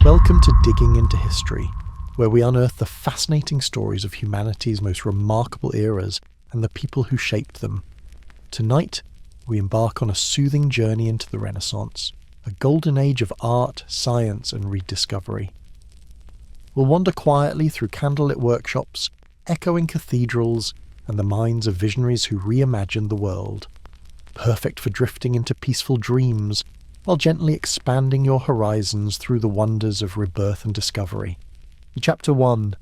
Welcome to Digging into History, where we unearth the fascinating stories of humanity's most remarkable eras and the people who shaped them. Tonight, we embark on a soothing journey into the Renaissance, a golden age of art, science, and rediscovery. We'll wander quietly through candlelit workshops, echoing cathedrals, and the minds of visionaries who reimagined the world. Perfect for drifting into peaceful dreams, while gently expanding your horizons through the wonders of rebirth and discovery. Chapter 1.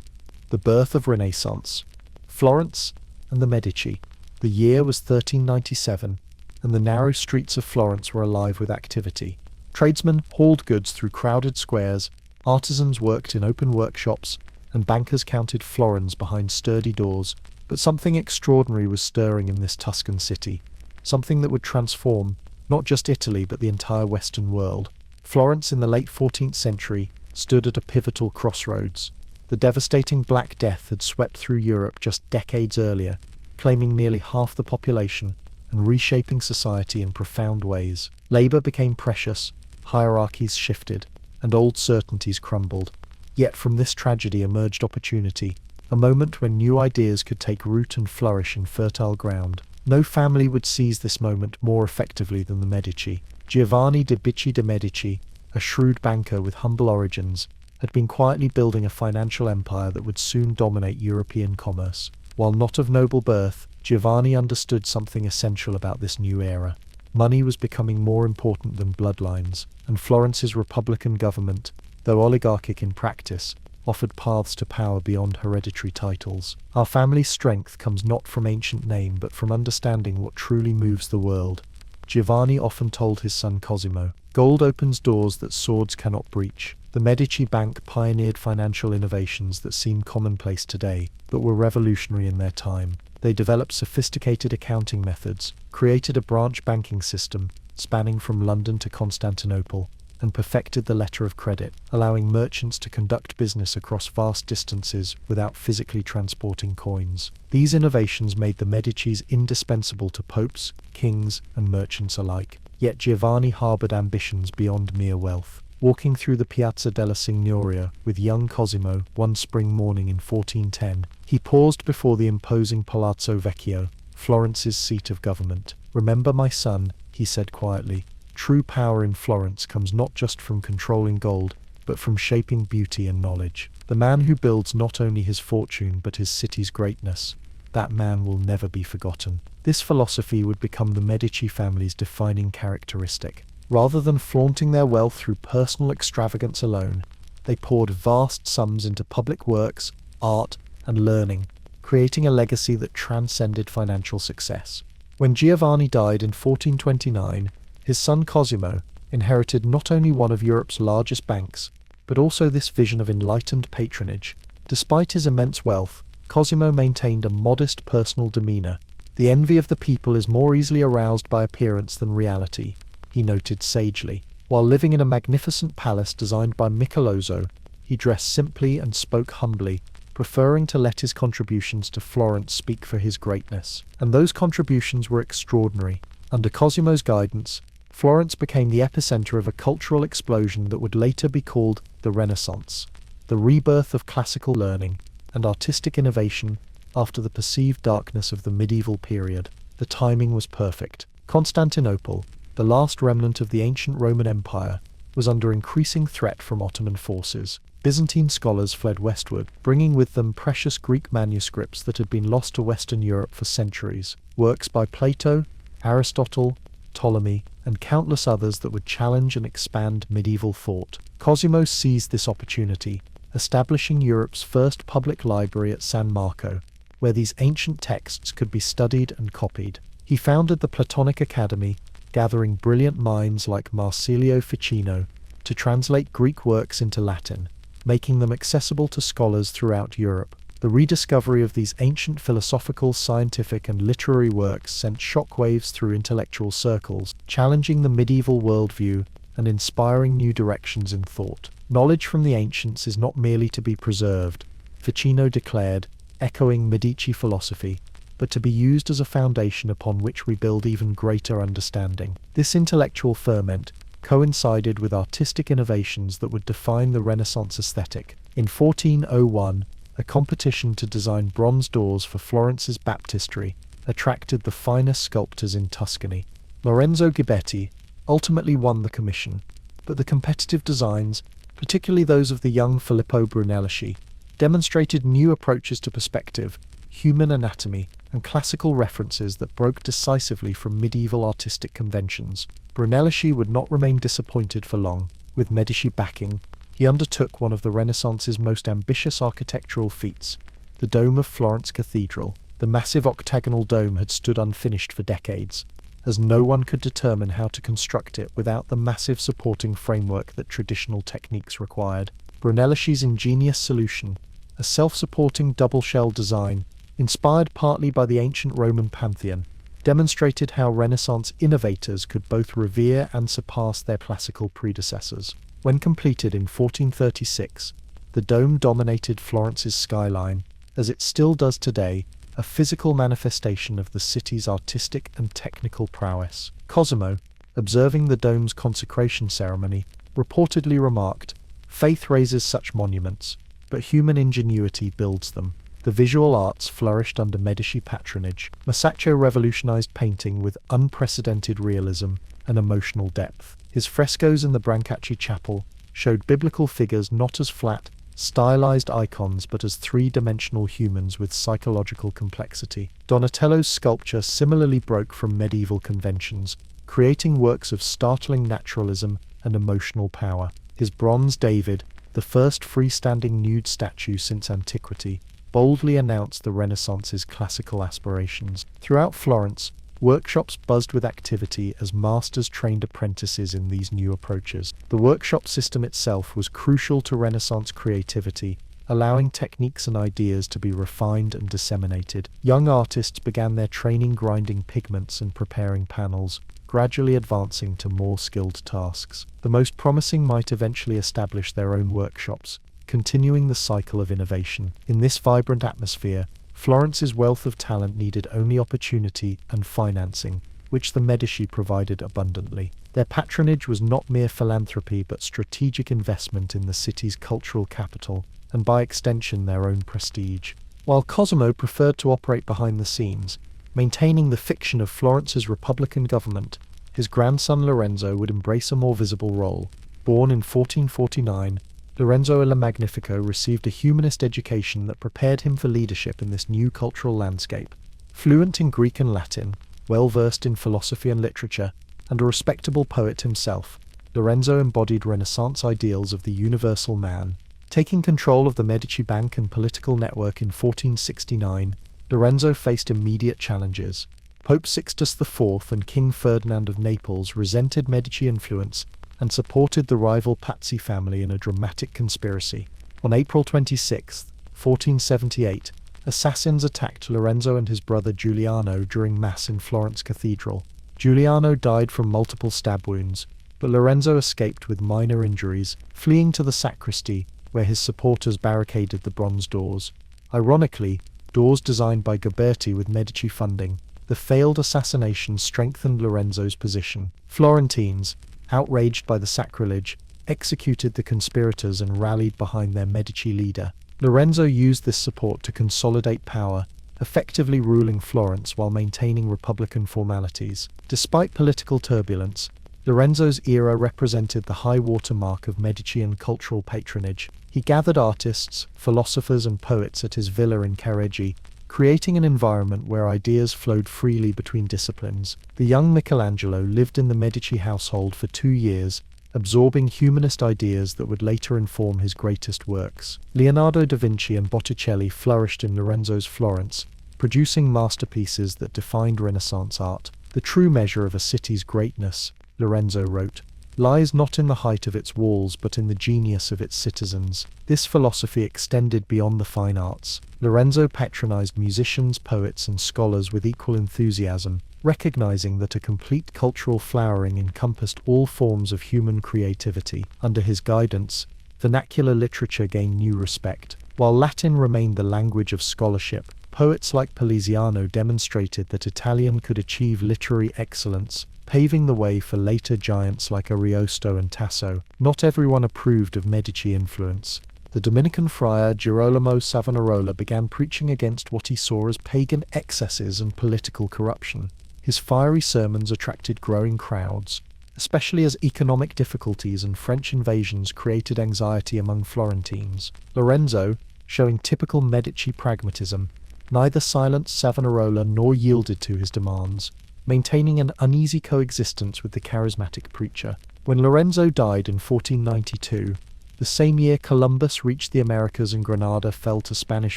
The Birth of Renaissance. Florence and the Medici. The year was 1397, and the narrow streets of Florence were alive with activity. Tradesmen hauled goods through crowded squares, artisans worked in open workshops, and bankers counted florins behind sturdy doors. But something extraordinary was stirring in this Tuscan city, something that would transform not just Italy but the entire Western world. Florence in the late 14th century stood at a pivotal crossroads. The devastating Black Death had swept through Europe just decades earlier, claiming nearly half the population and reshaping society in profound ways. Labour became precious, hierarchies shifted, and old certainties crumbled. Yet from this tragedy emerged opportunity, a moment when new ideas could take root and flourish in fertile ground. No family would seize this moment more effectively than the Medici. Giovanni de' Bicci de' Medici, a shrewd banker with humble origins, had been quietly building a financial empire that would soon dominate European commerce. While not of noble birth, Giovanni understood something essential about this new era. Money was becoming more important than bloodlines, and Florence's republican government, though oligarchic in practice, offered paths to power beyond hereditary titles. Our family's strength comes not from ancient name but from understanding what truly moves the world, Giovanni often told his son Cosimo. Gold opens doors that swords cannot breach. The Medici Bank pioneered financial innovations that seem commonplace today, but were revolutionary in their time. They developed sophisticated accounting methods, created a branch banking system spanning from London to Constantinople, and perfected the letter of credit, allowing merchants to conduct business across vast distances without physically transporting coins. These innovations made the Medicis indispensable to popes, kings, and merchants alike. Yet Giovanni harboured ambitions beyond mere wealth. Walking through the Piazza della Signoria with young Cosimo one spring morning in 1410, he paused before the imposing Palazzo Vecchio, Florence's seat of government. "Remember, my son," he said quietly, "true power in Florence comes not just from controlling gold, but from shaping beauty and knowledge. The man who builds not only his fortune but his city's greatness, that man will never be forgotten." This philosophy would become the Medici family's defining characteristic. Rather than flaunting their wealth through personal extravagance alone, they poured vast sums into public works, art, and learning, creating a legacy that transcended financial success. When Giovanni died in 1429, his son Cosimo inherited not only one of Europe's largest banks, but also this vision of enlightened patronage. Despite his immense wealth, Cosimo maintained a modest personal demeanour. "The envy of the people is more easily aroused by appearance than reality," he noted sagely. While living in a magnificent palace designed by Michelangelo, he dressed simply and spoke humbly, preferring to let his contributions to Florence speak for his greatness. And those contributions were extraordinary. Under Cosimo's guidance, Florence became the epicenter of a cultural explosion that would later be called the Renaissance, the rebirth of classical learning and artistic innovation after the perceived darkness of the medieval period. The timing was perfect. Constantinople, the last remnant of the ancient Roman Empire, was under increasing threat from Ottoman forces. Byzantine scholars fled westward, bringing with them precious Greek manuscripts that had been lost to Western Europe for centuries. Works by Plato, Aristotle, Ptolemy, and countless others that would challenge and expand medieval thought. Cosimo seized this opportunity, establishing Europe's first public library at San Marco, where these ancient texts could be studied and copied. He founded the Platonic Academy, gathering brilliant minds like Marsilio Ficino to translate Greek works into Latin, making them accessible to scholars throughout Europe. The rediscovery of these ancient philosophical, scientific, and literary works sent shockwaves through intellectual circles, challenging the medieval worldview and inspiring new directions in thought. "Knowledge from the ancients is not merely to be preserved," Ficino declared, echoing Medici philosophy, but to be used as a foundation upon which we build even greater understanding. This intellectual ferment, coincided with artistic innovations that would define the Renaissance aesthetic. In 1401, a competition to design bronze doors for Florence's baptistery attracted the finest sculptors in Tuscany. Lorenzo Ghiberti ultimately won the commission, but the competitive designs, particularly those of the young Filippo Brunelleschi, demonstrated new approaches to perspective, human anatomy, and classical references that broke decisively from medieval artistic conventions. Brunelleschi would not remain disappointed for long. With Medici backing, he undertook one of the Renaissance's most ambitious architectural feats, the dome of Florence Cathedral. The massive octagonal dome had stood unfinished for decades, as no one could determine how to construct it without the massive supporting framework that traditional techniques required. Brunelleschi's ingenious solution, a self-supporting double-shell design, inspired partly by the ancient Roman Pantheon, demonstrated how Renaissance innovators could both revere and surpass their classical predecessors. When completed in 1436, the dome dominated Florence's skyline, as it still does today, a physical manifestation of the city's artistic and technical prowess. Cosimo, observing the dome's consecration ceremony, reportedly remarked, "Faith raises such monuments, but human ingenuity builds them." The visual arts flourished under Medici patronage. Masaccio revolutionized painting with unprecedented realism and emotional depth. His frescoes in the Brancacci Chapel showed biblical figures not as flat, stylized icons but as three-dimensional humans with psychological complexity. Donatello's sculpture similarly broke from medieval conventions, creating works of startling naturalism and emotional power. His bronze David, the first freestanding nude statue since antiquity, boldly announced the Renaissance's classical aspirations. Throughout Florence, workshops buzzed with activity as masters trained apprentices in these new approaches. The workshop system itself was crucial to Renaissance creativity, allowing techniques and ideas to be refined and disseminated. Young artists began their training grinding pigments and preparing panels, gradually advancing to more skilled tasks. The most promising might eventually establish their own workshops, continuing the cycle of innovation. In this vibrant atmosphere, Florence's wealth of talent needed only opportunity and financing, which the Medici provided abundantly. Their patronage was not mere philanthropy but strategic investment in the city's cultural capital, and by extension their own prestige. While Cosimo preferred to operate behind the scenes, maintaining the fiction of Florence's republican government, his grandson Lorenzo would embrace a more visible role. Born in 1449, Lorenzo il Magnifico received a humanist education that prepared him for leadership in this new cultural landscape. Fluent in Greek and Latin, well-versed in philosophy and literature, and a respectable poet himself, Lorenzo embodied Renaissance ideals of the universal man. Taking control of the Medici bank and political network in 1469, Lorenzo faced immediate challenges. Pope Sixtus IV and King Ferdinand of Naples resented Medici influence and supported the rival Pazzi family in a dramatic conspiracy. On April 26, 1478, assassins attacked Lorenzo and his brother Giuliano during Mass in Florence Cathedral. Giuliano died from multiple stab wounds, but Lorenzo escaped with minor injuries, fleeing to the sacristy, where his supporters barricaded the bronze doors. Ironically, doors designed by Ghiberti with Medici funding, the failed assassination strengthened Lorenzo's position. Florentines, outraged by the sacrilege, executed the conspirators and rallied behind their Medici leader. Lorenzo used this support to consolidate power, effectively ruling Florence while maintaining republican formalities. Despite political turbulence, Lorenzo's era represented the high water mark of Medici cultural patronage. He gathered artists, philosophers and poets at his villa in Careggi, creating an environment where ideas flowed freely between disciplines. The young Michelangelo lived in the Medici household for 2 years, absorbing humanist ideas that would later inform his greatest works. Leonardo da Vinci and Botticelli flourished in Lorenzo's Florence, producing masterpieces that defined Renaissance art. "The true measure of a city's greatness," Lorenzo wrote, "lies not in the height of its walls but in the genius of its citizens." This philosophy extended beyond the fine arts. Lorenzo patronized musicians, poets, and scholars with equal enthusiasm, recognizing that a complete cultural flowering encompassed all forms of human creativity. Under his guidance, vernacular literature gained new respect. While Latin remained the language of scholarship, poets like Poliziano demonstrated that Italian could achieve literary excellence, paving the way for later giants like Ariosto and Tasso. Not everyone approved of Medici influence. The Dominican friar Girolamo Savonarola began preaching against what he saw as pagan excesses and political corruption. His fiery sermons attracted growing crowds, especially as economic difficulties and French invasions created anxiety among Florentines. Lorenzo, showing typical Medici pragmatism, neither silenced Savonarola nor yielded to his demands, maintaining an uneasy coexistence with the charismatic preacher. When Lorenzo died in 1492, the same year Columbus reached the Americas and Granada fell to Spanish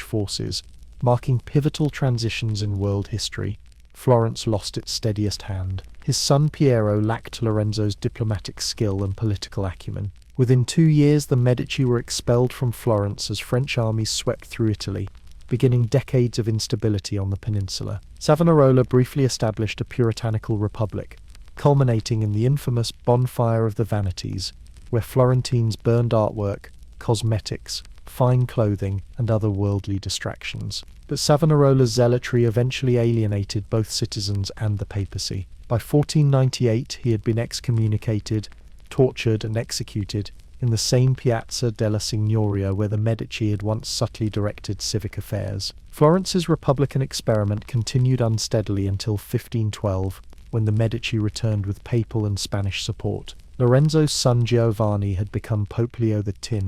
forces, marking pivotal transitions in world history. Florence lost its steadiest hand. His son Piero lacked Lorenzo's diplomatic skill and political acumen. Within 2 years, the Medici were expelled from Florence as French armies swept through Italy, beginning decades of instability on the peninsula. Savonarola briefly established a puritanical republic, culminating in the infamous Bonfire of the Vanities, where Florentines burned artwork, cosmetics, fine clothing, and other worldly distractions. But Savonarola's zealotry eventually alienated both citizens and the papacy. By 1498, he had been excommunicated, tortured, and executed in the same Piazza della Signoria where the Medici had once subtly directed civic affairs. Florence's republican experiment continued unsteadily until 1512, when the Medici returned with papal and Spanish support. Lorenzo's son Giovanni had become Pope Leo X,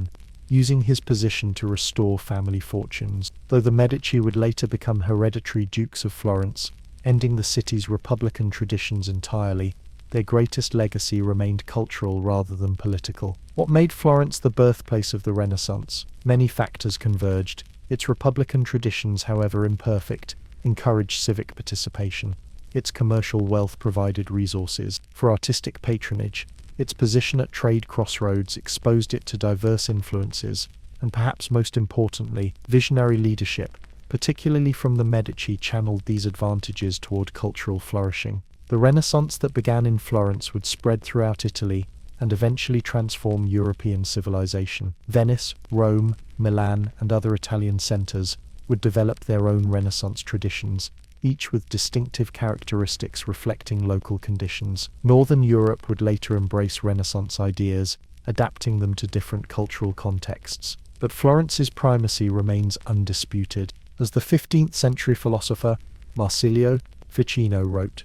using his position to restore family fortunes, though the Medici would later become hereditary dukes of Florence, ending the city's republican traditions entirely. Their greatest legacy remained cultural rather than political. What made Florence the birthplace of the Renaissance? Many factors converged. Its republican traditions, however imperfect, encouraged civic participation. Its commercial wealth provided resources for artistic patronage. Its position at trade crossroads exposed it to diverse influences, and perhaps most importantly, visionary leadership, particularly from the Medici, channeled these advantages toward cultural flourishing. The Renaissance that began in Florence would spread throughout Italy and eventually transform European civilization. Venice, Rome, Milan, and other Italian centers would develop their own Renaissance traditions, each with distinctive characteristics reflecting local conditions. Northern Europe would later embrace Renaissance ideas, adapting them to different cultural contexts. But Florence's primacy remains undisputed. As the 15th century philosopher Marsilio Ficino wrote,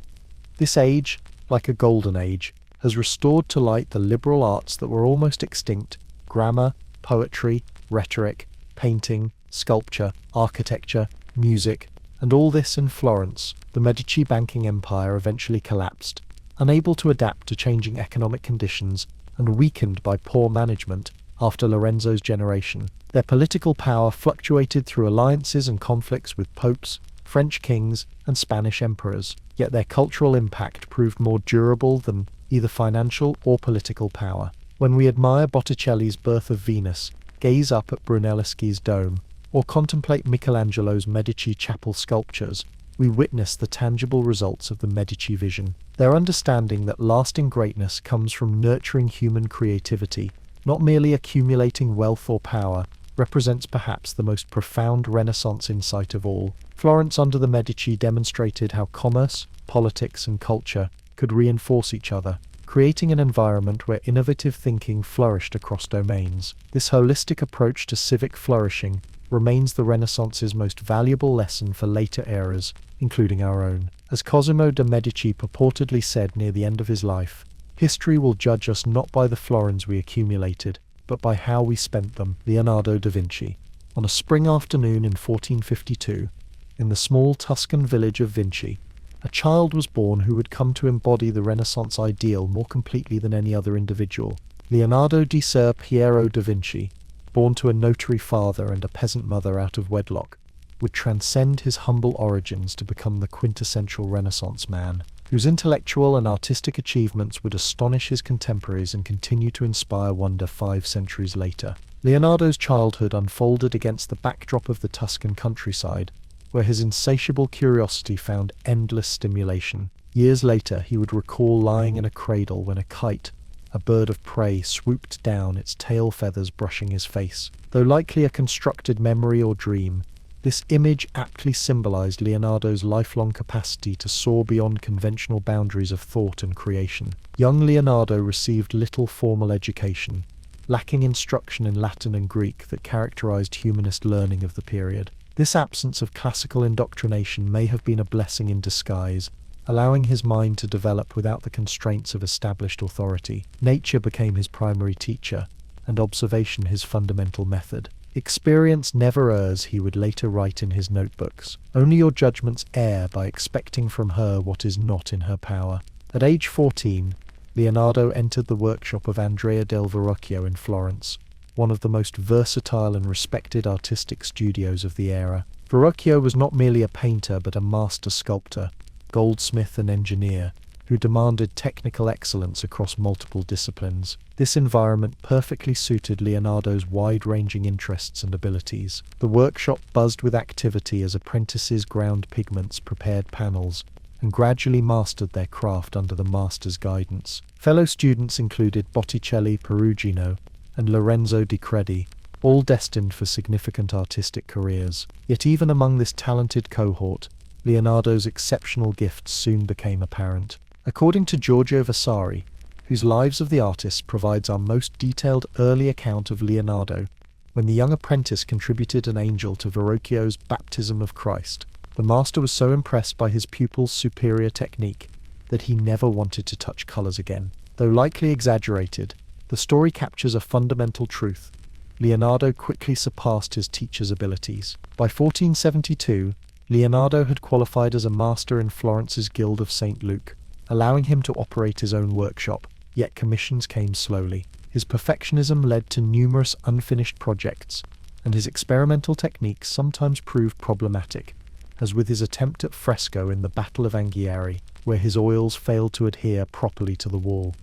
"This age, like a golden age, has restored to light the liberal arts that were almost extinct: grammar, poetry, rhetoric, painting, sculpture, architecture, music, and all this in Florence." The Medici banking empire eventually collapsed, unable to adapt to changing economic conditions and weakened by poor management after Lorenzo's generation. Their political power fluctuated through alliances and conflicts with popes, French kings, and Spanish emperors, yet their cultural impact proved more durable than either financial or political power. When we admire Botticelli's Birth of Venus, gaze up at Brunelleschi's dome, or contemplate Michelangelo's Medici chapel sculptures, we witness the tangible results of the Medici vision. Their understanding that lasting greatness comes from nurturing human creativity, not merely accumulating wealth or power, represents perhaps the most profound Renaissance insight of all. Florence under the Medici demonstrated how commerce, politics, and culture could reinforce each other, creating an environment where innovative thinking flourished across domains. This holistic approach to civic flourishing remains the Renaissance's most valuable lesson for later eras, including our own. As Cosimo de' Medici purportedly said near the end of his life, "History will judge us not by the florins we accumulated, but by how we spent them." Leonardo da Vinci. On a spring afternoon in 1452, in the small Tuscan village of Vinci, a child was born who would come to embody the Renaissance ideal more completely than any other individual. Leonardo di Ser Piero da Vinci, born to a notary father and a peasant mother out of wedlock, would transcend his humble origins to become the quintessential Renaissance man, whose intellectual and artistic achievements would astonish his contemporaries and continue to inspire wonder 5 centuries later. Leonardo's childhood unfolded against the backdrop of the Tuscan countryside, where his insatiable curiosity found endless stimulation. Years later, he would recall lying in a cradle when a kite, a bird of prey, swooped down, its tail feathers brushing his face. Though likely a constructed memory or dream, This image aptly symbolized Leonardo's lifelong capacity to soar beyond conventional boundaries of thought and creation. Young Leonardo received little formal education, lacking instruction in Latin and Greek that characterized humanist learning of the period. This absence of classical indoctrination may have been a blessing in disguise, allowing his mind to develop without the constraints of established authority. Nature became his primary teacher, and observation his fundamental method. "Experience never errs," he would later write in his notebooks. "Only your judgments err by expecting from her what is not in her power." At age 14, Leonardo entered the workshop of Andrea del Verrocchio in Florence, one of the most versatile and respected artistic studios of the era. Verrocchio was not merely a painter but a master sculptor, goldsmith and engineer, who demanded technical excellence across multiple disciplines. This environment perfectly suited Leonardo's wide-ranging interests and abilities. The workshop buzzed with activity as apprentices ground pigments, prepared panels, and gradually mastered their craft under the master's guidance. Fellow students included Botticelli, Perugino, and Lorenzo di Credi, all destined for significant artistic careers. Yet even among this talented cohort, Leonardo's exceptional gifts soon became apparent. According to Giorgio Vasari, whose Lives of the Artists provides our most detailed early account of Leonardo, when the young apprentice contributed an angel to Verrocchio's Baptism of Christ, the master was so impressed by his pupil's superior technique that he never wanted to touch colours again. Though likely exaggerated, the story captures a fundamental truth. Leonardo quickly surpassed his teacher's abilities. By 1472, Leonardo had qualified as a master in Florence's Guild of St. Luke, allowing him to operate his own workshop, yet commissions came slowly. His perfectionism led to numerous unfinished projects, and his experimental techniques sometimes proved problematic, as with his attempt at fresco in the Battle of Anghiari, where his oils failed to adhere properly to the wall.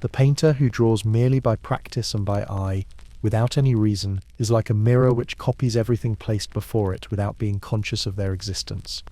The painter who draws merely by practice and by eye, without any reason, is like a mirror which copies everything placed before it without being conscious of their existence.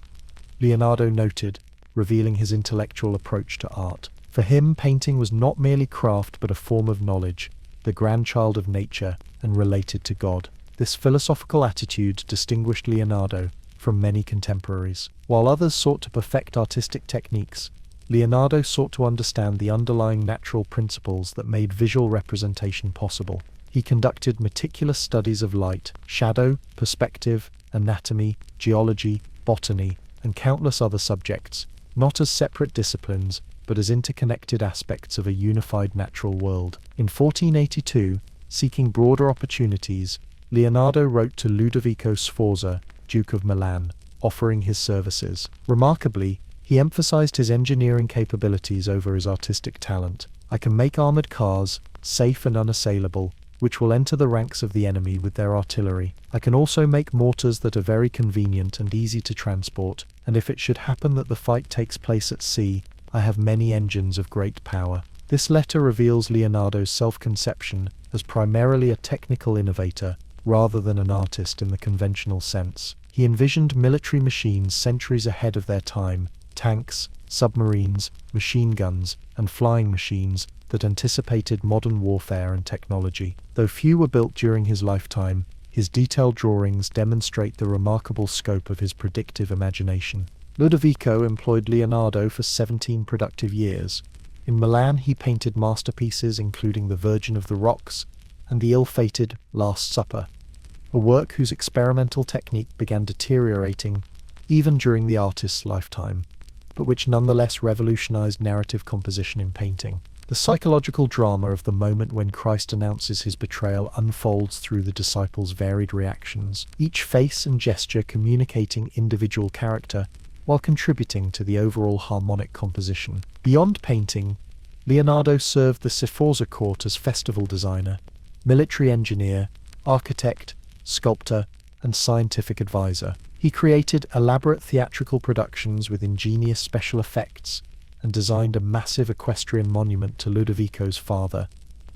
Leonardo noted, revealing his intellectual approach to art. For him, painting was not merely craft but a form of knowledge, the grandchild of nature, and related to God. This philosophical attitude distinguished Leonardo from many contemporaries. While others sought to perfect artistic techniques, Leonardo sought to understand the underlying natural principles that made visual representation possible. He conducted meticulous studies of light, shadow, perspective, anatomy, geology, botany, and countless other subjects, not as separate disciplines, but as interconnected aspects of a unified natural world. In 1482, seeking broader opportunities, Leonardo wrote to Ludovico Sforza, Duke of Milan, offering his services. Remarkably, he emphasized his engineering capabilities over his artistic talent. "I can make armored cars, safe and unassailable, which will enter the ranks of the enemy with their artillery. I can also make mortars that are very convenient and easy to transport, and if it should happen that the fight takes place at sea, I have many engines of great power." This letter reveals Leonardo's self-conception as primarily a technical innovator, rather than an artist in the conventional sense. He envisioned military machines centuries ahead of their time, tanks, submarines, machine guns, and flying machines that anticipated modern warfare and technology. Though few were built during his lifetime, his detailed drawings demonstrate the remarkable scope of his predictive imagination. Ludovico employed Leonardo for 17 productive years. In Milan, he painted masterpieces including The Virgin of the Rocks and the ill-fated Last Supper, a work whose experimental technique began deteriorating even during the artist's lifetime, but which nonetheless revolutionized narrative composition in painting. The psychological drama of the moment when Christ announces his betrayal unfolds through the disciples' varied reactions, each face and gesture communicating individual character while contributing to the overall harmonic composition. Beyond painting, Leonardo served the Sforza court as festival designer, military engineer, architect, sculptor, and scientific advisor. He created elaborate theatrical productions with ingenious special effects, and designed a massive equestrian monument to Ludovico's father,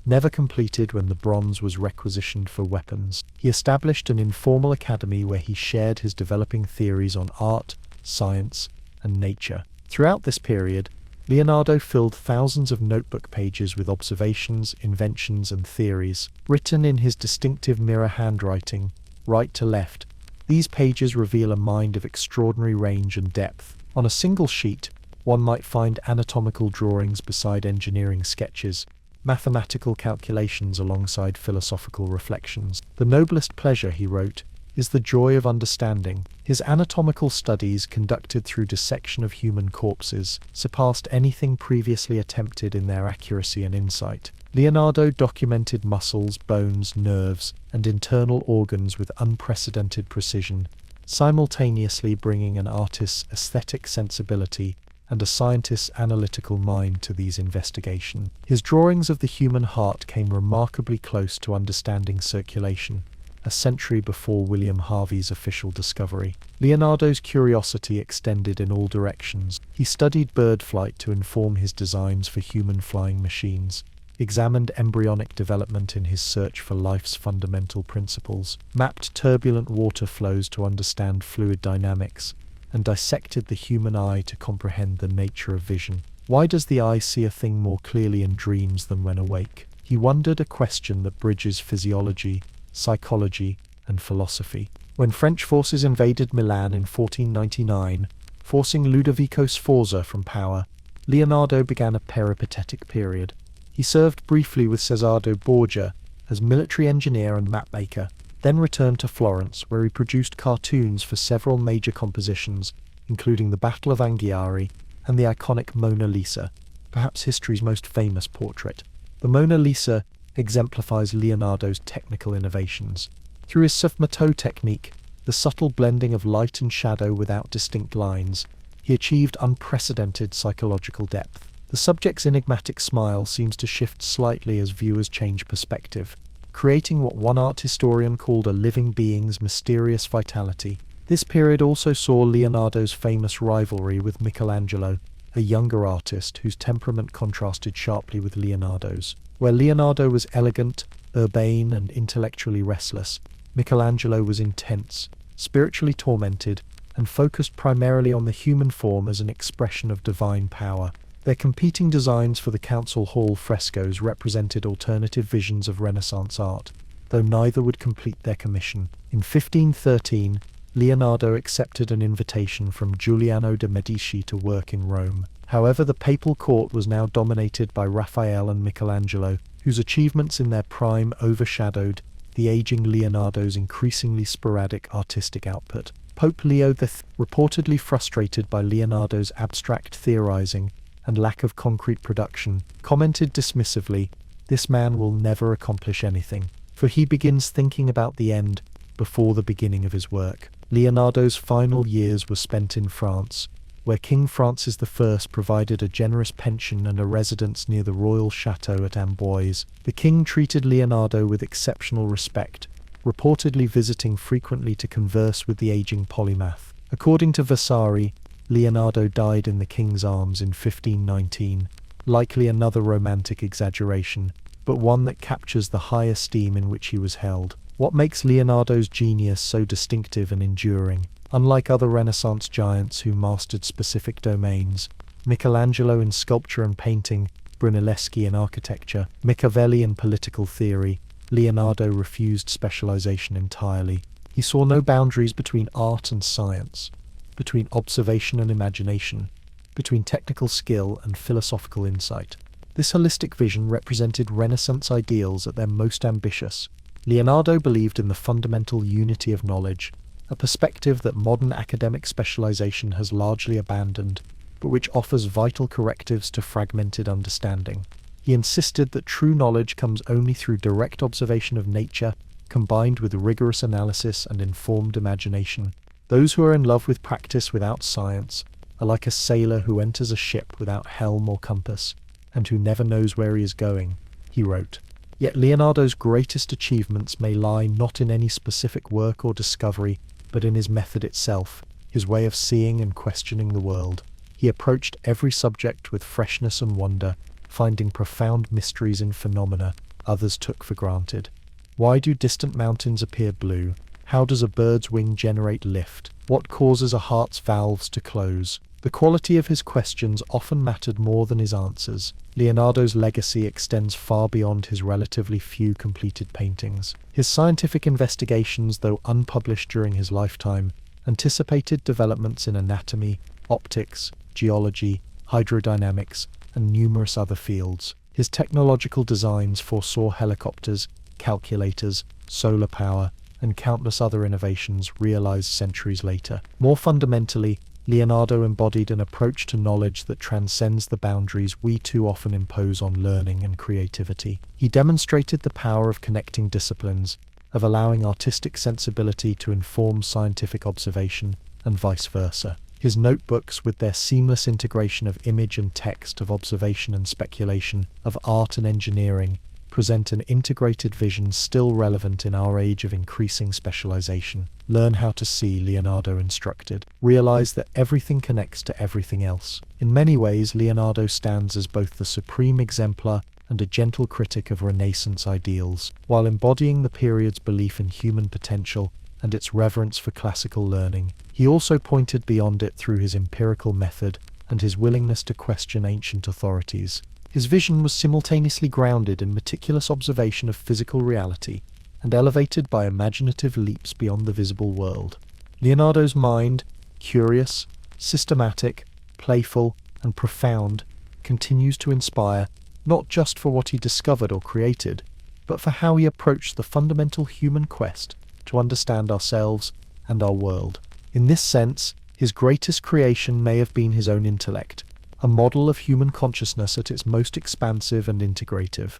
never completed when the bronze was requisitioned for weapons. He established an informal academy where he shared his developing theories on art, science, and nature. Throughout this period, Leonardo filled thousands of notebook pages with observations, inventions, and theories. Written in his distinctive mirror handwriting, right to left, These pages reveal a mind of extraordinary range and depth. On a single sheet, one might find anatomical drawings beside engineering sketches, mathematical calculations alongside philosophical reflections. "The noblest pleasure," he wrote, "is the joy of understanding." His anatomical studies, conducted through dissection of human corpses, surpassed anything previously attempted in their accuracy and insight. Leonardo documented muscles, bones, nerves, and internal organs with unprecedented precision, simultaneously bringing an artist's aesthetic sensibility and a scientist's analytical mind to these investigations. His drawings of the human heart came remarkably close to understanding circulation, a century before William Harvey's official discovery. Leonardo's curiosity extended in all directions. He studied bird flight to inform his designs for human flying machines, examined embryonic development in his search for life's fundamental principles, mapped turbulent water flows to understand fluid dynamics, and dissected the human eye to comprehend the nature of vision. Why does the eye see a thing more clearly in dreams than when awake? He wondered, a question that bridges physiology, psychology, and philosophy. When French forces invaded Milan in 1499, forcing Ludovico Sforza from power, Leonardo began a peripatetic period. He served briefly with Cesare Borgia as military engineer and mapmaker, then returned to Florence, where he produced cartoons for several major compositions, including the Battle of Anghiari and the iconic Mona Lisa, perhaps history's most famous portrait. The Mona Lisa exemplifies Leonardo's technical innovations. Through his sfumato technique, the subtle blending of light and shadow without distinct lines, he achieved unprecedented psychological depth. The subject's enigmatic smile seems to shift slightly as viewers change perspective, creating what one art historian called a living being's mysterious vitality. This period also saw Leonardo's famous rivalry with Michelangelo, a younger artist whose temperament contrasted sharply with Leonardo's. Where Leonardo was elegant, urbane, and intellectually restless, Michelangelo was intense, spiritually tormented, and focused primarily on the human form as an expression of divine power. Their competing designs for the council hall frescoes represented alternative visions of Renaissance art, though neither would complete their commission. In 1513, Leonardo accepted an invitation from Giuliano de' Medici to work in Rome. However, the papal court was now dominated by Raphael and Michelangelo, whose achievements in their prime overshadowed the aging Leonardo's increasingly sporadic artistic output. Pope Leo III, reportedly frustrated by Leonardo's abstract theorizing and lack of concrete production, commented dismissively, "This man will never accomplish anything, for he begins thinking about the end before the beginning of his work." Leonardo's final years were spent in France, where King Francis I provided a generous pension and a residence near the royal chateau at Amboise. The king treated Leonardo with exceptional respect, reportedly visiting frequently to converse with the aging polymath. According to Vasari, Leonardo died in the king's arms in 1519, likely another romantic exaggeration, but one that captures the high esteem in which he was held. What makes Leonardo's genius so distinctive and enduring? Unlike other Renaissance giants who mastered specific domains, Michelangelo in sculpture and painting, Brunelleschi in architecture, Machiavelli in political theory, Leonardo refused specialization entirely. He saw no boundaries between art and science, between observation and imagination, between technical skill and philosophical insight. This holistic vision represented Renaissance ideals at their most ambitious. Leonardo believed in the fundamental unity of knowledge, a perspective that modern academic specialization has largely abandoned, but which offers vital correctives to fragmented understanding. He insisted that true knowledge comes only through direct observation of nature, combined with rigorous analysis and informed imagination. Those who are in love with practice without science are like a sailor who enters a ship without helm or compass, and who never knows where he is going, he wrote. Yet Leonardo's greatest achievements may lie not in any specific work or discovery, but in his method itself, his way of seeing and questioning the world. He approached every subject with freshness and wonder, finding profound mysteries in phenomena others took for granted. Why do distant mountains appear blue? How does a bird's wing generate lift? What causes a heart's valves to close? The quality of his questions often mattered more than his answers. Leonardo's legacy extends far beyond his relatively few completed paintings. His scientific investigations, though unpublished during his lifetime, anticipated developments in anatomy, optics, geology, hydrodynamics, and numerous other fields. His technological designs foresaw helicopters, calculators, solar power, and countless other innovations realized centuries later. More fundamentally, Leonardo embodied an approach to knowledge that transcends the boundaries we too often impose on learning and creativity. He demonstrated the power of connecting disciplines, of allowing artistic sensibility to inform scientific observation, and vice versa. His notebooks, with their seamless integration of image and text, of observation and speculation, of art and engineering, present an integrated vision still relevant in our age of increasing specialization. Learn how to see, Leonardo instructed. Realize that everything connects to everything else. In many ways, Leonardo stands as both the supreme exemplar and a gentle critic of Renaissance ideals, while embodying the period's belief in human potential and its reverence for classical learning. He also pointed beyond it through his empirical method and his willingness to question ancient authorities. His vision was simultaneously grounded in meticulous observation of physical reality and elevated by imaginative leaps beyond the visible world. Leonardo's mind, curious, systematic, playful, and profound, continues to inspire not just for what he discovered or created, but for how he approached the fundamental human quest to understand ourselves and our world. In this sense, his greatest creation may have been his own intellect, a model of human consciousness at its most expansive and integrative.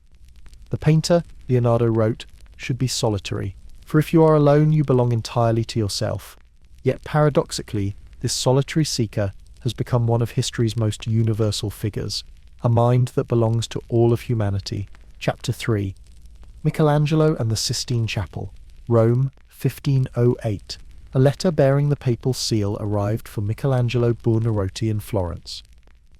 The painter, Leonardo wrote, should be solitary, for if you are alone you belong entirely to yourself. Yet paradoxically, this solitary seeker has become one of history's most universal figures, a mind that belongs to all of humanity. Chapter 3. Michelangelo and the Sistine Chapel, Rome, 1508. A letter bearing the papal seal arrived for Michelangelo Buonarroti in Florence.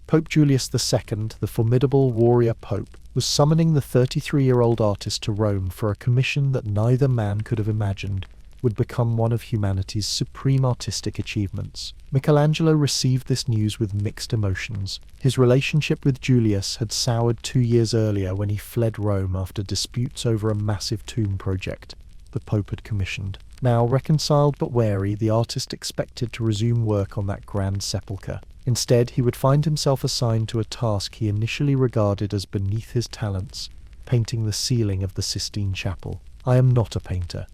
Pope Julius II, the formidable warrior pope, was summoning the 33-year-old artist to Rome for a commission that neither man could have imagined would become one of humanity's supreme artistic achievements. Michelangelo received this news with mixed emotions. His relationship with Julius had soured 2 years earlier when he fled Rome after disputes over a massive tomb project the Pope had commissioned. Now, reconciled but wary, the artist expected to resume work on that grand sepulchre. Instead, he would find himself assigned to a task he initially regarded as beneath his talents, painting the ceiling of the Sistine Chapel. "I am not a painter,"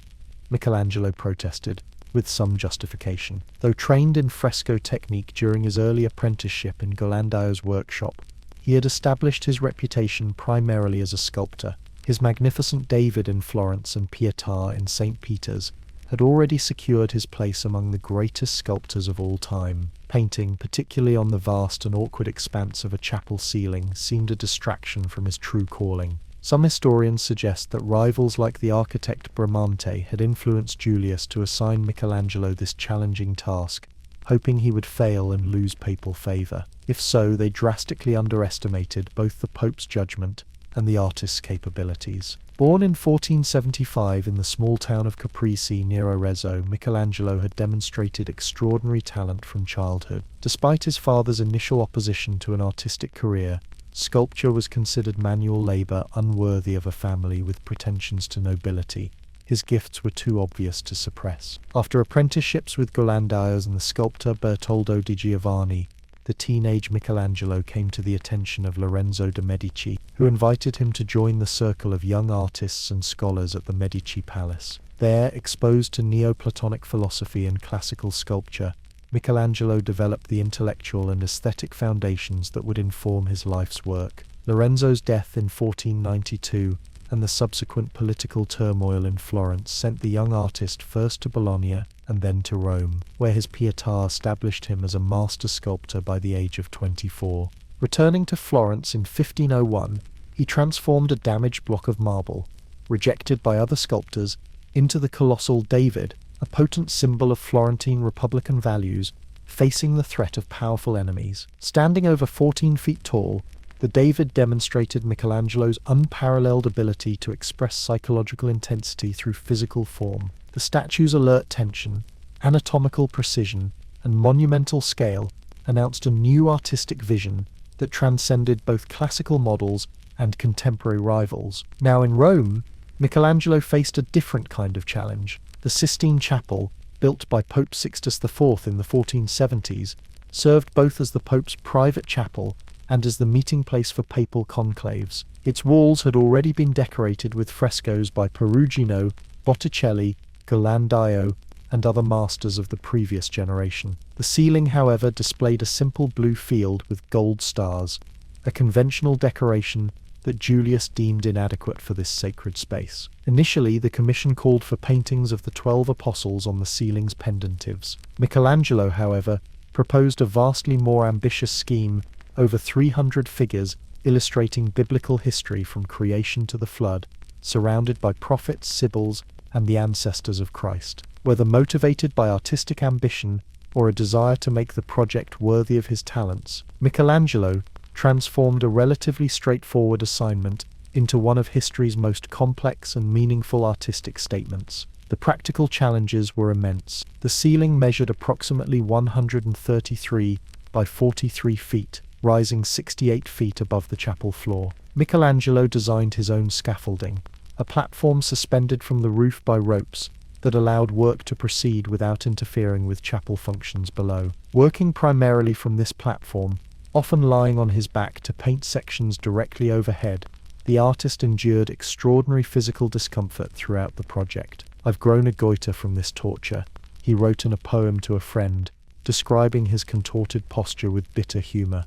Michelangelo protested, with some justification. Though trained in fresco technique during his early apprenticeship in Ghirlandaio's workshop, he had established his reputation primarily as a sculptor. His magnificent David in Florence and Pietà in St. Peter's had already secured his place among the greatest sculptors of all time. Painting, particularly on the vast and awkward expanse of a chapel ceiling, seemed a distraction from his true calling. Some historians suggest that rivals like the architect Bramante had influenced Julius to assign Michelangelo this challenging task, hoping he would fail and lose papal favour. If so, they drastically underestimated both the Pope's judgment and the artist's capabilities. Born in 1475 in the small town of Caprese near Arezzo, Michelangelo had demonstrated extraordinary talent from childhood. Despite his father's initial opposition to an artistic career, sculpture was considered manual labour unworthy of a family with pretensions to nobility. His gifts were too obvious to suppress. After apprenticeships with Ghirlandaio's and the sculptor Bertoldo di Giovanni, the teenage Michelangelo came to the attention of Lorenzo de' Medici, who invited him to join the circle of young artists and scholars at the Medici Palace. There, exposed to Neoplatonic philosophy and classical sculpture, Michelangelo developed the intellectual and aesthetic foundations that would inform his life's work. Lorenzo's death in 1492 and the subsequent political turmoil in Florence sent the young artist first to Bologna and then to Rome, where his Pietà established him as a master sculptor by the age of 24. Returning to Florence in 1501, he transformed a damaged block of marble, rejected by other sculptors, into the colossal David, a potent symbol of Florentine republican values, facing the threat of powerful enemies. Standing over 14 feet tall, the David demonstrated Michelangelo's unparalleled ability to express psychological intensity through physical form. The statue's alert tension, anatomical precision, and monumental scale announced a new artistic vision that transcended both classical models and contemporary rivals. Now in Rome, Michelangelo faced a different kind of challenge. The Sistine Chapel, built by Pope Sixtus IV in the 1470s, served both as the Pope's private chapel and as the meeting place for papal conclaves. Its walls had already been decorated with frescoes by Perugino, Botticelli, Ghirlandaio, and other masters of the previous generation. The ceiling, however, displayed a simple blue field with gold stars, a conventional decoration that Julius deemed inadequate for this sacred space. Initially, the commission called for paintings of the 12 apostles on the ceiling's pendentives. Michelangelo, however, proposed a vastly more ambitious scheme, over 300 figures illustrating biblical history from creation to the flood, surrounded by prophets, sibyls, and the ancestors of Christ. Whether motivated by artistic ambition or a desire to make the project worthy of his talents, Michelangelo transformed a relatively straightforward assignment into one of history's most complex and meaningful artistic statements. The practical challenges were immense. The ceiling measured approximately 133 by 43 feet, rising 68 feet above the chapel floor. Michelangelo designed his own scaffolding, a platform suspended from the roof by ropes that allowed work to proceed without interfering with chapel functions below. Working primarily from this platform, often lying on his back to paint sections directly overhead, the artist endured extraordinary physical discomfort throughout the project. "I've grown a goiter from this torture," he wrote in a poem to a friend, describing his contorted posture with bitter humor.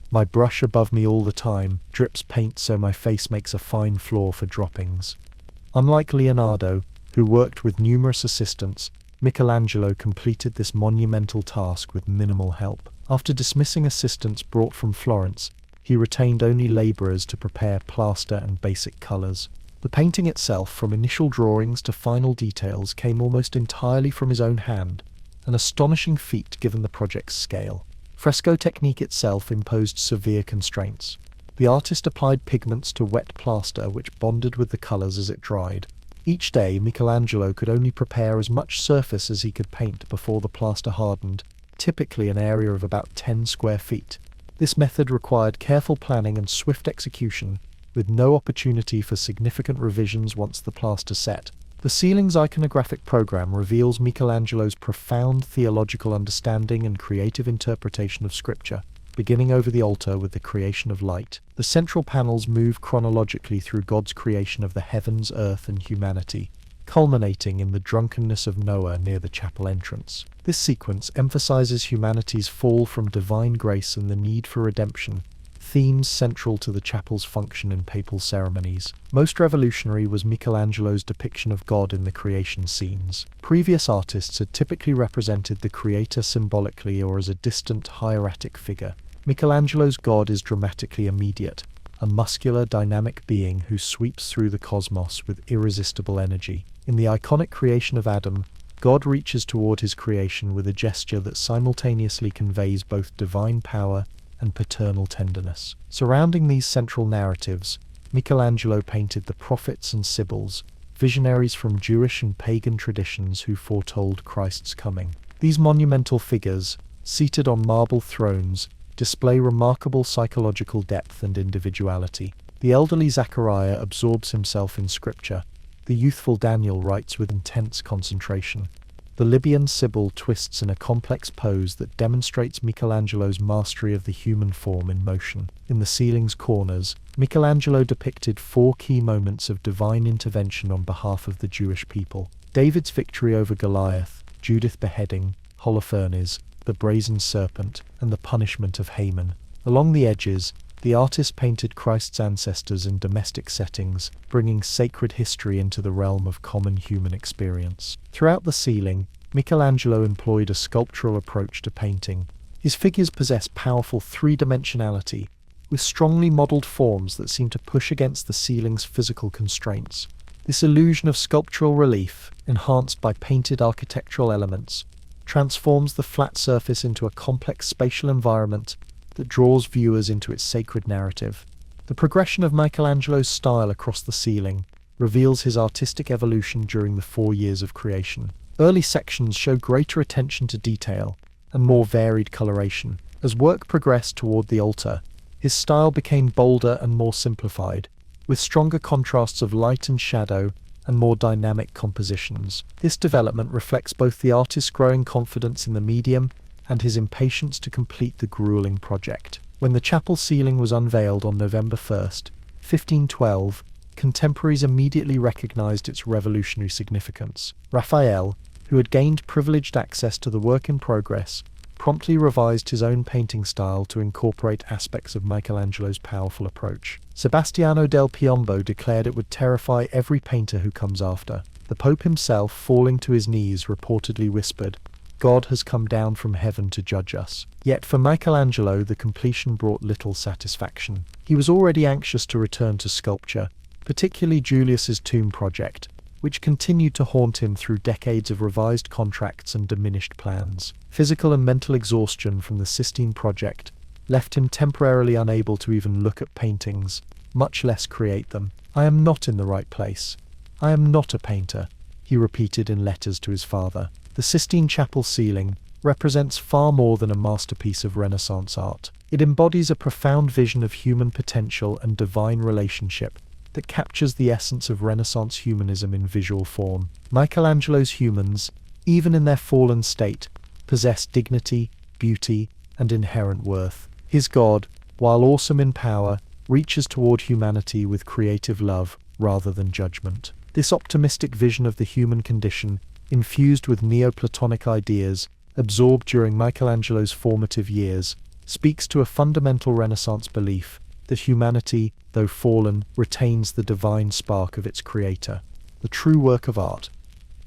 "My brush above me all the time drips paint so my face makes a fine floor for droppings." Unlike Leonardo, who worked with numerous assistants, Michelangelo completed this monumental task with minimal help. After dismissing assistants brought from Florence, he retained only laborers to prepare plaster and basic colors. The painting itself, from initial drawings to final details, came almost entirely from his own hand, an astonishing feat given the project's scale. Fresco technique itself imposed severe constraints. The artist applied pigments to wet plaster which bonded with the colors as it dried. Each day, Michelangelo could only prepare as much surface as he could paint before the plaster hardened, typically an area of about 10 square feet. This method required careful planning and swift execution, with no opportunity for significant revisions once the plaster set. The ceiling's iconographic program reveals Michelangelo's profound theological understanding and creative interpretation of scripture, beginning over the altar with the creation of light. The central panels move chronologically through God's creation of the heavens, earth, and humanity, culminating in the drunkenness of Noah near the chapel entrance. This sequence emphasizes humanity's fall from divine grace and the need for redemption, themes central to the chapel's function in papal ceremonies. Most revolutionary was Michelangelo's depiction of God in the creation scenes. Previous artists had typically represented the creator symbolically or as a distant, hieratic figure. Michelangelo's God is dramatically immediate, a muscular, dynamic being who sweeps through the cosmos with irresistible energy. In the iconic creation of Adam, God reaches toward his creation with a gesture that simultaneously conveys both divine power and paternal tenderness. Surrounding these central narratives, Michelangelo painted the prophets and sibyls, visionaries from Jewish and pagan traditions who foretold Christ's coming. These monumental figures, seated on marble thrones, display remarkable psychological depth and individuality. The elderly Zechariah absorbs himself in scripture. The youthful Daniel writes with intense concentration. The Libyan Sibyl twists in a complex pose that demonstrates Michelangelo's mastery of the human form in motion. In the ceiling's corners, Michelangelo depicted 4 key moments of divine intervention on behalf of the Jewish people: David's victory over Goliath, Judith's beheading, Holofernes, the brazen serpent, and the punishment of Haman. Along the edges, the artist painted Christ's ancestors in domestic settings, bringing sacred history into the realm of common human experience. Throughout the ceiling, Michelangelo employed a sculptural approach to painting. His figures possess powerful three-dimensionality, with strongly modeled forms that seem to push against the ceiling's physical constraints. This illusion of sculptural relief, enhanced by painted architectural elements, transforms the flat surface into a complex spatial environment that draws viewers into its sacred narrative. The progression of Michelangelo's style across the ceiling reveals his artistic evolution during the 4 years of creation. Early sections show greater attention to detail and more varied coloration, As work progressed toward the altar, his style became bolder and more simplified, with stronger contrasts of light and shadow and more dynamic compositions. This development reflects both the artist's growing confidence in the medium and his impatience to complete the grueling project. When the chapel ceiling was unveiled on November 1st, 1512, contemporaries immediately recognized its revolutionary significance. Raphael, who had gained privileged access to the work in progress, promptly revised his own painting style to incorporate aspects of Michelangelo's powerful approach. Sebastiano del Piombo declared it would terrify every painter who comes after. The Pope himself, falling to his knees, reportedly whispered, "God has come down from heaven to judge us." Yet for Michelangelo, the completion brought little satisfaction. He was already anxious to return to sculpture, particularly Julius's tomb project, which continued to haunt him through decades of revised contracts and diminished plans. Physical and mental exhaustion from the Sistine project left him temporarily unable to even look at paintings, much less create them. "I am not in the right place. I am not a painter," he repeated in letters to his father. The Sistine Chapel ceiling represents far more than a masterpiece of Renaissance art. It embodies a profound vision of human potential and divine relationship that captures the essence of Renaissance humanism in visual form. Michelangelo's humans, even in their fallen state, possess dignity, beauty, and inherent worth. His God, while awesome in power, reaches toward humanity with creative love rather than judgment. This optimistic vision of the human condition, infused with Neoplatonic ideas, absorbed during Michelangelo's formative years, speaks to a fundamental Renaissance belief that humanity, though fallen, retains the divine spark of its creator. "The true work of art,"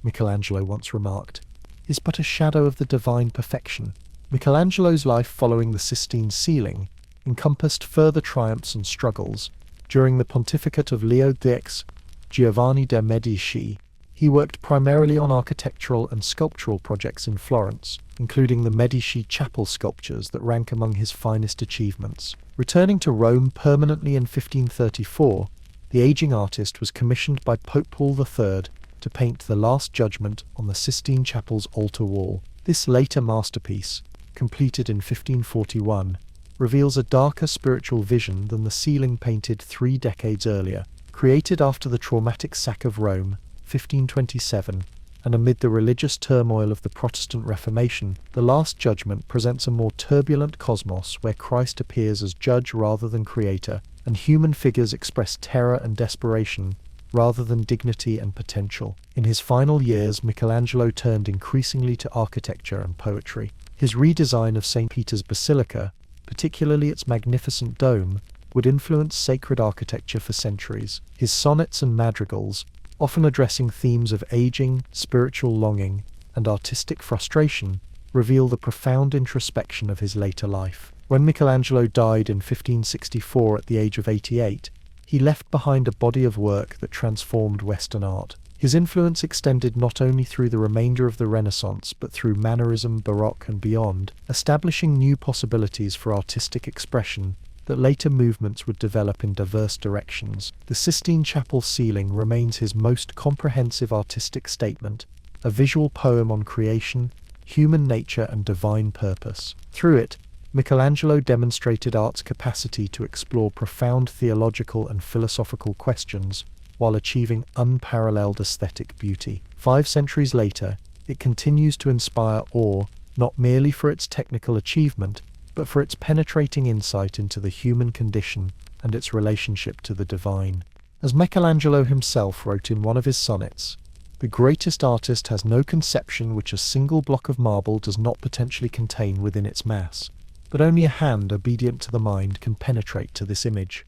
Michelangelo once remarked, "is but a shadow of the divine perfection." Michelangelo's life following the Sistine ceiling encompassed further triumphs and struggles. During the pontificate of Leo X, Giovanni de' Medici, he worked primarily on architectural and sculptural projects in Florence, including the Medici chapel sculptures that rank among his finest achievements. Returning to Rome permanently in 1534, the aging artist was commissioned by Pope Paul III to paint the Last Judgment on the Sistine Chapel's altar wall. This later masterpiece, completed in 1541, reveals a darker spiritual vision than the ceiling painted 3 decades earlier. Created after the traumatic sack of Rome, 1527, and amid the religious turmoil of the Protestant Reformation, the Last Judgment presents a more turbulent cosmos where Christ appears as judge rather than creator, and human figures express terror and desperation rather than dignity and potential. In his final years, Michelangelo turned increasingly to architecture and poetry. His redesign of St. Peter's Basilica, particularly its magnificent dome, would influence sacred architecture for centuries. His sonnets and madrigals, often addressing themes of aging, spiritual longing, and artistic frustration, reveal the profound introspection of his later life. When Michelangelo died in 1564 at the age of 88, he left behind a body of work that transformed Western art. His influence extended not only through the remainder of the Renaissance, but through Mannerism, Baroque, and beyond, establishing new possibilities for artistic expression that later movements would develop in diverse directions. The Sistine Chapel ceiling remains his most comprehensive artistic statement, a visual poem on creation, human nature, and divine purpose. Through it, Michelangelo demonstrated art's capacity to explore profound theological and philosophical questions while achieving unparalleled aesthetic beauty. 5 centuries later, it continues to inspire awe, not merely for its technical achievement, but for its penetrating insight into the human condition and its relationship to the divine. As Michelangelo himself wrote in one of his sonnets, "The greatest artist has no conception which a single block of marble does not potentially contain within its mass, but only a hand obedient to the mind can penetrate to this image."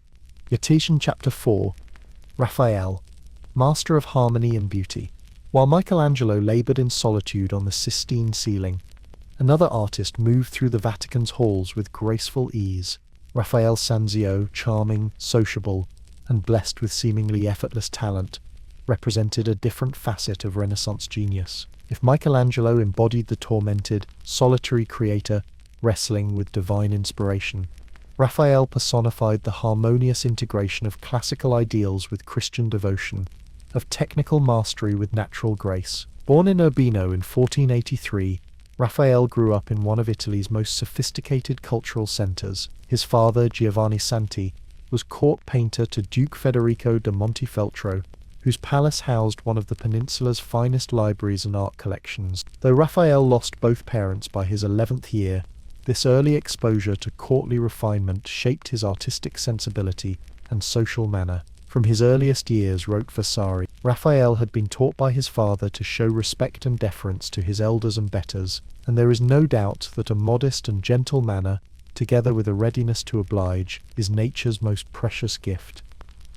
Untitled Chapter 4. Raphael, master of harmony and beauty. While Michelangelo labored in solitude on the Sistine ceiling, another artist moved through the Vatican's halls with graceful ease. Raphael Sanzio, charming, sociable, and blessed with seemingly effortless talent, represented a different facet of Renaissance genius. If Michelangelo embodied the tormented, solitary creator wrestling with divine inspiration, Raphael personified the harmonious integration of classical ideals with Christian devotion, of technical mastery with natural grace. Born in Urbino in 1483, Raphael grew up in one of Italy's most sophisticated cultural centres. His father, Giovanni Santi, was court painter to Duke Federico da Montefeltro, whose palace housed one of the peninsula's finest libraries and art collections. Though Raphael lost both parents by his 11th year, this early exposure to courtly refinement shaped his artistic sensibility and social manner. From his earliest years, wrote Vasari, Raphael had been taught by his father to show respect and deference to his elders and betters, and there is no doubt that a modest and gentle manner, together with a readiness to oblige, is nature's most precious gift.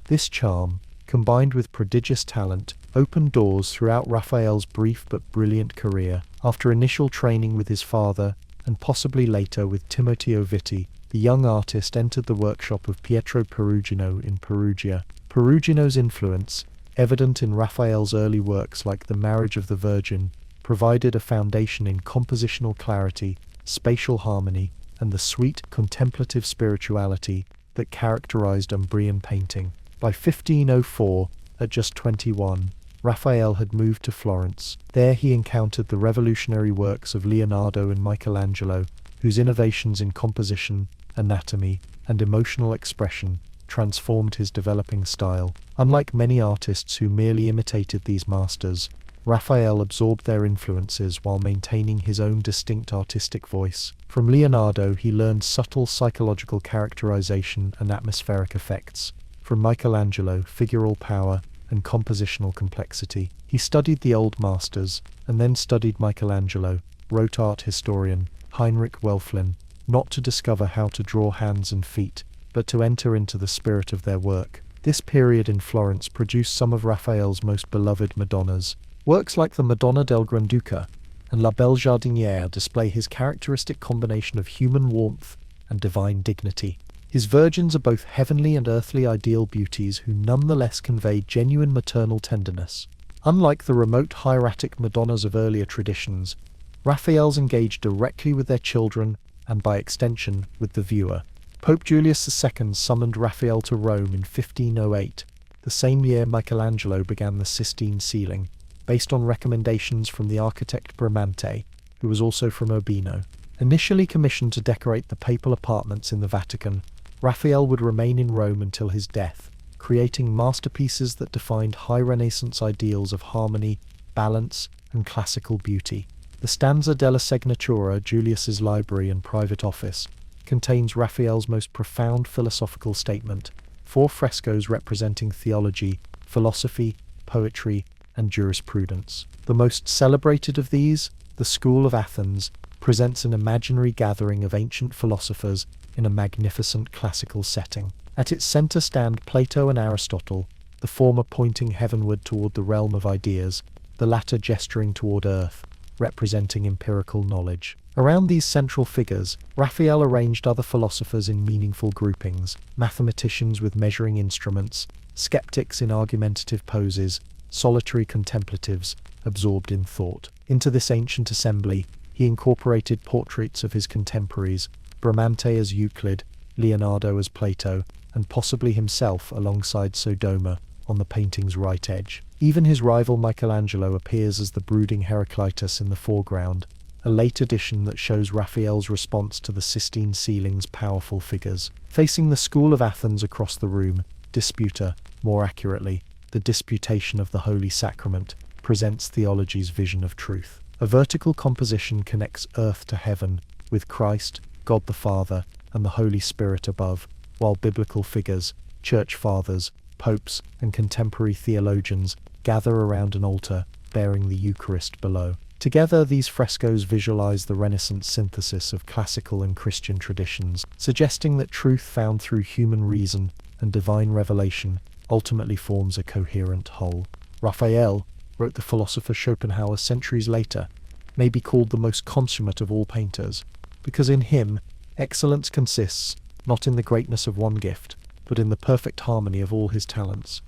This charm, combined with prodigious talent, opened doors throughout Raphael's brief but brilliant career. After initial training with his father, and possibly later with Timoteo Vitti, the young artist entered the workshop of Pietro Perugino in Perugia. Perugino's influence, evident in Raphael's early works like The Marriage of the Virgin, provided a foundation in compositional clarity, spatial harmony, and the sweet, contemplative spirituality that characterized Umbrian painting. By 1504, at just 21, Raphael had moved to Florence. There he encountered the revolutionary works of Leonardo and Michelangelo, whose innovations in composition, anatomy, and emotional expression transformed his developing style. Unlike many artists who merely imitated these masters, Raphael absorbed their influences while maintaining his own distinct artistic voice. From Leonardo, he learned subtle psychological characterization and atmospheric effects. From Michelangelo, figural power and compositional complexity. He studied the old masters, and then studied Michelangelo, wrote art historian Heinrich Wölfflin, not to discover how to draw hands and feet, but to enter into the spirit of their work. This period in Florence produced some of Raphael's most beloved Madonnas. Works like the Madonna del Granduca and La Belle Jardinière display his characteristic combination of human warmth and divine dignity. His virgins are both heavenly and earthly ideal beauties who nonetheless convey genuine maternal tenderness. Unlike the remote hieratic Madonnas of earlier traditions, Raphael's engaged directly with their children and by extension with the viewer. Pope Julius II summoned Raphael to Rome in 1508, the same year Michelangelo began the Sistine ceiling, based on recommendations from the architect Bramante, who was also from Urbino. Initially commissioned to decorate the papal apartments in the Vatican, Raphael would remain in Rome until his death, creating masterpieces that defined high Renaissance ideals of harmony, balance, and classical beauty. The Stanza della Segnatura, Julius's library and private office, contains Raphael's most profound philosophical statement, 4 frescoes representing theology, philosophy, poetry, and jurisprudence. The most celebrated of these, the School of Athens, presents an imaginary gathering of ancient philosophers in a magnificent classical setting. At its center stand Plato and Aristotle, the former pointing heavenward toward the realm of ideas, the latter gesturing toward earth, representing empirical knowledge. Around these central figures, Raphael arranged other philosophers in meaningful groupings, mathematicians with measuring instruments, skeptics in argumentative poses, solitary contemplatives absorbed in thought. Into this ancient assembly, he incorporated portraits of his contemporaries, Bramante as Euclid, Leonardo as Plato, and possibly himself alongside Sodoma on the painting's right edge. Even his rival Michelangelo appears as the brooding Heraclitus in the foreground, a late addition that shows Raphael's response to the Sistine ceiling's powerful figures. Facing the School of Athens across the room, Disputa, more accurately, the Disputation of the Holy Sacrament, presents theology's vision of truth. A vertical composition connects earth to heaven, with Christ, God the Father, and the Holy Spirit above, while biblical figures, church fathers, popes, and contemporary theologians gather around an altar bearing the Eucharist below. Together, these frescoes visualize the Renaissance synthesis of classical and Christian traditions, suggesting that truth found through human reason and divine revelation ultimately forms a coherent whole. Raphael, wrote the philosopher Schopenhauer centuries later, may be called the most consummate of all painters, because in him, excellence consists not in the greatness of one gift, but in the perfect harmony of all his talents.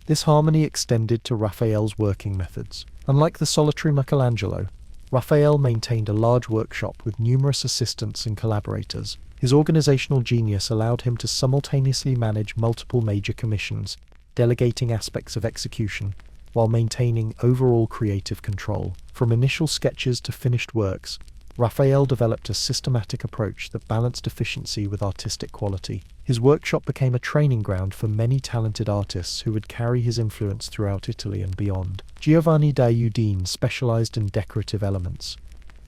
This harmony extended to Raphael's working methods. Unlike the solitary Michelangelo, Raphael maintained a large workshop with numerous assistants and collaborators. His organizational genius allowed him to simultaneously manage multiple major commissions, delegating aspects of execution, while maintaining overall creative control. From initial sketches to finished works, Raphael developed a systematic approach that balanced efficiency with artistic quality. His workshop became a training ground for many talented artists who would carry his influence throughout Italy and beyond. Giovanni da Udine specialized in decorative elements.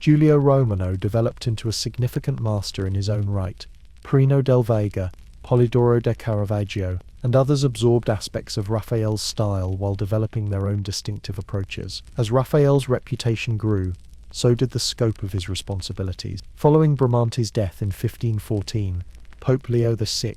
Giulio Romano developed into a significant master in his own right. Perino del Vega, Polidoro da Caravaggio, and others absorbed aspects of Raphael's style while developing their own distinctive approaches. As Raphael's reputation grew, so did the scope of his responsibilities. Following Bramante's death in 1514, Pope Leo VI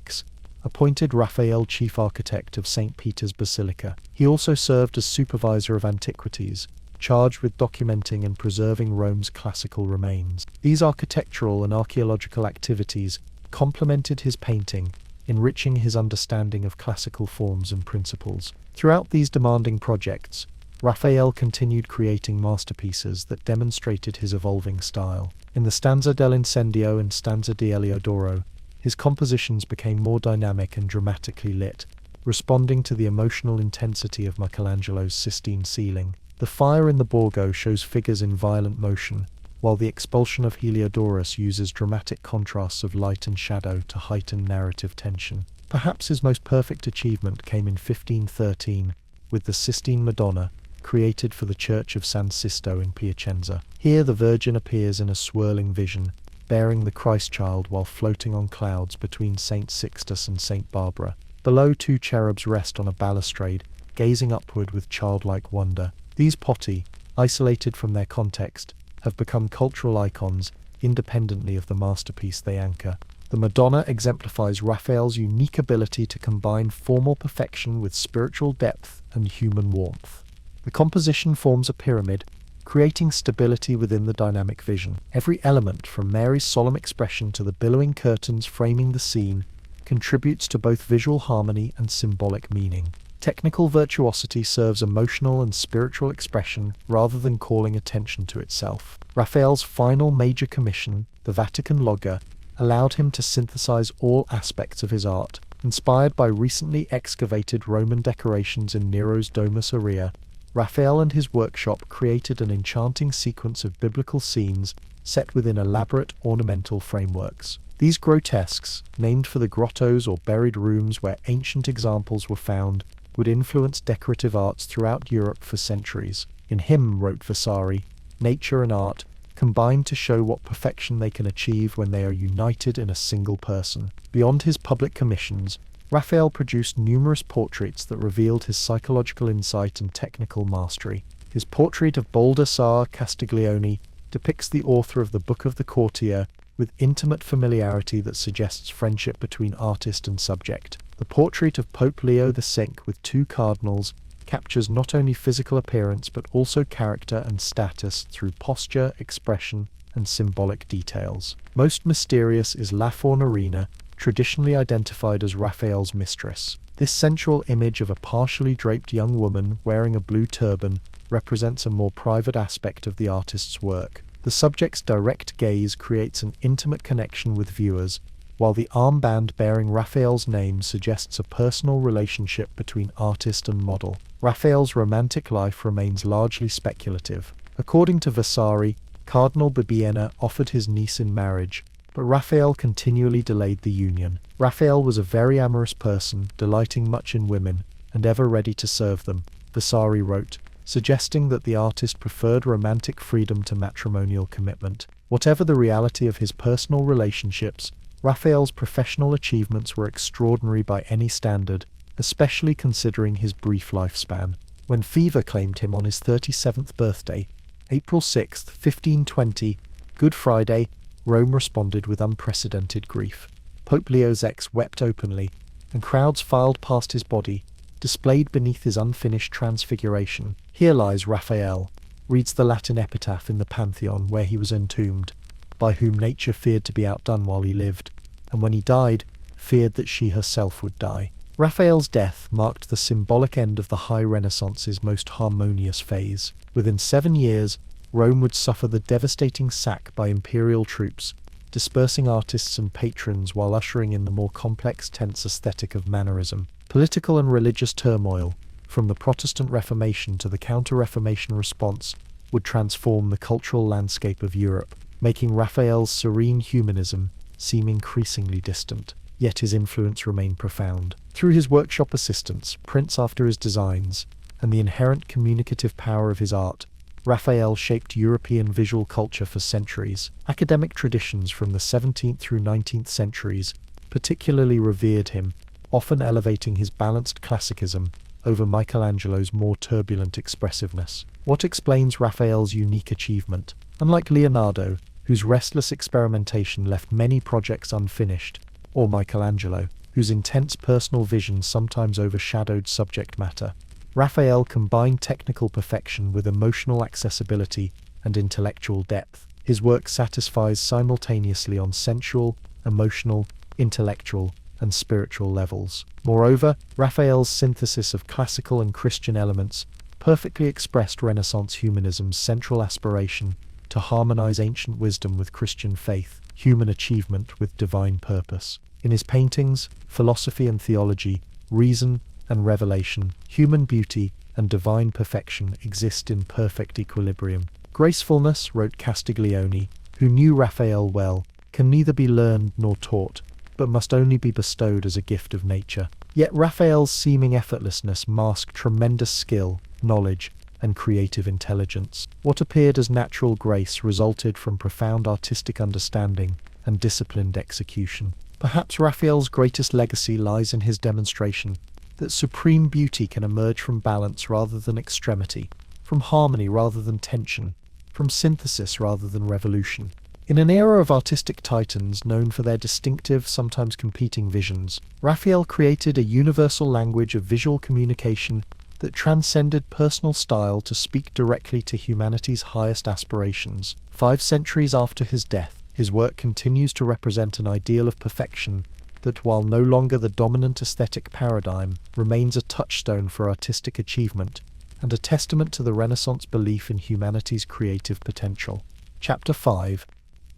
appointed Raphael chief architect of St. Peter's Basilica. He also served as supervisor of antiquities, charged with documenting and preserving Rome's classical remains. These architectural and archaeological activities complemented his painting, enriching his understanding of classical forms and principles. Throughout these demanding projects, Raphael continued creating masterpieces that demonstrated his evolving style. In the Stanza dell'Incendio and Stanza di Eliodoro, his compositions became more dynamic and dramatically lit, responding to the emotional intensity of Michelangelo's Sistine ceiling. The fire in the Borgo shows figures in violent motion, while the expulsion of Heliodorus uses dramatic contrasts of light and shadow to heighten narrative tension. Perhaps his most perfect achievement came in 1513, with the Sistine Madonna, created for the Church of San Sisto in Piacenza. Here the Virgin appears in a swirling vision, bearing the Christ child while floating on clouds between St. Sixtus and St. Barbara. Below, two cherubs rest on a balustrade, gazing upward with childlike wonder. These potti, isolated from their context, have become cultural icons independently of the masterpiece they anchor. The Madonna exemplifies Raphael's unique ability to combine formal perfection with spiritual depth and human warmth. The composition forms a pyramid, creating stability within the dynamic vision. Every element, from Mary's solemn expression to the billowing curtains framing the scene, contributes to both visual harmony and symbolic meaning. Technical virtuosity serves emotional and spiritual expression rather than calling attention to itself. Raphael's final major commission, the Vatican Loggia, allowed him to synthesize all aspects of his art. Inspired by recently excavated Roman decorations in Nero's Domus Aurea, Raphael and his workshop created an enchanting sequence of biblical scenes set within elaborate ornamental frameworks. These grotesques, named for the grottos or buried rooms where ancient examples were found, would influence decorative arts throughout Europe for centuries. In him, wrote Vasari, nature and art combine to show what perfection they can achieve when they are united in a single person. Beyond his public commissions, Raphael produced numerous portraits that revealed his psychological insight and technical mastery. His portrait of Baldassare Castiglione depicts the author of the Book of the Courtier with intimate familiarity that suggests friendship between artist and subject. The portrait of Pope Leo VI with two cardinals captures not only physical appearance but also character and status through posture, expression, and symbolic details. Most mysterious is La Fornarina, traditionally identified as Raphael's mistress. This sensual image of a partially draped young woman wearing a blue turban represents a more private aspect of the artist's work. The subject's direct gaze creates an intimate connection with viewers, while the armband bearing Raphael's name suggests a personal relationship between artist and model. Raphael's romantic life remains largely speculative. According to Vasari, Cardinal Bibbiena offered his niece in marriage, but Raphael continually delayed the union. Raphael was a very amorous person, delighting much in women, and ever ready to serve them, Vasari wrote, suggesting that the artist preferred romantic freedom to matrimonial commitment. Whatever the reality of his personal relationships, Raphael's professional achievements were extraordinary by any standard, especially considering his brief lifespan. When fever claimed him on his 37th birthday, April 6, 1520, Good Friday, Rome responded with unprecedented grief. Pope Leo VI wept openly, and crowds filed past his body, displayed beneath his unfinished transfiguration. Here lies Raphael, reads the Latin epitaph in the Pantheon where he was entombed, by whom nature feared to be outdone while he lived, and when he died, feared that she herself would die. Raphael's death marked the symbolic end of the High Renaissance's most harmonious phase. Within 7 years, Rome would suffer the devastating sack by imperial troops, dispersing artists and patrons while ushering in the more complex, tense aesthetic of mannerism. Political and religious turmoil, from the Protestant Reformation to the Counter-Reformation response, would transform the cultural landscape of Europe. making Raphael's serene humanism seem increasingly distant. Yet his influence remained profound. Through his workshop assistants, prints after his designs, and the inherent communicative power of his art, Raphael shaped European visual culture for centuries. Academic traditions from the 17th through 19th centuries particularly revered him, often elevating his balanced classicism over Michelangelo's more turbulent expressiveness. What explains Raphael's unique achievement? Unlike Leonardo, whose restless experimentation left many projects unfinished, or Michelangelo, whose intense personal vision sometimes overshadowed subject matter, Raphael combined technical perfection with emotional accessibility and intellectual depth. His work satisfies simultaneously on sensual, emotional, intellectual, and spiritual levels. Moreover, Raphael's synthesis of classical and Christian elements perfectly expressed Renaissance humanism's central aspiration to harmonize ancient wisdom with Christian faith, human achievement with divine purpose. In his paintings, philosophy and theology, reason and revelation, human beauty and divine perfection exist in perfect equilibrium. Gracefulness, wrote Castiglione, who knew Raphael well, can neither be learned nor taught, but must only be bestowed as a gift of nature. Yet Raphael's seeming effortlessness masked tremendous skill, knowledge, and creative intelligence. What appeared as natural grace resulted from profound artistic understanding and disciplined execution. Perhaps Raphael's greatest legacy lies in his demonstration that supreme beauty can emerge from balance rather than extremity, from harmony rather than tension, from synthesis rather than revolution. In an era of artistic titans known for their distinctive, sometimes competing visions, Raphael created a universal language of visual communication that transcended personal style to speak directly to humanity's highest aspirations. 5 centuries after his death, his work continues to represent an ideal of perfection that, while no longer the dominant aesthetic paradigm, remains a touchstone for artistic achievement and a testament to the Renaissance belief in humanity's creative potential. Chapter 5: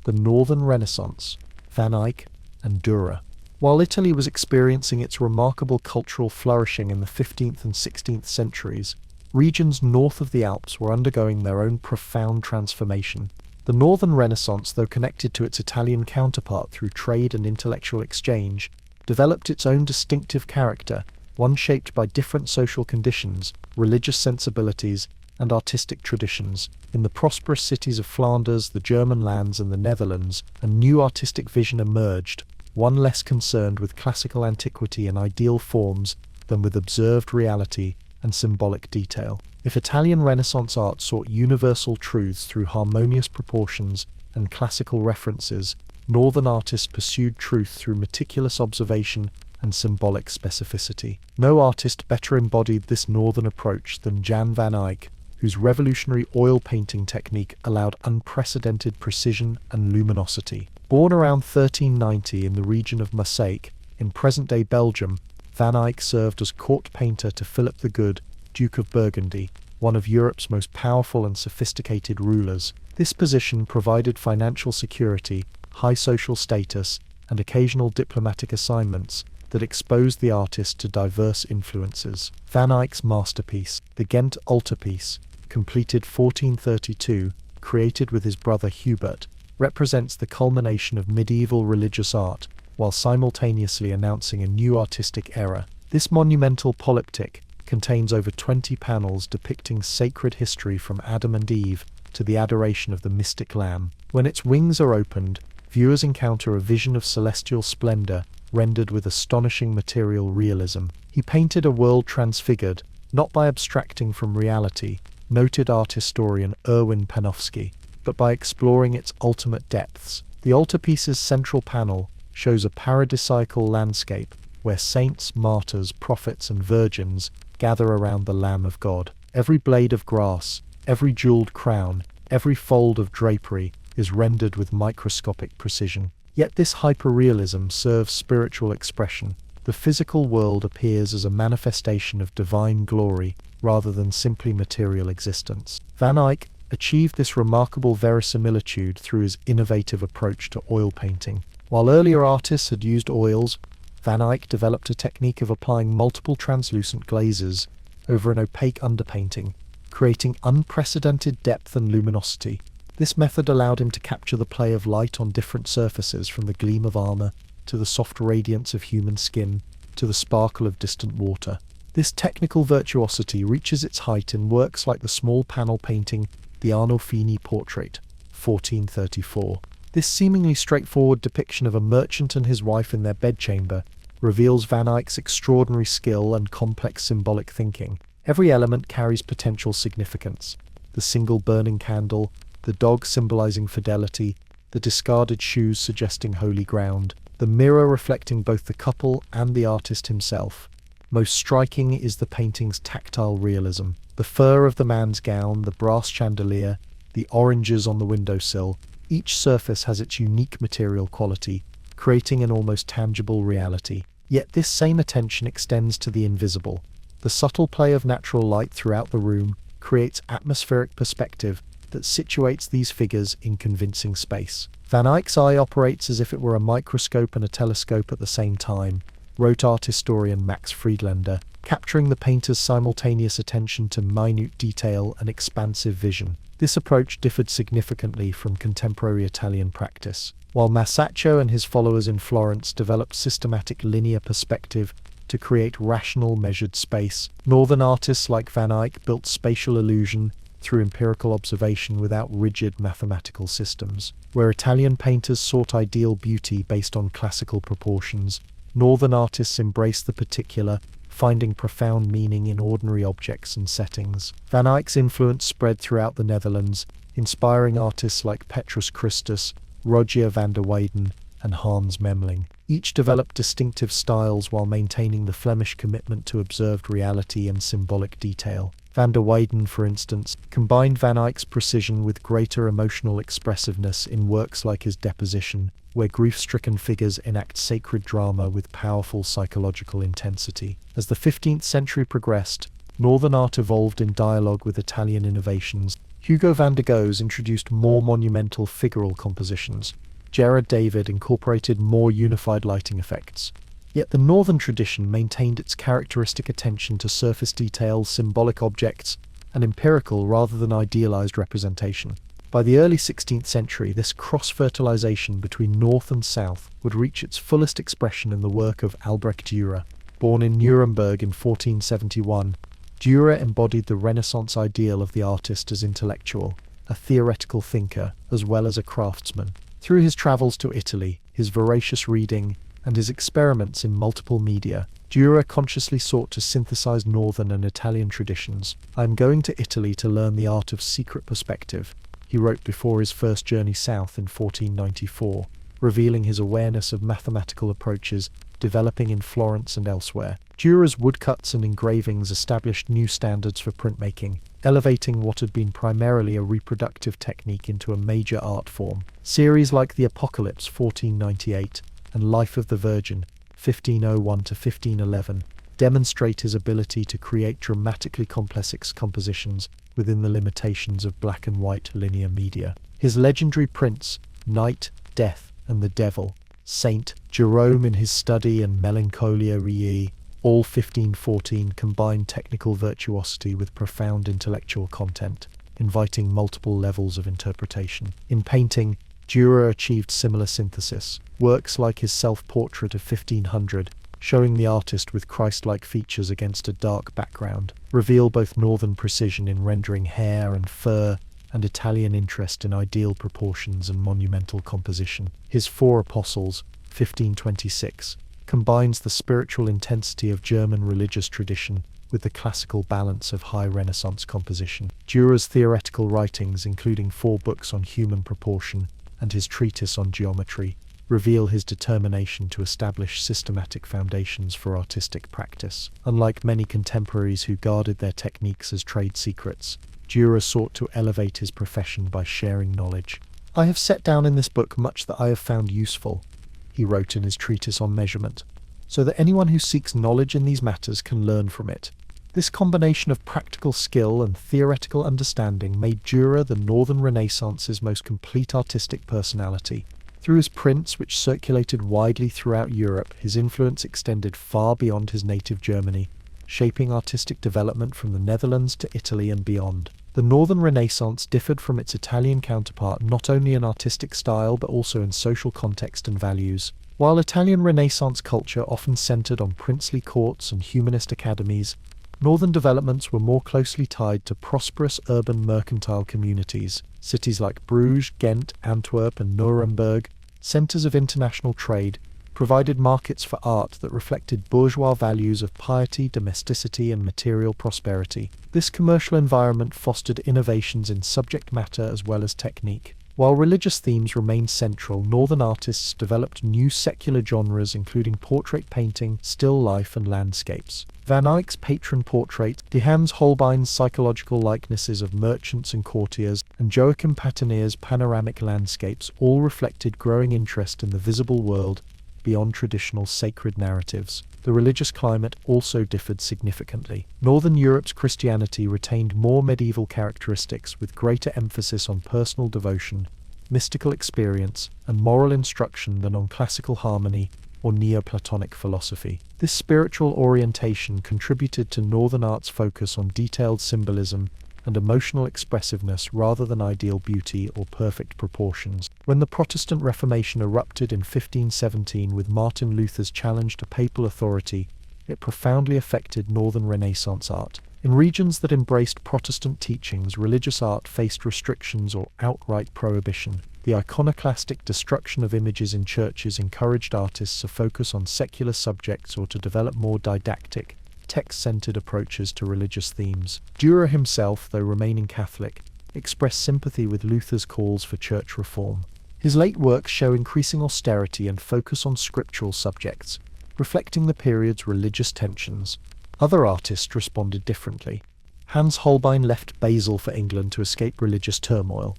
The Northern Renaissance, Van Eyck and Dürer. While Italy was experiencing its remarkable cultural flourishing in the 15th and 16th centuries, regions north of the Alps were undergoing their own profound transformation. The Northern Renaissance, though connected to its Italian counterpart through trade and intellectual exchange, developed its own distinctive character, one shaped by different social conditions, religious sensibilities, and artistic traditions. In the prosperous cities of Flanders, the German lands, and the Netherlands, a new artistic vision emerged, one less concerned with classical antiquity and ideal forms than with observed reality and symbolic detail. If Italian Renaissance art sought universal truths through harmonious proportions and classical references, Northern artists pursued truth through meticulous observation and symbolic specificity. No artist better embodied this Northern approach than Jan van Eyck, whose revolutionary oil painting technique allowed unprecedented precision and luminosity. Born around 1390 in the region of Maaseik, in present-day Belgium, Van Eyck served as court painter to Philip the Good, Duke of Burgundy, one of Europe's most powerful and sophisticated rulers. This position provided financial security, high social status, and occasional diplomatic assignments that exposed the artist to diverse influences. Van Eyck's masterpiece, the Ghent altarpiece, completed 1432, created with his brother Hubert, represents the culmination of medieval religious art, while simultaneously announcing a new artistic era. This monumental polyptych contains over 20 panels depicting sacred history from Adam and Eve to the adoration of the mystic Lamb. When its wings are opened, viewers encounter a vision of celestial splendor, rendered with astonishing material realism. He painted a world transfigured, not by abstracting from reality, noted art historian Erwin Panofsky, but by exploring its ultimate depths. The altarpiece's central panel shows a paradisiacal landscape where saints, martyrs, prophets, and virgins gather around the Lamb of God. Every blade of grass, every jeweled crown, every fold of drapery is rendered with microscopic precision. Yet this hyperrealism serves spiritual expression. The physical world appears as a manifestation of divine glory rather than simply material existence. Van Eyck achieved this remarkable verisimilitude through his innovative approach to oil painting. While earlier artists had used oils, Van Eyck developed a technique of applying multiple translucent glazes over an opaque underpainting, creating unprecedented depth and luminosity. This method allowed him to capture the play of light on different surfaces, from the gleam of armor to the soft radiance of human skin to the sparkle of distant water. This technical virtuosity reaches its height in works like the small panel painting The Arnolfini Portrait, 1434. This seemingly straightforward depiction of a merchant and his wife in their bedchamber reveals Van Eyck's extraordinary skill and complex symbolic thinking. Every element carries potential significance. The single burning candle, the dog symbolizing fidelity, the discarded shoes suggesting holy ground, the mirror reflecting both the couple and the artist himself. Most striking is the painting's tactile realism. The fur of the man's gown, the brass chandelier, the oranges on the windowsill. Each surface has its unique material quality, creating an almost tangible reality. Yet this same attention extends to the invisible. The subtle play of natural light throughout the room creates atmospheric perspective that situates these figures in convincing space. Van Eyck's eye operates as if it were a microscope and a telescope at the same time, wrote art historian Max Friedlander, capturing the painter's simultaneous attention to minute detail and expansive vision. This approach differed significantly from contemporary Italian practice. While Masaccio and his followers in Florence developed systematic linear perspective to create rational, measured space, northern artists like Van Eyck built spatial illusion through empirical observation without rigid mathematical systems. Where Italian painters sought ideal beauty based on classical proportions, northern artists embraced the particular, finding profound meaning in ordinary objects and settings. Van Eyck's influence spread throughout the Netherlands, inspiring artists like Petrus Christus, Rogier van der Weyden, and Hans Memling. Each developed distinctive styles while maintaining the Flemish commitment to observed reality and symbolic detail. Van der Weyden, for instance, combined Van Eyck's precision with greater emotional expressiveness in works like his Deposition, where grief-stricken figures enact sacred drama with powerful psychological intensity. As the 15th century progressed, northern art evolved in dialogue with Italian innovations. Hugo van der Goes introduced more monumental figural compositions. Gerard David incorporated more unified lighting effects. Yet the northern tradition maintained its characteristic attention to surface details, symbolic objects, and empirical rather than idealized representation. By the early 16th century, this cross-fertilization between north and south would reach its fullest expression in the work of Albrecht Dürer. Born in Nuremberg in 1471, Dürer embodied the Renaissance ideal of the artist as intellectual, a theoretical thinker, as well as a craftsman. Through his travels to Italy, his voracious reading, and his experiments in multiple media, Dürer consciously sought to synthesize northern and Italian traditions. "I am going to Italy to learn the art of secret perspective," he wrote before his first journey south in 1494, revealing his awareness of mathematical approaches developing in Florence and elsewhere. Dürer's woodcuts and engravings established new standards for printmaking, elevating what had been primarily a reproductive technique into a major art form. Series like The Apocalypse, 1498, and Life of the Virgin, 1501 to 1511, demonstrate his ability to create dramatically complex compositions within the limitations of black and white linear media. His legendary prints, Night, Death, and the Devil, Saint, Jerome in his Study, and Melancholia Rii, all 1514, combine technical virtuosity with profound intellectual content, inviting multiple levels of interpretation. In painting, Dürer achieved similar synthesis. Works like his self-portrait of 1500, showing the artist with Christ-like features against a dark background, reveal both northern precision in rendering hair and fur and Italian interest in ideal proportions and monumental composition. His Four Apostles, 1526, combines the spiritual intensity of German religious tradition with the classical balance of high Renaissance composition. Dürer's theoretical writings, including 4 books on human proportion and his treatise on geometry, reveal his determination to establish systematic foundations for artistic practice. Unlike many contemporaries who guarded their techniques as trade secrets, Dürer sought to elevate his profession by sharing knowledge. "I have set down in this book much that I have found useful," he wrote in his treatise on measurement, "so that anyone who seeks knowledge in these matters can learn from it." This combination of practical skill and theoretical understanding made Dürer the Northern Renaissance's most complete artistic personality. Through his prints, which circulated widely throughout Europe, his influence extended far beyond his native Germany, shaping artistic development from the Netherlands to Italy and beyond. The Northern Renaissance differed from its Italian counterpart not only in artistic style but also in social context and values. While Italian Renaissance culture often centered on princely courts and humanist academies, Northern developments were more closely tied to prosperous urban mercantile communities. Cities like Bruges, Ghent, Antwerp, and Nuremberg, centers of international trade, provided markets for art that reflected bourgeois values of piety, domesticity, and material prosperity. This commercial environment fostered innovations in subject matter as well as technique. While religious themes remained central, Northern artists developed new secular genres including portrait painting, still life, and landscapes. Van Eyck's patron portrait, de Hans Holbein's psychological likenesses of merchants and courtiers, and Joachim Patinier's panoramic landscapes all reflected growing interest in the visible world beyond traditional sacred narratives. The religious climate also differed significantly. Northern Europe's Christianity retained more medieval characteristics with greater emphasis on personal devotion, mystical experience, and moral instruction than on classical harmony or Neoplatonic philosophy. This spiritual orientation contributed to Northern art's focus on detailed symbolism and emotional expressiveness rather than ideal beauty or perfect proportions. When the Protestant Reformation erupted in 1517 with Martin Luther's challenge to papal authority, it profoundly affected Northern Renaissance art. In regions that embraced Protestant teachings, religious art faced restrictions or outright prohibition. The iconoclastic destruction of images in churches encouraged artists to focus on secular subjects or to develop more didactic, text-centered approaches to religious themes. Dürer himself, though remaining Catholic, expressed sympathy with Luther's calls for church reform. His late works show increasing austerity and focus on scriptural subjects, reflecting the period's religious tensions. Other artists responded differently. Hans Holbein left Basel for England to escape religious turmoil.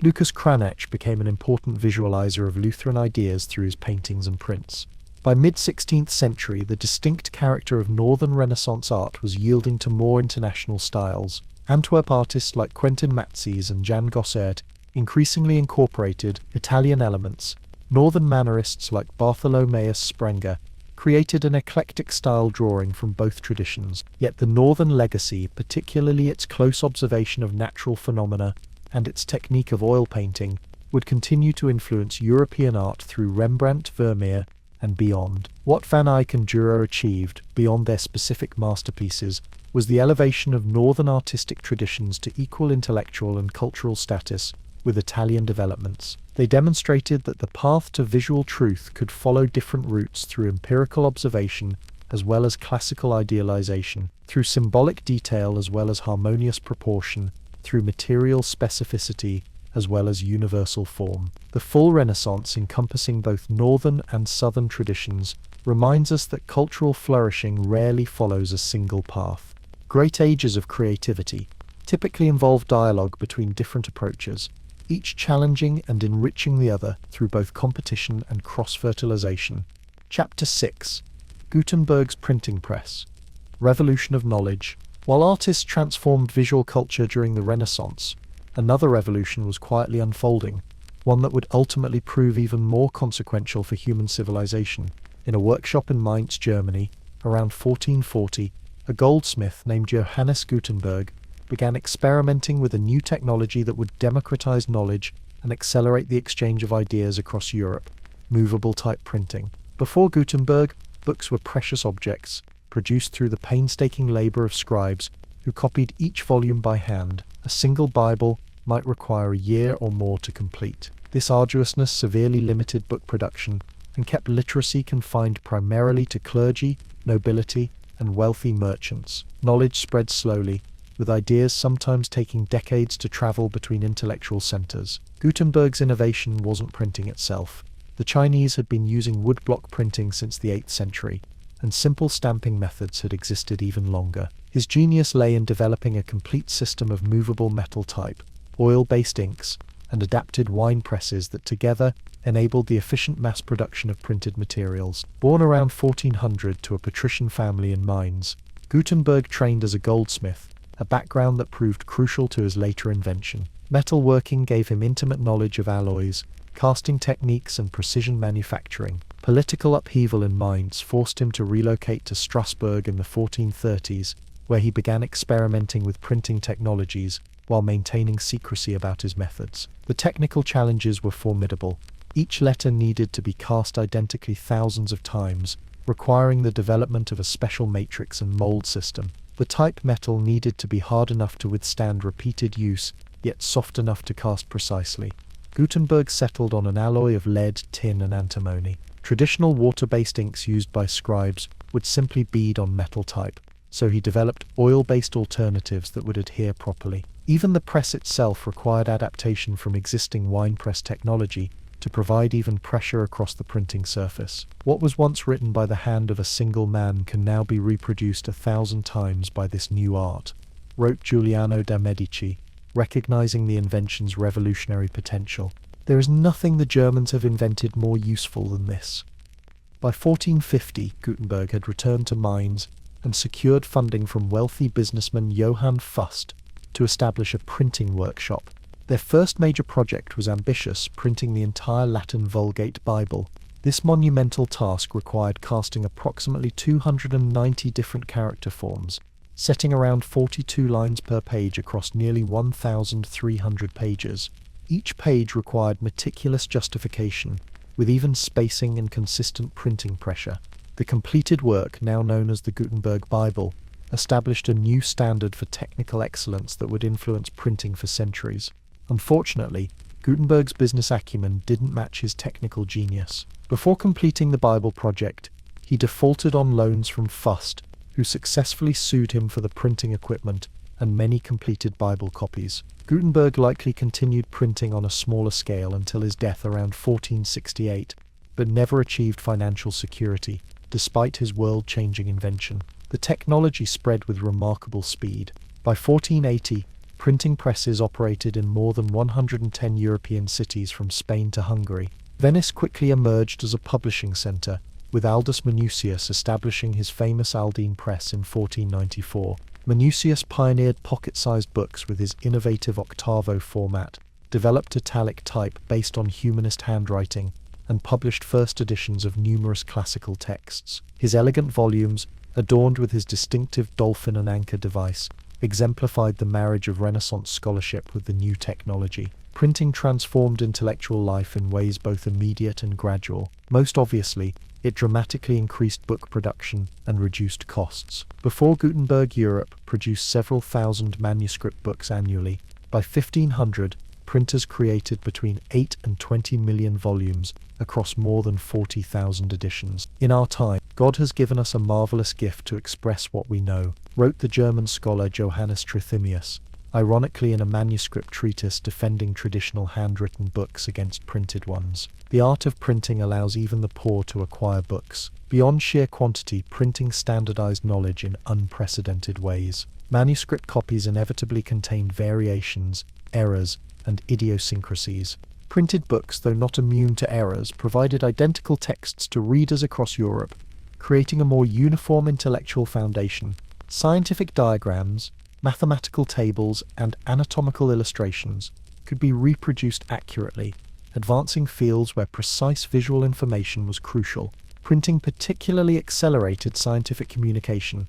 Lucas Cranach became an important visualizer of Lutheran ideas through his paintings and prints. By mid-16th century, the distinct character of Northern Renaissance art was yielding to more international styles. Antwerp artists like Quentin Matsys and Jan Gossert increasingly incorporated Italian elements. Northern mannerists like Bartholomeus Sprenger created an eclectic style drawing from both traditions. Yet the Northern legacy, particularly its close observation of natural phenomena and its technique of oil painting, would continue to influence European art through Rembrandt, Vermeer, and beyond. What Van Eyck and Dürer achieved, beyond their specific masterpieces, was the elevation of Northern artistic traditions to equal intellectual and cultural status with Italian developments. They demonstrated that the path to visual truth could follow different routes through empirical observation as well as classical idealization, through symbolic detail as well as harmonious proportion, through material specificity as well as universal form. The full Renaissance, encompassing both Northern and Southern traditions, reminds us that cultural flourishing rarely follows a single path. Great ages of creativity typically involve dialogue between different approaches, each challenging and enriching the other through both competition and cross-fertilization. Chapter 6. Gutenberg's Printing Press. Revolution of Knowledge. While artists transformed visual culture during the Renaissance, another revolution was quietly unfolding, one that would ultimately prove even more consequential for human civilization. In a workshop in Mainz, Germany, around 1440, a goldsmith named Johannes Gutenberg began experimenting with a new technology that would democratize knowledge and accelerate the exchange of ideas across Europe: movable type printing. Before Gutenberg, books were precious objects, produced through the painstaking labor of scribes who copied each volume by hand. A single Bible might require a year or more to complete. This arduousness severely limited book production and kept literacy confined primarily to clergy, nobility, and wealthy merchants. Knowledge spread slowly, with ideas sometimes taking decades to travel between intellectual centers. Gutenberg's innovation wasn't printing itself. The Chinese had been using woodblock printing since the 8th century, and simple stamping methods had existed even longer. His genius lay in developing a complete system of movable metal type, oil-based inks, and adapted wine presses that together enabled the efficient mass production of printed materials. Born around 1400 to a patrician family in Mainz, Gutenberg trained as a goldsmith, a background that proved crucial to his later invention. Metalworking gave him intimate knowledge of alloys, casting techniques, and precision manufacturing. Political upheaval in Mainz forced him to relocate to Strasbourg in the 1430s, where he began experimenting with printing technologies, while maintaining secrecy about his methods. The technical challenges were formidable. Each letter needed to be cast identically thousands of times, requiring the development of a special matrix and mold system. The type metal needed to be hard enough to withstand repeated use, yet soft enough to cast precisely. Gutenberg settled on an alloy of lead, tin, and antimony. Traditional water-based inks used by scribes would simply bead on metal type, so he developed oil-based alternatives that would adhere properly. Even the press itself required adaptation from existing winepress technology to provide even pressure across the printing surface. What was once written by the hand of a single man can now be reproduced 1,000 times by this new art, wrote Giuliano da Medici, recognizing the invention's revolutionary potential. There is nothing the Germans have invented more useful than this. By 1450, Gutenberg had returned to Mainz and secured funding from wealthy businessman Johann Fust to establish a printing workshop. Their first major project was ambitious, printing the entire Latin Vulgate Bible. This monumental task required casting approximately 290 different character forms, setting around 42 lines per page across nearly 1,300 pages. Each page required meticulous justification, with even spacing and consistent printing pressure. The completed work, now known as the Gutenberg Bible, established a new standard for technical excellence that would influence printing for centuries. Unfortunately, Gutenberg's business acumen didn't match his technical genius. Before completing the Bible project, he defaulted on loans from Fust, who successfully sued him for the printing equipment and many completed Bible copies. Gutenberg likely continued printing on a smaller scale until his death around 1468, but never achieved financial security, despite his world-changing invention. The technology spread with remarkable speed. By 1480, printing presses operated in more than 110 European cities from Spain to Hungary. Venice quickly emerged as a publishing centre, with Aldus Manutius establishing his famous Aldine press in 1494. Manutius pioneered pocket-sized books with his innovative octavo format, developed italic type based on humanist handwriting, and published first editions of numerous classical texts. His elegant volumes, adorned with his distinctive dolphin and anchor device, exemplified the marriage of Renaissance scholarship with the new technology. Printing transformed intellectual life in ways both immediate and gradual. Most obviously, it dramatically increased book production and reduced costs. Before Gutenberg, Europe produced several thousand manuscript books annually. By 1500, printers created between 8 and 20 million volumes across more than 40,000 editions. In our time, God has given us a marvelous gift to express what we know, wrote the German scholar Johannes Trithemius, ironically in a manuscript treatise defending traditional handwritten books against printed ones. The art of printing allows even the poor to acquire books. Beyond sheer quantity, printing standardized knowledge in unprecedented ways. Manuscript copies inevitably contained variations, errors, and idiosyncrasies. Printed books, though not immune to errors, provided identical texts to readers across Europe, creating a more uniform intellectual foundation. Scientific diagrams, mathematical tables, and anatomical illustrations could be reproduced accurately, advancing fields where precise visual information was crucial. Printing particularly accelerated scientific communication.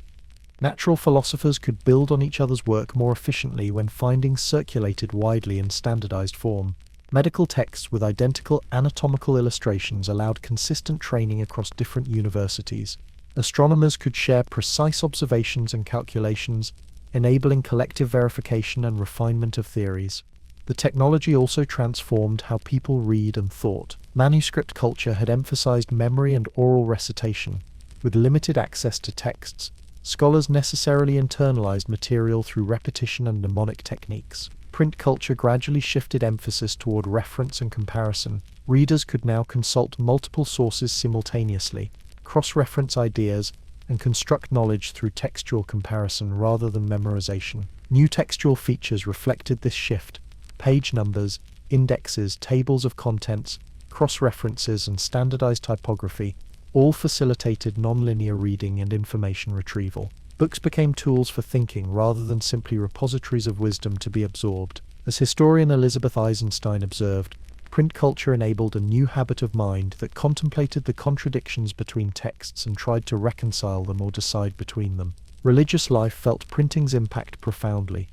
Natural philosophers could build on each other's work more efficiently when findings circulated widely in standardized form. Medical texts with identical anatomical illustrations allowed consistent training across different universities. Astronomers could share precise observations and calculations, enabling collective verification and refinement of theories. The technology also transformed how people read and thought. Manuscript culture had emphasized memory and oral recitation. With limited access to texts, scholars necessarily internalized material through repetition and mnemonic techniques. Print culture gradually shifted emphasis toward reference and comparison. Readers could now consult multiple sources simultaneously, cross-reference ideas, and construct knowledge through textual comparison rather than memorization. New textual features reflected this shift. Page numbers, indexes, tables of contents, cross-references, and standardized typography all facilitated nonlinear reading and information retrieval. Books became tools for thinking rather than simply repositories of wisdom to be absorbed. As historian Elizabeth Eisenstein observed, print culture enabled a new habit of mind that contemplated the contradictions between texts and tried to reconcile them or decide between them. Religious life felt printing's impact profoundly.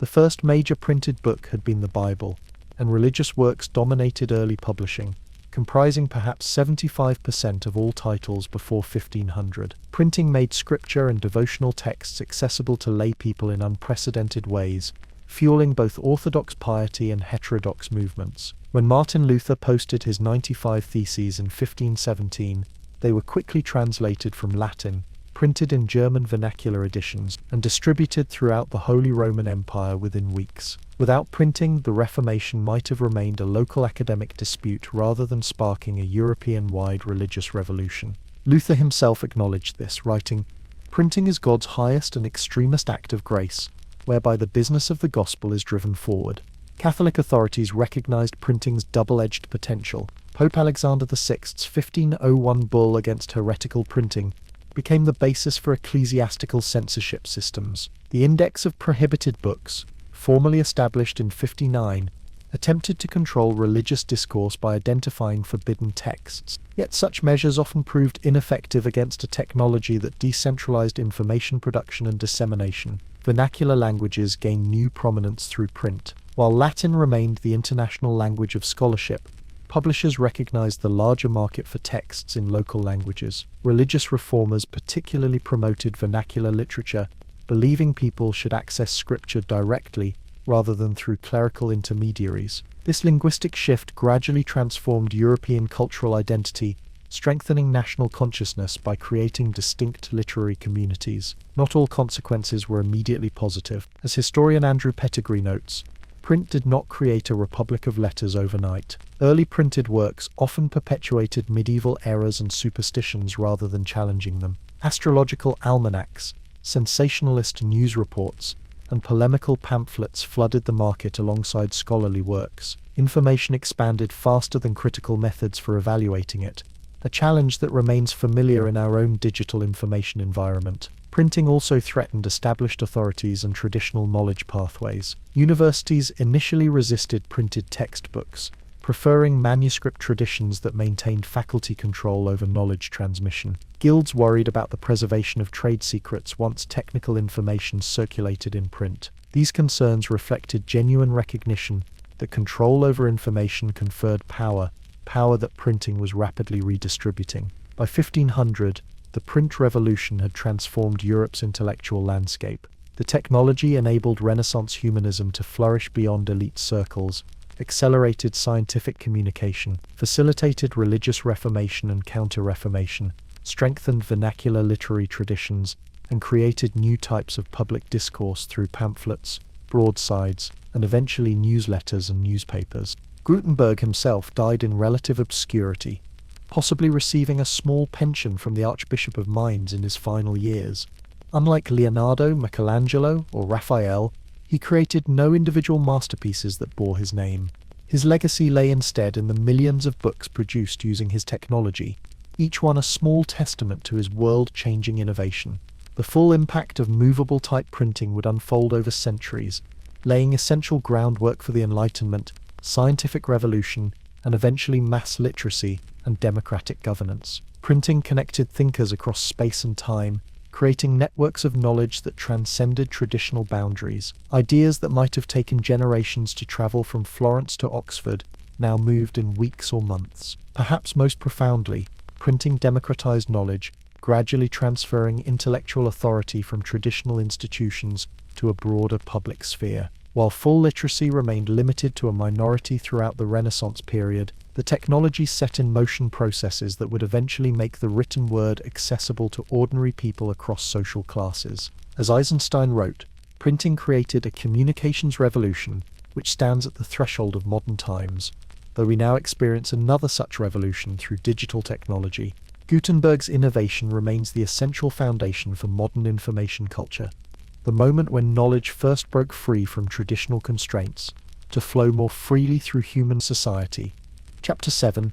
The first major printed book had been the Bible, and religious works dominated early publishing, comprising perhaps 75% of all titles before 1500. Printing made scripture and devotional texts accessible to lay people in unprecedented ways, fueling both orthodox piety and heterodox movements. When Martin Luther posted his 95 Theses in 1517, they were quickly translated from Latin, printed in German vernacular editions, and distributed throughout the Holy Roman Empire within weeks. Without printing, the Reformation might have remained a local academic dispute rather than sparking a European-wide religious revolution. Luther himself acknowledged this, writing, "Printing is God's highest and extremest act of grace, whereby the business of the gospel is driven forward." Catholic authorities recognized printing's double-edged potential. Pope Alexander VI's 1501 bull against heretical printing became the basis for ecclesiastical censorship systems. The Index of Prohibited Books, formally established in 59, attempted to control religious discourse by identifying forbidden texts. Yet such measures often proved ineffective against a technology that decentralized information production and dissemination. Vernacular languages gained new prominence through print. While Latin remained the international language of scholarship, publishers recognized the larger market for texts in local languages. Religious reformers particularly promoted vernacular literature, believing people should access scripture directly rather than through clerical intermediaries. This linguistic shift gradually transformed European cultural identity, strengthening national consciousness by creating distinct literary communities. Not all consequences were immediately positive. As historian Andrew Pettigrew notes, print did not create a republic of letters overnight. Early printed works often perpetuated medieval errors and superstitions rather than challenging them. Astrological almanacs, sensationalist news reports, and polemical pamphlets flooded the market alongside scholarly works. Information expanded faster than critical methods for evaluating it, a challenge that remains familiar in our own digital information environment. Printing also threatened established authorities and traditional knowledge pathways. Universities initially resisted printed textbooks, preferring manuscript traditions that maintained faculty control over knowledge transmission. Guilds worried about the preservation of trade secrets once technical information circulated in print. These concerns reflected genuine recognition that control over information conferred power that printing was rapidly redistributing. By 1500, the print revolution had transformed Europe's intellectual landscape. The technology enabled Renaissance humanism to flourish beyond elite circles, accelerated scientific communication, facilitated religious reformation and counter-reformation, strengthened vernacular literary traditions, and created new types of public discourse through pamphlets, broadsides, and eventually newsletters and newspapers. Gutenberg himself died in relative obscurity, possibly receiving a small pension from the Archbishop of Mainz in his final years. Unlike Leonardo, Michelangelo, or Raphael, he created no individual masterpieces that bore his name. His legacy lay instead in the millions of books produced using his technology, each one a small testament to his world-changing innovation. The full impact of movable type printing would unfold over centuries, laying essential groundwork for the Enlightenment, scientific revolution, and eventually mass literacy and democratic governance. Printing connected thinkers across space and time, creating networks of knowledge that transcended traditional boundaries. Ideas that might have taken generations to travel from Florence to Oxford now moved in weeks or months. Perhaps most profoundly, printing democratized knowledge, gradually transferring intellectual authority from traditional institutions to a broader public sphere. While full literacy remained limited to a minority throughout the Renaissance period, the technology set in motion processes that would eventually make the written word accessible to ordinary people across social classes. As Eisenstein wrote, printing created a communications revolution which stands at the threshold of modern times, though we now experience another such revolution through digital technology. Gutenberg's innovation remains the essential foundation for modern information culture, the moment when knowledge first broke free from traditional constraints to flow more freely through human society. Chapter 7.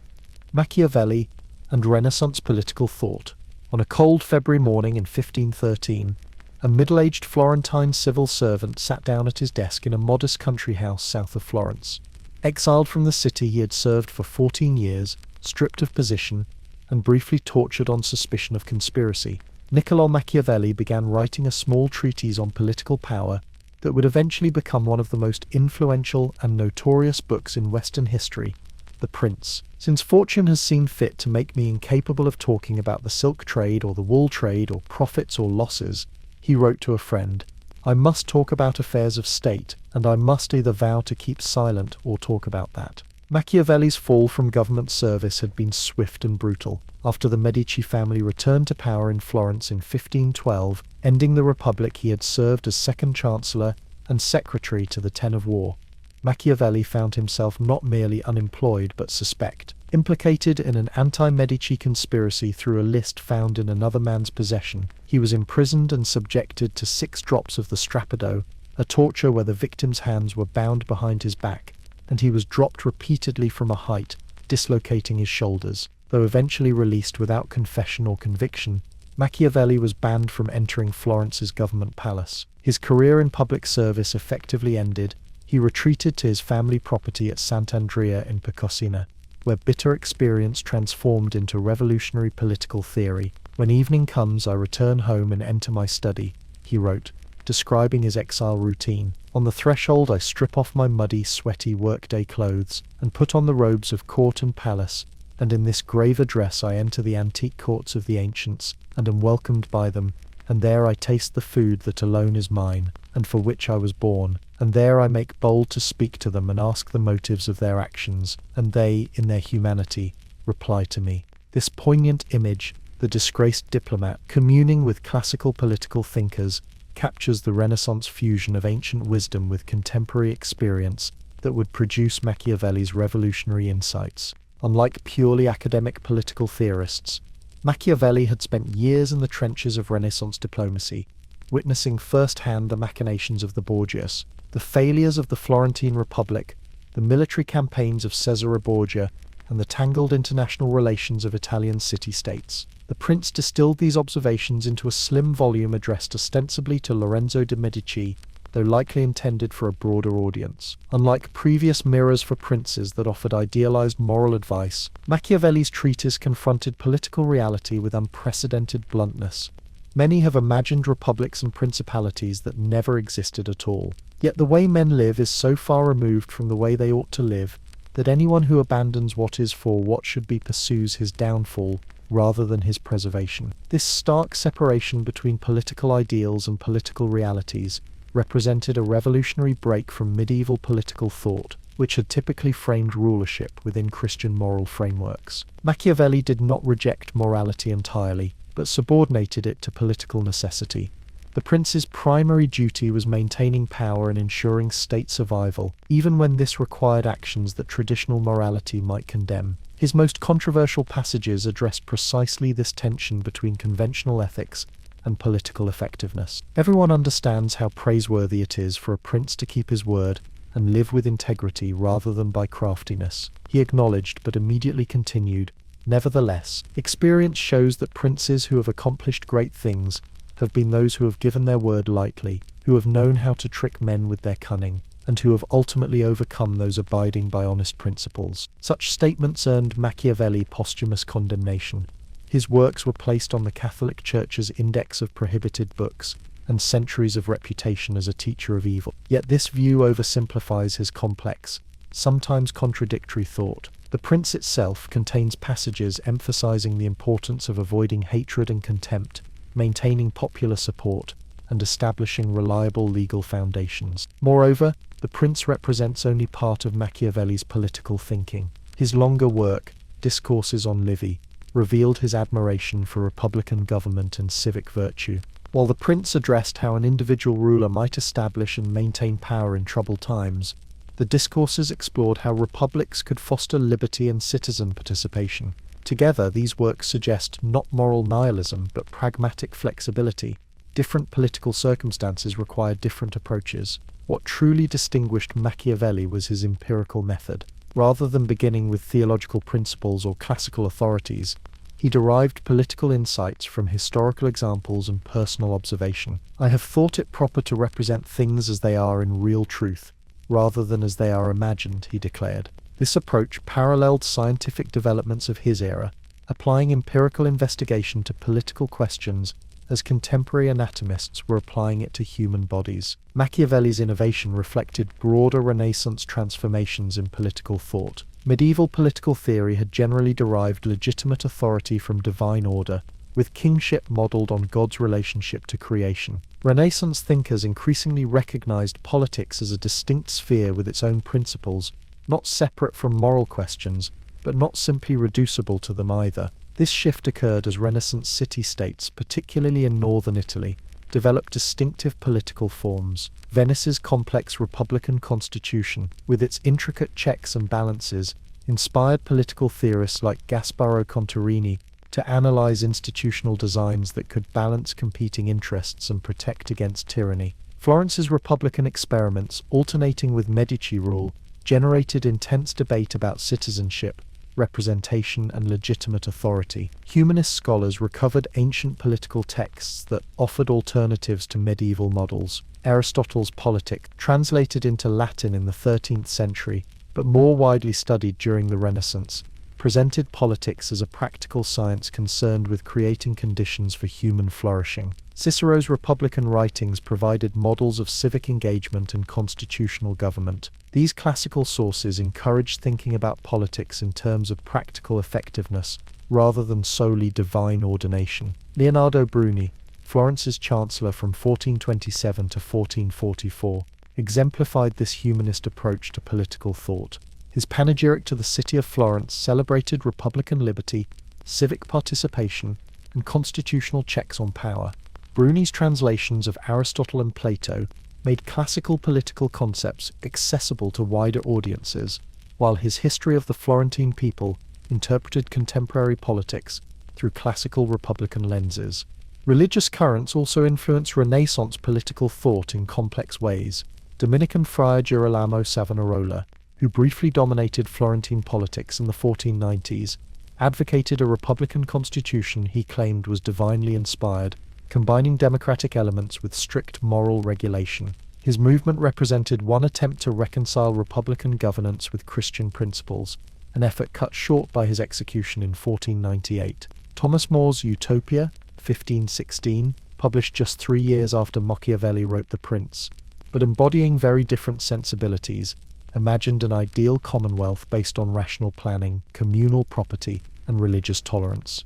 Machiavelli and Renaissance Political Thought. On a cold February morning in 1513, a middle-aged Florentine civil servant sat down at his desk in a modest country house south of Florence. Exiled from the city he had served for 14 years, stripped of position, and briefly tortured on suspicion of conspiracy, Niccolò Machiavelli began writing a small treatise on political power, that would eventually become one of the most influential and notorious books in Western history, The Prince. Since fortune has seen fit to make me incapable of talking about the silk trade or the wool trade or profits or losses, he wrote to a friend, I must talk about affairs of state, and I must either vow to keep silent or talk about that. Machiavelli's fall from government service had been swift and brutal. After the Medici family returned to power in Florence in 1512, ending the Republic, he had served as second chancellor and secretary to the Ten of War. Machiavelli found himself not merely unemployed but suspect, implicated in an anti-Medici conspiracy through a list found in another man's possession. He was imprisoned and subjected to 6 drops of the strappado, a torture where the victim's hands were bound behind his back, and he was dropped repeatedly from a height, dislocating his shoulders. Though eventually released without confession or conviction, Machiavelli was banned from entering Florence's government palace. His career in public service effectively ended. He retreated to his family property at Sant'Andrea in Picosina, where bitter experience transformed into revolutionary political theory. When evening comes, I return home and enter my study, he wrote, describing his exile routine. On the threshold I strip off my muddy, sweaty workday clothes and put on the robes of court and palace, and in this graver dress I enter the antique courts of the ancients, and am welcomed by them, and there I taste the food that alone is mine, and for which I was born, and there I make bold to speak to them and ask the motives of their actions, and they, in their humanity, reply to me. This poignant image, the disgraced diplomat communing with classical political thinkers, captures the Renaissance fusion of ancient wisdom with contemporary experience that would produce Machiavelli's revolutionary insights. Unlike purely academic political theorists, Machiavelli had spent years in the trenches of Renaissance diplomacy, witnessing first-hand the machinations of the Borgias, the failures of the Florentine Republic, the military campaigns of Cesare Borgia, and the tangled international relations of Italian city-states. The prince distilled these observations into a slim volume addressed ostensibly to Lorenzo de' Medici, though likely intended for a broader audience. Unlike previous mirrors for princes that offered idealized moral advice, Machiavelli's treatise confronted political reality with unprecedented bluntness. Many have imagined republics and principalities that never existed at all. Yet the way men live is so far removed from the way they ought to live that anyone who abandons what is for what should be pursues his downfall rather than his preservation. This stark separation between political ideals and political realities represented a revolutionary break from medieval political thought, which had typically framed rulership within Christian moral frameworks. Machiavelli did not reject morality entirely, but subordinated it to political necessity. The prince's primary duty was maintaining power and ensuring state survival, even when this required actions that traditional morality might condemn. His most controversial passages addressed precisely this tension between conventional ethics and political effectiveness. Everyone understands how praiseworthy it is for a prince to keep his word and live with integrity rather than by craftiness. He acknowledged, but immediately continued, nevertheless, experience shows that princes who have accomplished great things have been those who have given their word lightly, who have known how to trick men with their cunning, and who have ultimately overcome those abiding by honest principles. Such statements earned Machiavelli posthumous condemnation. His works were placed on the Catholic Church's index of prohibited books, and centuries of reputation as a teacher of evil. Yet this view oversimplifies his complex, sometimes contradictory thought. The Prince itself contains passages emphasizing the importance of avoiding hatred and contempt, maintaining popular support, and establishing reliable legal foundations. Moreover, the Prince represents only part of Machiavelli's political thinking. His longer work, Discourses on Livy, revealed his admiration for republican government and civic virtue. While the Prince addressed how an individual ruler might establish and maintain power in troubled times, the Discourses explored how republics could foster liberty and citizen participation. Together, these works suggest not moral nihilism, but pragmatic flexibility. Different political circumstances require different approaches. What truly distinguished Machiavelli was his empirical method. Rather than beginning with theological principles or classical authorities, he derived political insights from historical examples and personal observation. I have thought it proper to represent things as they are in real truth, rather than as they are imagined, he declared. This approach paralleled scientific developments of his era, applying empirical investigation to political questions as contemporary anatomists were applying it to human bodies. Machiavelli's innovation reflected broader Renaissance transformations in political thought. Medieval political theory had generally derived legitimate authority from divine order, with kingship modelled on God's relationship to creation. Renaissance thinkers increasingly recognized politics as a distinct sphere with its own principles, not separate from moral questions, but not simply reducible to them either. This shift occurred as Renaissance city-states, particularly in northern Italy, developed distinctive political forms. Venice's complex republican constitution, with its intricate checks and balances, inspired political theorists like Gasparo Contarini to analyze institutional designs that could balance competing interests and protect against tyranny. Florence's republican experiments, alternating with Medici rule, generated intense debate about citizenship, representation, and legitimate authority. Humanist scholars recovered ancient political texts that offered alternatives to medieval models. Aristotle's Politic, translated into Latin in the 13th century, but more widely studied during the Renaissance, presented politics as a practical science concerned with creating conditions for human flourishing. Cicero's Republican writings provided models of civic engagement and constitutional government. These classical sources encouraged thinking about politics in terms of practical effectiveness, rather than solely divine ordination. Leonardo Bruni, Florence's chancellor from 1427 to 1444, exemplified this humanist approach to political thought. His panegyric to the city of Florence celebrated republican liberty, civic participation, and constitutional checks on power. Bruni's translations of Aristotle and Plato made classical political concepts accessible to wider audiences, while his History of the Florentine People interpreted contemporary politics through classical republican lenses. Religious currents also influenced Renaissance political thought in complex ways. Dominican friar Girolamo Savonarola, who briefly dominated Florentine politics in the 1490s, advocated a republican constitution he claimed was divinely inspired, combining democratic elements with strict moral regulation. His movement represented one attempt to reconcile republican governance with Christian principles, an effort cut short by his execution in 1498. Thomas More's Utopia, 1516, published just 3 years after Machiavelli wrote The Prince, but embodying very different sensibilities, imagined an ideal commonwealth based on rational planning, communal property, and religious tolerance.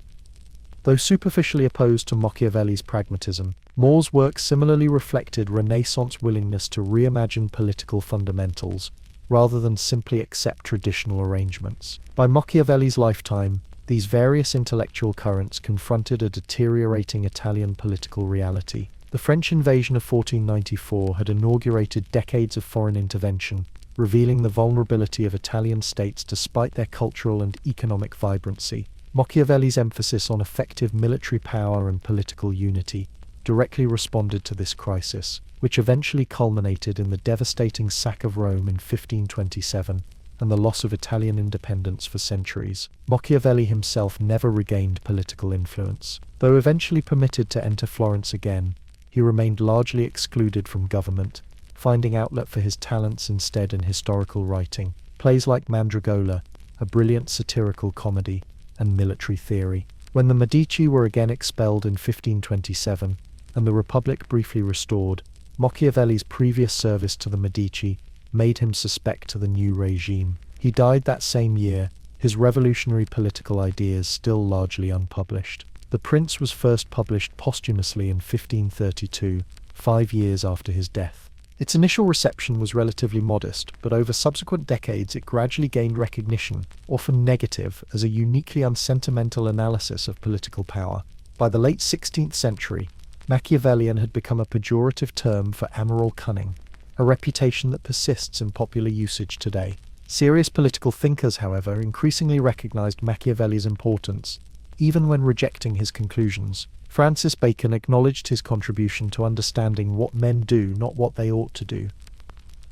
Though superficially opposed to Machiavelli's pragmatism, More's work similarly reflected Renaissance willingness to reimagine political fundamentals, rather than simply accept traditional arrangements. By Machiavelli's lifetime, these various intellectual currents confronted a deteriorating Italian political reality. The French invasion of 1494 had inaugurated decades of foreign intervention, revealing the vulnerability of Italian states despite their cultural and economic vibrancy. Machiavelli's emphasis on effective military power and political unity directly responded to this crisis, which eventually culminated in the devastating sack of Rome in 1527 and the loss of Italian independence for centuries. Machiavelli himself never regained political influence. Though eventually permitted to enter Florence again, he remained largely excluded from government, finding outlet for his talents instead in historical writing. Plays like Madrigals, a brilliant satirical comedy, and military theory. When the Medici were again expelled in 1527, and the Republic briefly restored, Machiavelli's previous service to the Medici made him suspect to the new regime. He died that same year, his revolutionary political ideas still largely unpublished. The Prince was first published posthumously in 1532, 5 years after his death. Its initial reception was relatively modest, but over subsequent decades it gradually gained recognition, often negative, as a uniquely unsentimental analysis of political power. By the late 16th century, Machiavellian had become a pejorative term for amoral cunning, a reputation that persists in popular usage today. Serious political thinkers, however, increasingly recognized Machiavelli's importance, even when rejecting his conclusions. Francis Bacon acknowledged his contribution to understanding what men do, not what they ought to do.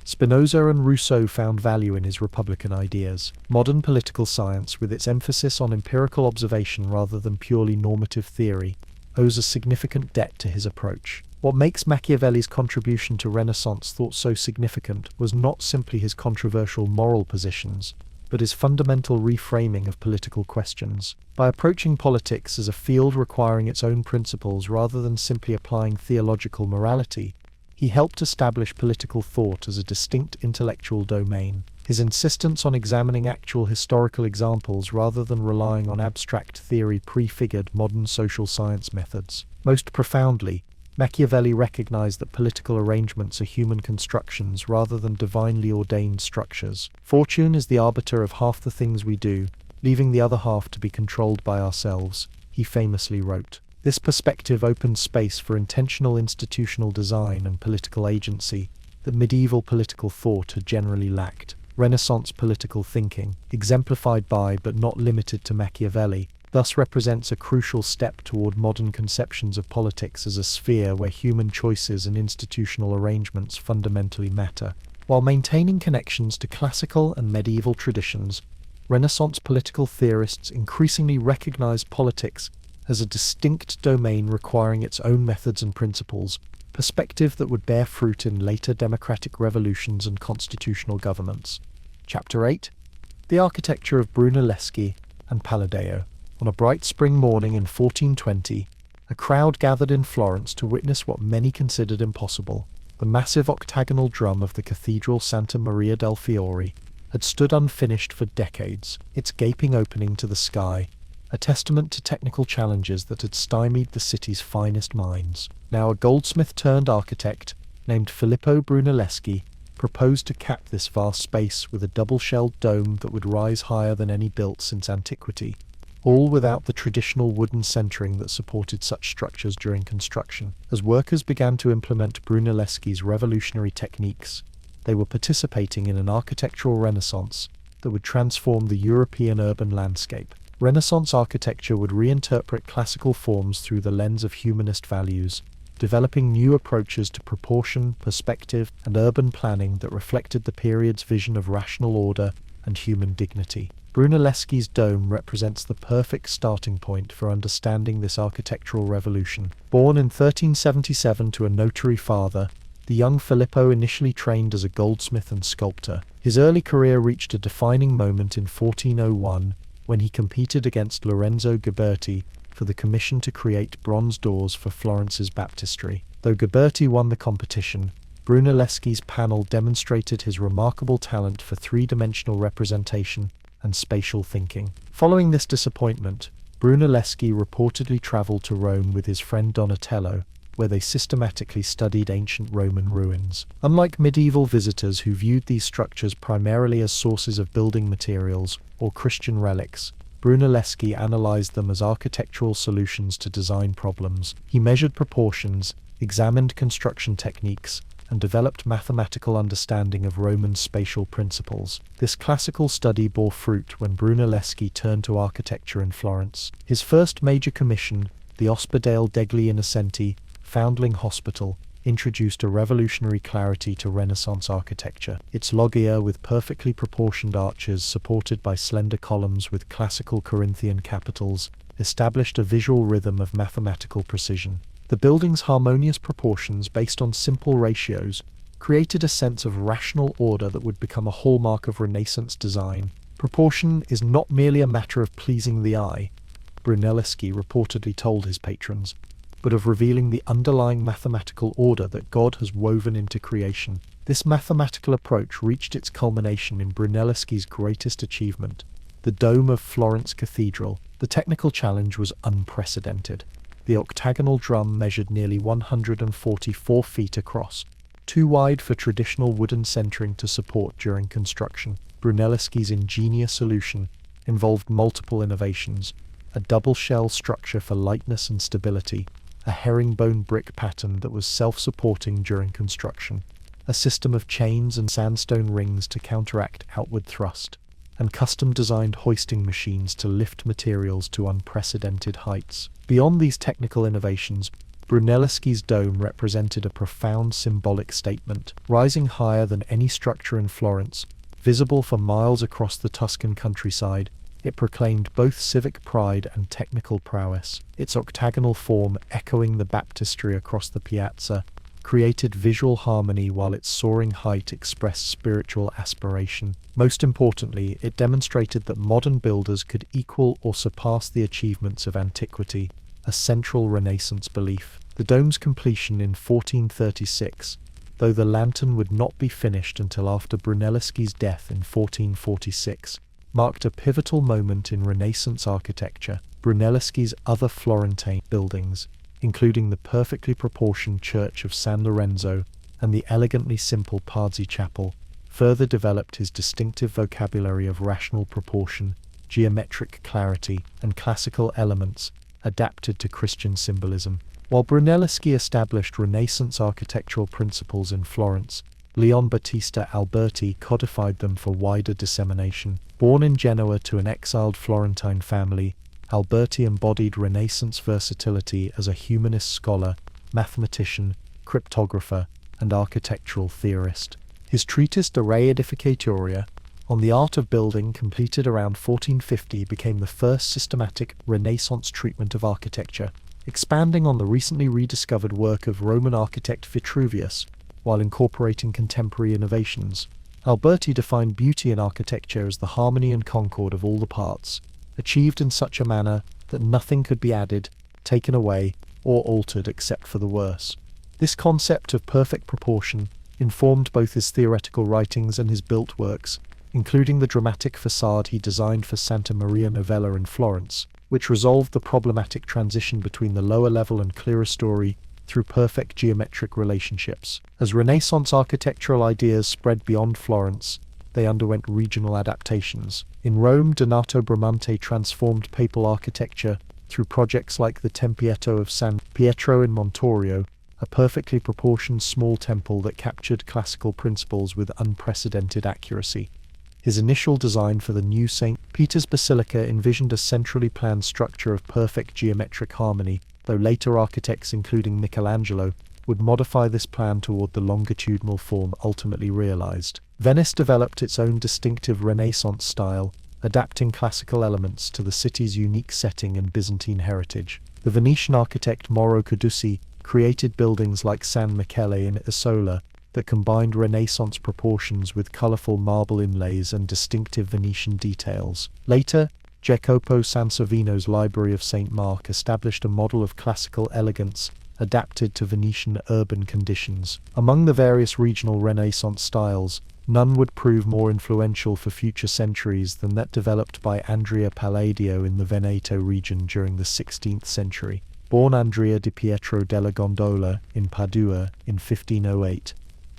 Spinoza and Rousseau found value in his republican ideas. Modern political science, with its emphasis on empirical observation rather than purely normative theory, owes a significant debt to his approach. What makes Machiavelli's contribution to Renaissance thought so significant was not simply his controversial moral positions, but his fundamental reframing of political questions. By approaching politics as a field requiring its own principles rather than simply applying theological morality, he helped establish political thought as a distinct intellectual domain. His insistence on examining actual historical examples rather than relying on abstract theory prefigured modern social science methods. Most profoundly, Machiavelli recognized that political arrangements are human constructions rather than divinely ordained structures. Fortune is the arbiter of half the things we do, leaving the other half to be controlled by ourselves, he famously wrote. This perspective opened space for intentional institutional design and political agency that medieval political thought had generally lacked. Renaissance political thinking, exemplified by but not limited to Machiavelli, thus represents a crucial step toward modern conceptions of politics as a sphere where human choices and institutional arrangements fundamentally matter. While maintaining connections to classical and medieval traditions, Renaissance political theorists increasingly recognized politics as a distinct domain requiring its own methods and principles, perspective that would bear fruit in later democratic revolutions and constitutional governments. Chapter 8. The Architecture of Brunelleschi and Palladio. On a bright spring morning in 1420, a crowd gathered in Florence to witness what many considered impossible. The massive octagonal drum of the Cathedral Santa Maria del Fiore had stood unfinished for decades, its gaping opening to the sky, a testament to technical challenges that had stymied the city's finest minds. Now a goldsmith-turned-architect named Filippo Brunelleschi proposed to cap this vast space with a double-shelled dome that would rise higher than any built since antiquity, all without the traditional wooden centering that supported such structures during construction. As workers began to implement Brunelleschi's revolutionary techniques, they were participating in an architectural renaissance that would transform the European urban landscape. Renaissance architecture would reinterpret classical forms through the lens of humanist values, developing new approaches to proportion, perspective, and urban planning that reflected the period's vision of rational order and human dignity. Brunelleschi's dome represents the perfect starting point for understanding this architectural revolution. Born in 1377 to a notary father, the young Filippo initially trained as a goldsmith and sculptor. His early career reached a defining moment in 1401 when he competed against Lorenzo Ghiberti for the commission to create bronze doors for Florence's baptistry. Though Ghiberti won the competition, Brunelleschi's panel demonstrated his remarkable talent for three-dimensional representation and spatial thinking. Following this disappointment, Brunelleschi reportedly traveled to Rome with his friend Donatello, where they systematically studied ancient Roman ruins. Unlike medieval visitors who viewed these structures primarily as sources of building materials or Christian relics, Brunelleschi analyzed them as architectural solutions to design problems. He measured proportions, examined construction techniques, and developed mathematical understanding of Roman spatial principles. This classical study bore fruit when Brunelleschi turned to architecture in Florence. His first major commission, the Ospedale degli Innocenti, Foundling Hospital, introduced a revolutionary clarity to Renaissance architecture. Its loggia, with perfectly proportioned arches supported by slender columns with classical Corinthian capitals, established a visual rhythm of mathematical precision. The building's harmonious proportions, based on simple ratios, created a sense of rational order that would become a hallmark of Renaissance design. Proportion is not merely a matter of pleasing the eye, Brunelleschi reportedly told his patrons, but of revealing the underlying mathematical order that God has woven into creation. This mathematical approach reached its culmination in Brunelleschi's greatest achievement, the dome of Florence Cathedral. The technical challenge was unprecedented. The octagonal drum measured nearly 144 feet across, too wide for traditional wooden centering to support during construction. Brunelleschi's ingenious solution involved multiple innovations: a double-shell structure for lightness and stability, a herringbone brick pattern that was self-supporting during construction, a system of chains and sandstone rings to counteract outward thrust, and custom-designed hoisting machines to lift materials to unprecedented heights. Beyond these technical innovations, Brunelleschi's dome represented a profound symbolic statement. Rising higher than any structure in Florence, visible for miles across the Tuscan countryside, it proclaimed both civic pride and technical prowess. Its octagonal form, echoing the baptistry across the piazza, created visual harmony while its soaring height expressed spiritual aspiration. Most importantly, it demonstrated that modern builders could equal or surpass the achievements of antiquity, a central Renaissance belief. The dome's completion in 1436, though the lantern would not be finished until after Brunelleschi's death in 1446, marked a pivotal moment in Renaissance architecture. Brunelleschi's other Florentine buildings, including the perfectly proportioned Church of San Lorenzo and the elegantly simple Pazzi Chapel, further developed his distinctive vocabulary of rational proportion, geometric clarity, and classical elements adapted to Christian symbolism. While Brunelleschi established Renaissance architectural principles in Florence, Leon Battista Alberti codified them for wider dissemination. Born in Genoa to an exiled Florentine family, Alberti embodied Renaissance versatility as a humanist scholar, mathematician, cryptographer, and architectural theorist. His treatise De Re Edificatoria, on the art of building, completed around 1450, became the first systematic Renaissance treatment of architecture, expanding on the recently rediscovered work of Roman architect Vitruvius, while incorporating contemporary innovations. Alberti defined beauty in architecture as the harmony and concord of all the parts, achieved in such a manner that nothing could be added, taken away, or altered except for the worse. This concept of perfect proportion informed both his theoretical writings and his built works, including the dramatic facade he designed for Santa Maria Novella in Florence, which resolved the problematic transition between the lower level and clerestory through perfect geometric relationships. As Renaissance architectural ideas spread beyond Florence, they underwent regional adaptations. In Rome, Donato Bramante transformed papal architecture through projects like the Tempietto of San Pietro in Montorio, a perfectly proportioned small temple that captured classical principles with unprecedented accuracy. His initial design for the new St. Peter's Basilica envisioned a centrally planned structure of perfect geometric harmony, though later architects including Michelangelo would modify this plan toward the longitudinal form ultimately realized. Venice developed its own distinctive Renaissance style, adapting classical elements to the city's unique setting and Byzantine heritage. The Venetian architect Mauro Cadusi created buildings like San Michele in Isola that combined Renaissance proportions with colorful marble inlays and distinctive Venetian details. Later, Jacopo Sansovino's Library of St. Mark established a model of classical elegance adapted to Venetian urban conditions. Among the various regional Renaissance styles, none would prove more influential for future centuries than that developed by Andrea Palladio in the Veneto region during the 16th century. Born Andrea di Pietro della Gondola in Padua in 1508,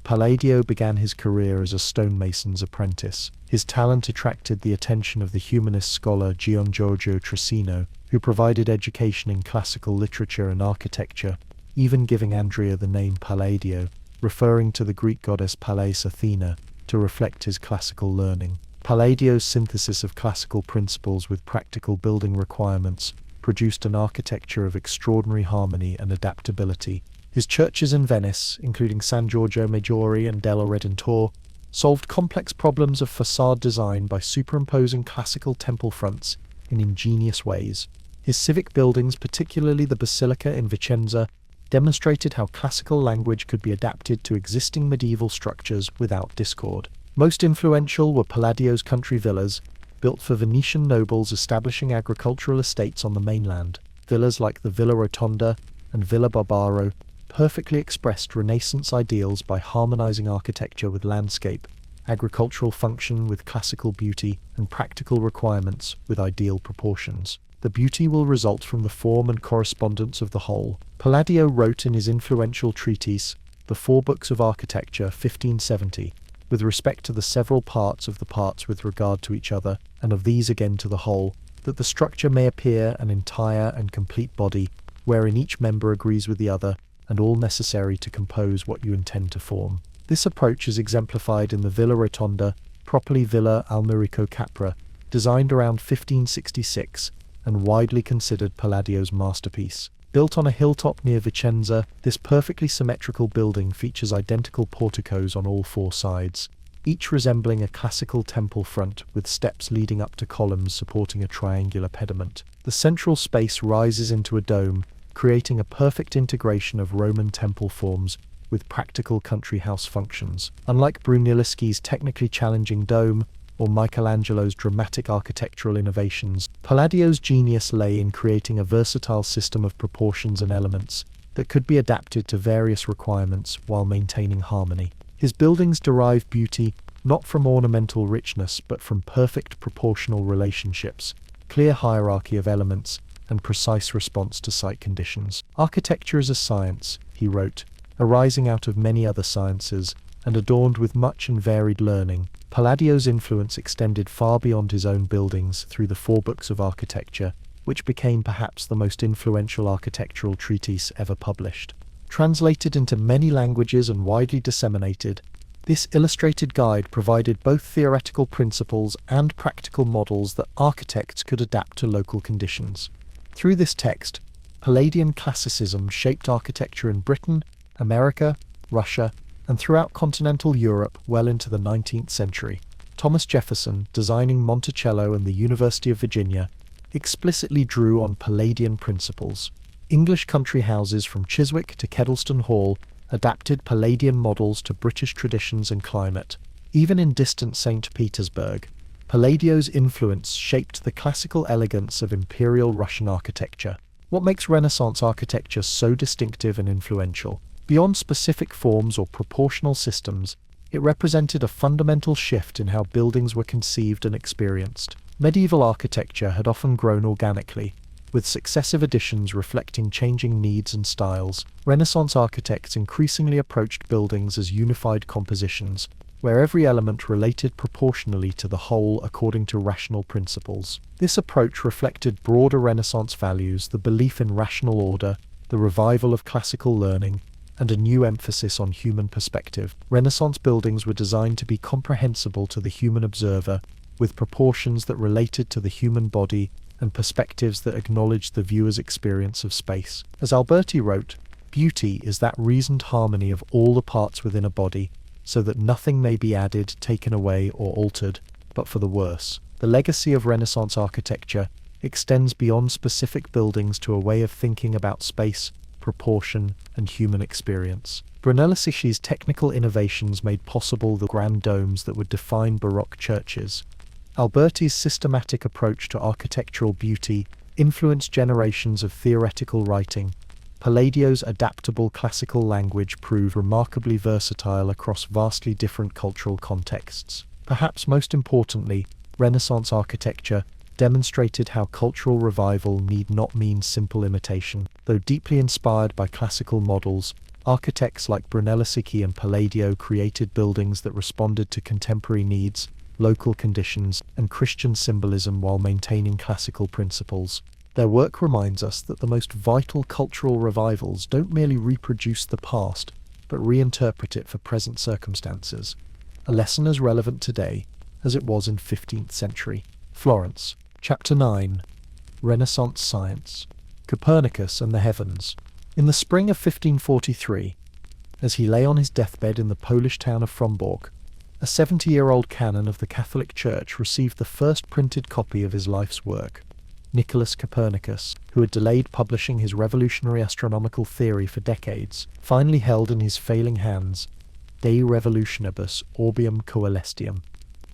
Palladio began his career as a stonemason's apprentice. His talent attracted the attention of the humanist scholar Gian Giorgio Trissino, who provided education in classical literature and architecture, even giving Andrea the name Palladio, referring to the Greek goddess Pallas Athena, to reflect his classical learning. Palladio's synthesis of classical principles with practical building requirements produced an architecture of extraordinary harmony and adaptability. His churches in Venice, including San Giorgio Maggiore and Della Redentore, solved complex problems of facade design by superimposing classical temple fronts in ingenious ways. His civic buildings, particularly the Basilica in Vicenza, demonstrated how classical language could be adapted to existing medieval structures without discord. Most influential were Palladio's country villas, built for Venetian nobles establishing agricultural estates on the mainland. Villas like the Villa Rotonda and Villa Barbaro perfectly expressed Renaissance ideals by harmonizing architecture with landscape, agricultural function with classical beauty, and practical requirements with ideal proportions. The beauty will result from the form and correspondence of the whole. Palladio wrote in his influential treatise, The Four Books of Architecture, 1570, with respect to the several parts of the parts with regard to each other, and of these again to the whole, that the structure may appear an entire and complete body, wherein each member agrees with the other, and all necessary to compose what you intend to form. This approach is exemplified in the Villa Rotonda, properly Villa Almerico Capra, designed around 1566, and widely considered Palladio's masterpiece. Built on a hilltop near Vicenza, this perfectly symmetrical building features identical porticos on all four sides, each resembling a classical temple front with steps leading up to columns supporting a triangular pediment. The central space rises into a dome, creating a perfect integration of Roman temple forms with practical country house functions. Unlike Brunelleschi's technically challenging dome or Michelangelo's dramatic architectural innovations, Palladio's genius lay in creating a versatile system of proportions and elements that could be adapted to various requirements while maintaining harmony. His buildings derive beauty not from ornamental richness but from perfect proportional relationships, clear hierarchy of elements, and precise response to site conditions. Architecture is a science, he wrote, arising out of many other sciences and adorned with much and varied learning. Palladio's influence extended far beyond his own buildings through the four books of architecture, which became perhaps the most influential architectural treatise ever published. Translated into many languages and widely disseminated, this illustrated guide provided both theoretical principles and practical models that architects could adapt to local conditions. Through this text, Palladian classicism shaped architecture in Britain, America, Russia, and throughout continental Europe well into the 19th century. Thomas Jefferson, designing Monticello and the University of Virginia, explicitly drew on Palladian principles. English country houses from Chiswick to Kedleston Hall adapted Palladian models to British traditions and climate. Even in distant St. Petersburg, Palladio's influence shaped the classical elegance of imperial Russian architecture. What makes Renaissance architecture so distinctive and influential? Beyond specific forms or proportional systems, it represented a fundamental shift in how buildings were conceived and experienced. Medieval architecture had often grown organically, with successive additions reflecting changing needs and styles. Renaissance architects increasingly approached buildings as unified compositions, where every element related proportionally to the whole according to rational principles. This approach reflected broader Renaissance values, the belief in rational order, the revival of classical learning, and a new emphasis on human perspective. Renaissance buildings were designed to be comprehensible to the human observer, with proportions that related to the human body and perspectives that acknowledged the viewer's experience of space. As Alberti wrote, "Beauty is that reasoned harmony of all the parts within a body, so that nothing may be added, taken away, or altered, but for the worse." The legacy of Renaissance architecture extends beyond specific buildings to a way of thinking about space, proportion, and human experience. Brunelleschi's technical innovations made possible the grand domes that would define Baroque churches. Alberti's systematic approach to architectural beauty influenced generations of theoretical writing. Palladio's adaptable classical language proved remarkably versatile across vastly different cultural contexts. Perhaps most importantly, Renaissance architecture demonstrated how cultural revival need not mean simple imitation. Though deeply inspired by classical models, architects like Brunelleschi and Palladio created buildings that responded to contemporary needs, local conditions, and Christian symbolism while maintaining classical principles. Their work reminds us that the most vital cultural revivals don't merely reproduce the past, but reinterpret it for present circumstances, a lesson as relevant today as it was in 15th century. Florence. Chapter 9. Renaissance Science. Copernicus and the Heavens. In the spring of 1543, as he lay on his deathbed in the Polish town of Frombork, a 70-year-old canon of the Catholic Church received the first printed copy of his life's work. Nicholas Copernicus, who had delayed publishing his revolutionary astronomical theory for decades, finally held in his failing hands De Revolutionibus Orbium Coelestium,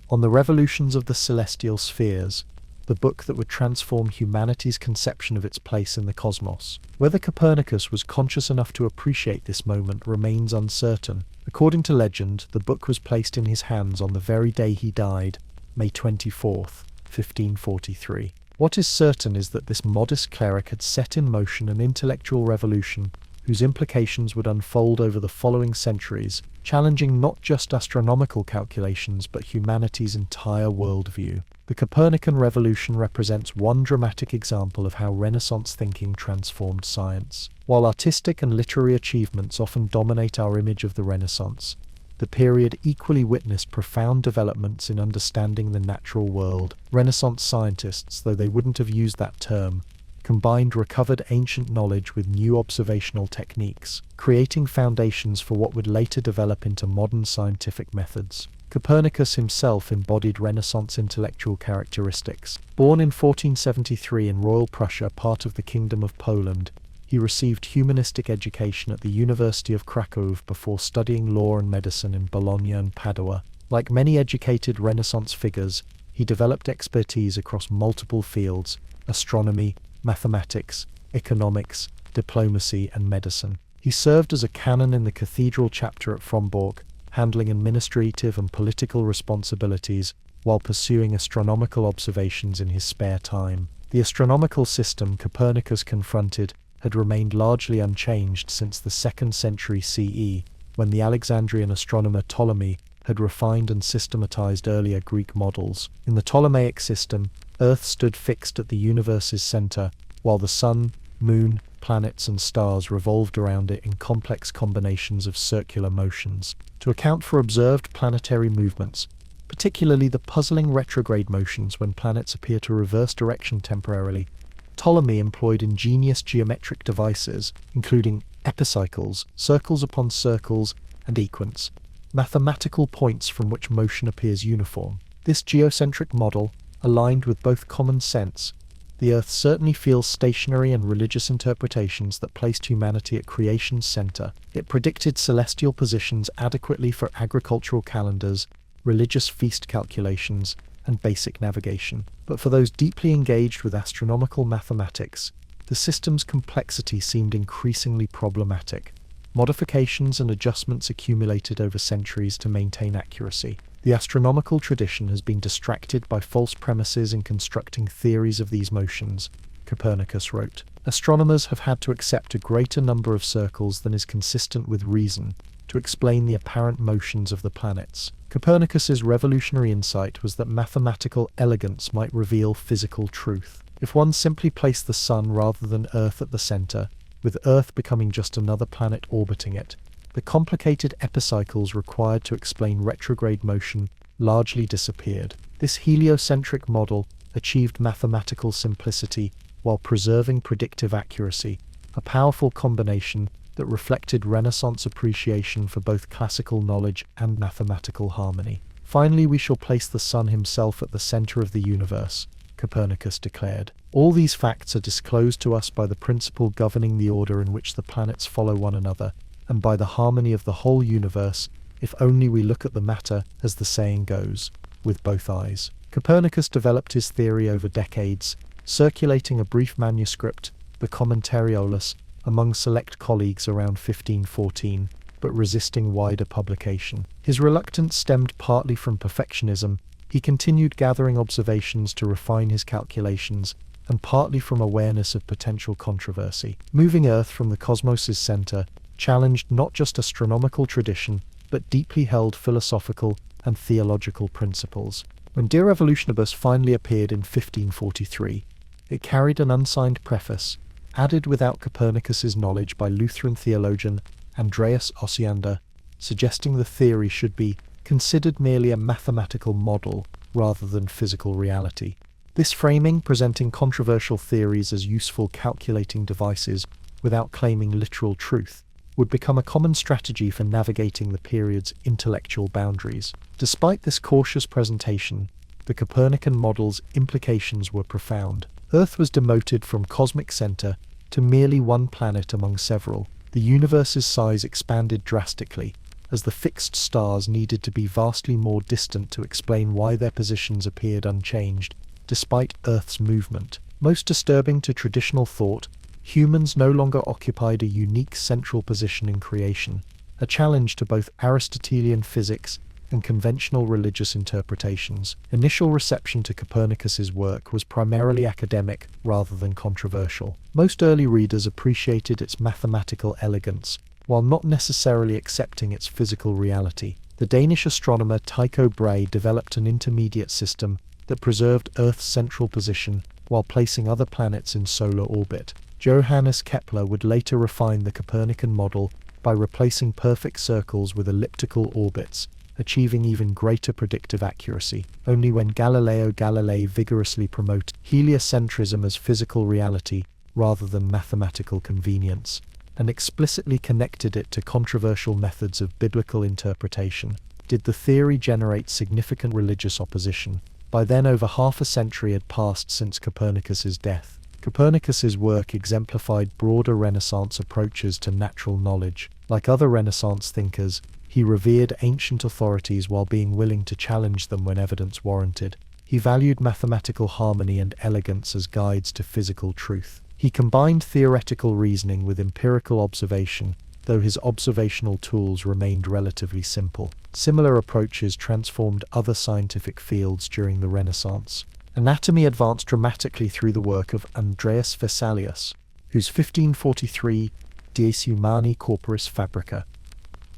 on the revolutions of the celestial spheres, the book that would transform humanity's conception of its place in the cosmos. Whether Copernicus was conscious enough to appreciate this moment remains uncertain. According to legend, the book was placed in his hands on the very day he died, May 24th, 1543. What is certain is that this modest cleric had set in motion an intellectual revolution whose implications would unfold over the following centuries, challenging not just astronomical calculations but humanity's entire worldview. The Copernican revolution represents one dramatic example of how Renaissance thinking transformed science. While artistic and literary achievements often dominate our image of the Renaissance, the period equally witnessed profound developments in understanding the natural world. Renaissance scientists, though they wouldn't have used that term, combined recovered ancient knowledge with new observational techniques, creating foundations for what would later develop into modern scientific methods. Copernicus himself embodied Renaissance intellectual characteristics. Born in 1473 in Royal Prussia, part of the Kingdom of Poland, He received humanistic education at the University of Krakow before studying law and medicine in Bologna and Padua. Like many educated Renaissance figures, he developed expertise across multiple fields: astronomy, mathematics, economics, diplomacy, and medicine. He served as a canon in the cathedral chapter at Frombork, handling administrative and political responsibilities while pursuing astronomical observations in his spare time. The astronomical system Copernicus confronted had remained largely unchanged since the 2nd century CE, when the Alexandrian astronomer Ptolemy had refined and systematized earlier Greek models. In the Ptolemaic system, Earth stood fixed at the universe's center, while the sun, moon, planets, and stars revolved around it in complex combinations of circular motions. To account for observed planetary movements, particularly the puzzling retrograde motions when planets appear to reverse direction temporarily, Ptolemy employed ingenious geometric devices, including epicycles, circles upon circles, and equants, mathematical points from which motion appears uniform. This geocentric model, aligned with both common sense, the Earth certainly feels stationary, and religious interpretations that placed humanity at creation's center. It predicted celestial positions adequately for agricultural calendars, religious feast calculations, and basic navigation. But for those deeply engaged with astronomical mathematics, the system's complexity seemed increasingly problematic. Modifications and adjustments accumulated over centuries to maintain accuracy. The astronomical tradition has been distracted by false premises in constructing theories of these motions, Copernicus wrote. Astronomers have had to accept a greater number of circles than is consistent with reason to explain the apparent motions of the planets. Copernicus's revolutionary insight was that mathematical elegance might reveal physical truth. If one simply placed the sun rather than Earth at the center, with Earth becoming just another planet orbiting it, the complicated epicycles required to explain retrograde motion largely disappeared. This heliocentric model achieved mathematical simplicity while preserving predictive accuracy, a powerful combination that reflected Renaissance appreciation for both classical knowledge and mathematical harmony. Finally, we shall place the sun himself at the center of the universe, Copernicus declared. All these facts are disclosed to us by the principle governing the order in which the planets follow one another, and by the harmony of the whole universe, if only we look at the matter, as the saying goes, with both eyes. Copernicus developed his theory over decades, circulating a brief manuscript, the Commentariolus, among select colleagues around 1514, but resisting wider publication. His reluctance stemmed partly from perfectionism. He continued gathering observations to refine his calculations, and partly from awareness of potential controversy. Moving Earth from the cosmos's center challenged not just astronomical tradition, but deeply held philosophical and theological principles. When De Revolutionibus finally appeared in 1543, it carried an unsigned preface, added without Copernicus's knowledge by Lutheran theologian Andreas Osiander, suggesting the theory should be considered merely a mathematical model rather than physical reality. This framing, presenting controversial theories as useful calculating devices without claiming literal truth, would become a common strategy for navigating the period's intellectual boundaries. Despite this cautious presentation, the Copernican model's implications were profound. Earth was demoted from cosmic center to merely one planet among several. The universe's size expanded drastically, as the fixed stars needed to be vastly more distant to explain why their positions appeared unchanged, despite Earth's movement. Most disturbing to traditional thought, humans no longer occupied a unique central position in creation, a challenge to both Aristotelian physics and conventional religious interpretations. Initial reception to Copernicus's work was primarily academic rather than controversial. Most early readers appreciated its mathematical elegance, while not necessarily accepting its physical reality. The Danish astronomer Tycho Brahe developed an intermediate system that preserved Earth's central position while placing other planets in solar orbit. Johannes Kepler would later refine the Copernican model by replacing perfect circles with elliptical orbits, achieving even greater predictive accuracy. Only when Galileo Galilei vigorously promoted heliocentrism as physical reality rather than mathematical convenience, and explicitly connected it to controversial methods of biblical interpretation, did the theory generate significant religious opposition. By then, over half a century had passed since Copernicus's death. Copernicus's work exemplified broader Renaissance approaches to natural knowledge. Like other Renaissance thinkers, he revered ancient authorities while being willing to challenge them when evidence warranted. He valued mathematical harmony and elegance as guides to physical truth. He combined theoretical reasoning with empirical observation, though his observational tools remained relatively simple. Similar approaches transformed other scientific fields during the Renaissance. Anatomy advanced dramatically through the work of Andreas Vesalius, whose 1543 Dies Humani Corporis Fabrica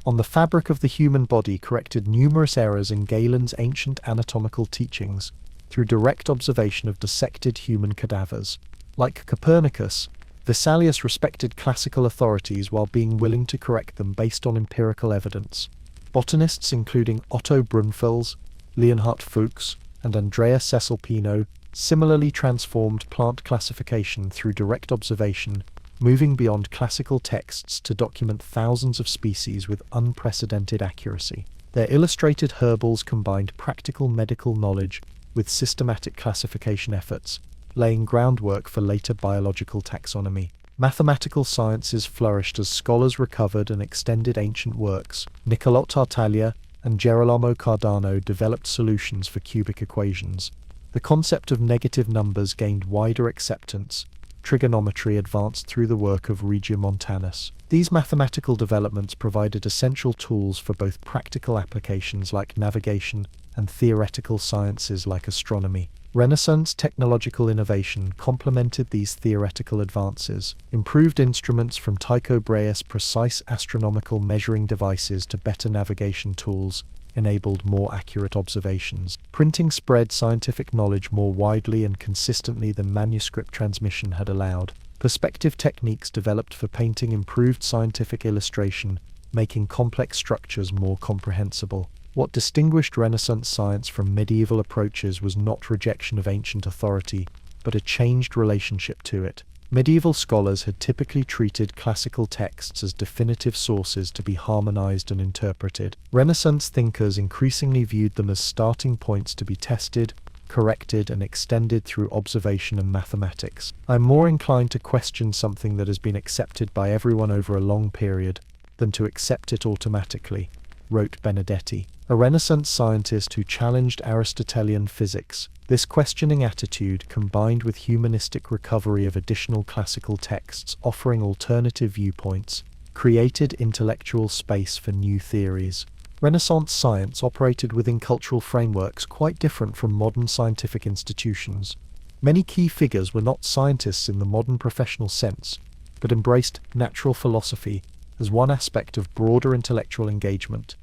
on the fabric of the human body corrected numerous errors in Galen's ancient anatomical teachings through direct observation of dissected human cadavers. Like Copernicus, Vesalius respected classical authorities while being willing to correct them based on empirical evidence. Botanists including Otto Brunfels, Leonhard Fuchs, and Andrea Cecil Pino similarly transformed plant classification through direct observation, moving beyond classical texts to document thousands of species with unprecedented accuracy. Their illustrated herbals combined practical medical knowledge with systematic classification efforts, laying groundwork for later biological taxonomy. Mathematical sciences flourished as scholars recovered and extended ancient works. Niccolò Tartaglia and Gerolamo Cardano developed solutions for cubic equations. The concept of negative numbers gained wider acceptance. Trigonometry advanced through the work of Regiomontanus. These mathematical developments provided essential tools for both practical applications like navigation and theoretical sciences like astronomy. Renaissance technological innovation complemented these theoretical advances. Improved instruments from Tycho Brahe's precise astronomical measuring devices to better navigation tools enabled more accurate observations. Printing spread scientific knowledge more widely and consistently than manuscript transmission had allowed. Perspective techniques developed for painting improved scientific illustration, making complex structures more comprehensible. What distinguished Renaissance science from medieval approaches was not rejection of ancient authority, but a changed relationship to it. Medieval scholars had typically treated classical texts as definitive sources to be harmonized and interpreted. Renaissance thinkers increasingly viewed them as starting points to be tested, corrected, and extended through observation and mathematics. I'm more inclined to question something that has been accepted by everyone over a long period than to accept it automatically, wrote Benedetti, a Renaissance scientist who challenged Aristotelian physics. This questioning attitude, combined with humanistic recovery of additional classical texts offering alternative viewpoints, created intellectual space for new theories. Renaissance science operated within cultural frameworks quite different from modern scientific institutions. Many key figures were not scientists in the modern professional sense, but embraced natural philosophy as one aspect of broader intellectual engagement.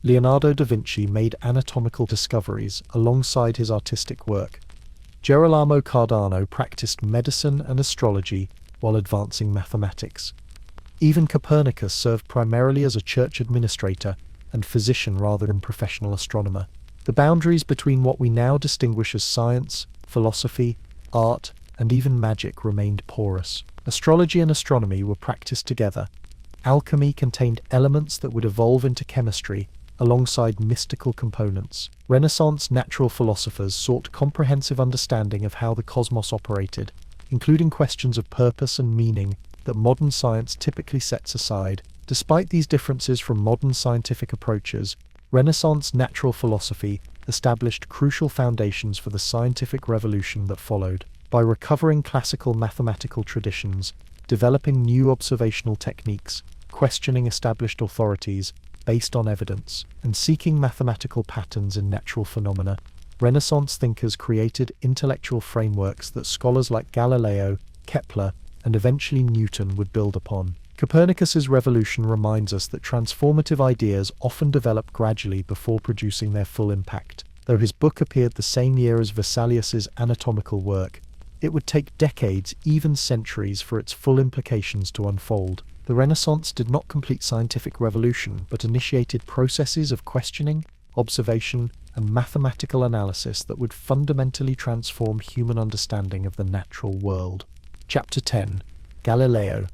Leonardo da Vinci made anatomical discoveries alongside his artistic work. Gerolamo Cardano practiced medicine and astrology while advancing mathematics. Even Copernicus served primarily as a church administrator and physician rather than professional astronomer. The boundaries between what we now distinguish as science, philosophy, art, and even magic remained porous. Astrology and astronomy were practiced together. Alchemy contained elements that would evolve into chemistry, alongside mystical components. Renaissance natural philosophers sought comprehensive understanding of how the cosmos operated, including questions of purpose and meaning that modern science typically sets aside. Despite these differences from modern scientific approaches, Renaissance natural philosophy established crucial foundations for the scientific revolution that followed. By recovering classical mathematical traditions, developing new observational techniques, questioning established authorities based on evidence, and seeking mathematical patterns in natural phenomena, Renaissance thinkers created intellectual frameworks that scholars like Galileo, Kepler, and eventually Newton would build upon. Copernicus's revolution reminds us that transformative ideas often develop gradually before producing their full impact. Though his book appeared the same year as Vesalius's anatomical work, it would take decades, even centuries, for its full implications to unfold. The Renaissance did not complete scientific revolution, but initiated processes of questioning, observation, and mathematical analysis that would fundamentally transform human understanding of the natural world. Chapter 10. Galileo,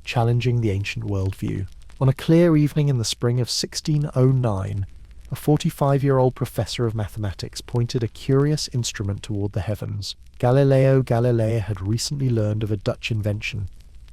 Challenging the Ancient Worldview. On a clear evening in the spring of 1609, a 45-year-old professor of mathematics pointed a curious instrument toward the heavens. Galileo Galilei had recently learned of a Dutch invention,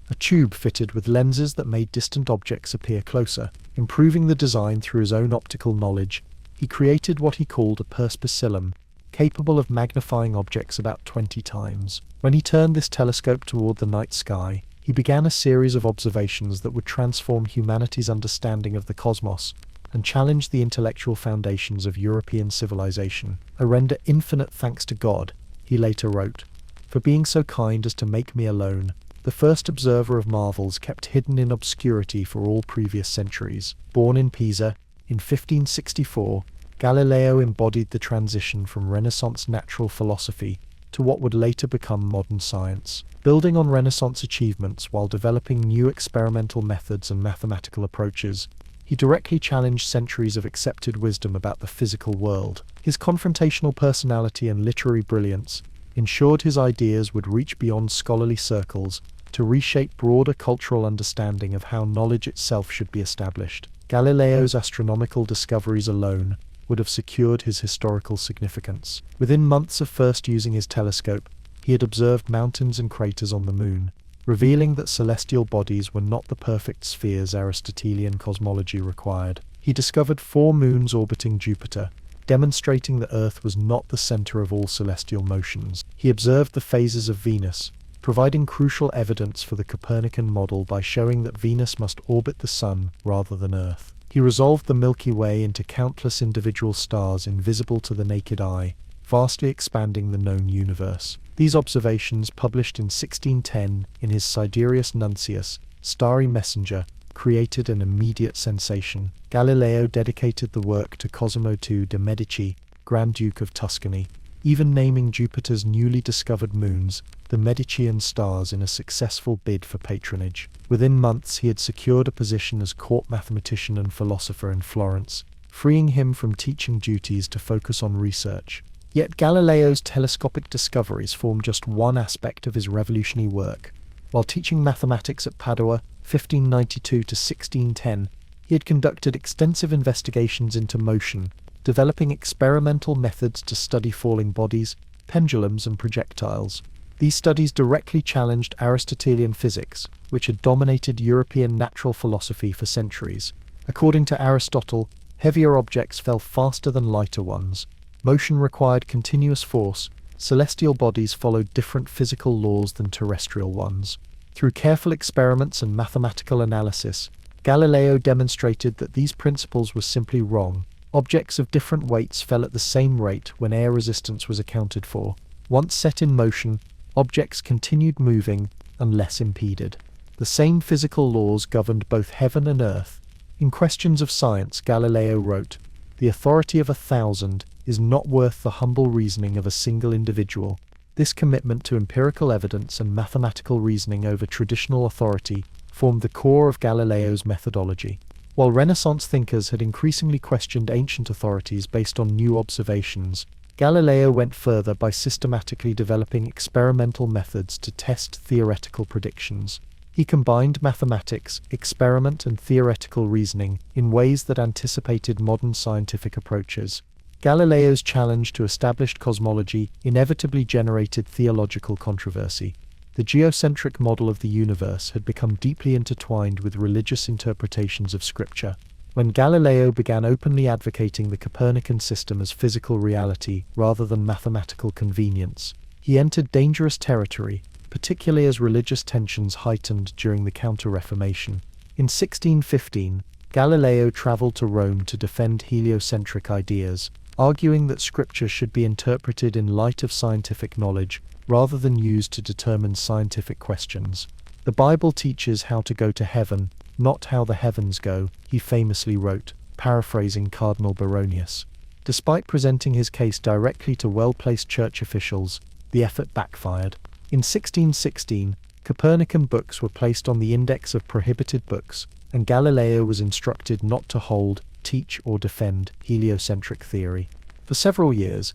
a tube fitted with lenses that made distant objects appear closer. Improving the design through his own optical knowledge, he created what he called a perspicillum, capable of magnifying objects about 20 times. When he turned this telescope toward the night sky, he began a series of observations that would transform humanity's understanding of the cosmos and challenge the intellectual foundations of European civilization. "I render infinite thanks to God," he later wrote, "for being so kind as to make me alone, the first observer of marvels kept hidden in obscurity for all previous centuries." Born in Pisa in 1564, Galileo embodied the transition from Renaissance natural philosophy to what would later become modern science. Building on Renaissance achievements while developing new experimental methods and mathematical approaches, he directly challenged centuries of accepted wisdom about the physical world. His confrontational personality and literary brilliance ensured his ideas would reach beyond scholarly circles to reshape broader cultural understanding of how knowledge itself should be established. Galileo's astronomical discoveries alone would have secured his historical significance. Within months of first using his telescope, he had observed mountains and craters on the moon, revealing that celestial bodies were not the perfect spheres Aristotelian cosmology required. He discovered 4 moons orbiting Jupiter, demonstrating that Earth was not the center of all celestial motions. He observed the phases of Venus, providing crucial evidence for the Copernican model by showing that Venus must orbit the Sun rather than Earth. He resolved the Milky Way into countless individual stars invisible to the naked eye, vastly expanding the known universe. These observations, published in 1610 in his Sidereus Nuncius, Starry Messenger, created an immediate sensation. Galileo dedicated the work to Cosimo II de' Medici, Grand Duke of Tuscany, even naming Jupiter's newly discovered moons the Medicean stars in a successful bid for patronage. Within months he had secured a position as court mathematician and philosopher in Florence, freeing him from teaching duties to focus on research. Yet Galileo's telescopic discoveries formed just one aspect of his revolutionary work. While teaching mathematics at Padua, 1592 to 1610, he had conducted extensive investigations into motion, developing experimental methods to study falling bodies, pendulums, and projectiles. These studies directly challenged Aristotelian physics, which had dominated European natural philosophy for centuries. According to Aristotle, heavier objects fell faster than lighter ones. Motion required continuous force. Celestial bodies followed different physical laws than terrestrial ones. Through careful experiments and mathematical analysis, Galileo demonstrated that these principles were simply wrong. Objects of different weights fell at the same rate when air resistance was accounted for. Once set in motion, objects continued moving unless impeded. The same physical laws governed both heaven and earth. In Questions of Science, Galileo wrote, "The authority of 1,000 is not worth the humble reasoning of a single individual." This commitment to empirical evidence and mathematical reasoning over traditional authority formed the core of Galileo's methodology. While Renaissance thinkers had increasingly questioned ancient authorities based on new observations, Galileo went further by systematically developing experimental methods to test theoretical predictions. He combined mathematics, experiment, and theoretical reasoning in ways that anticipated modern scientific approaches. Galileo's challenge to established cosmology inevitably generated theological controversy. The geocentric model of the universe had become deeply intertwined with religious interpretations of Scripture. When Galileo began openly advocating the Copernican system as physical reality rather than mathematical convenience, he entered dangerous territory, particularly as religious tensions heightened during the Counter-Reformation. In 1615, Galileo traveled to Rome to defend heliocentric ideas, arguing that Scripture should be interpreted in light of scientific knowledge rather than used to determine scientific questions. "The Bible teaches how to go to heaven, not how the heavens go," he famously wrote, paraphrasing Cardinal Baronius. Despite presenting his case directly to well-placed church officials, the effort backfired. In 1616, Copernican books were placed on the Index of Prohibited Books, and Galileo was instructed not to hold, teach, or defend heliocentric theory. For several years,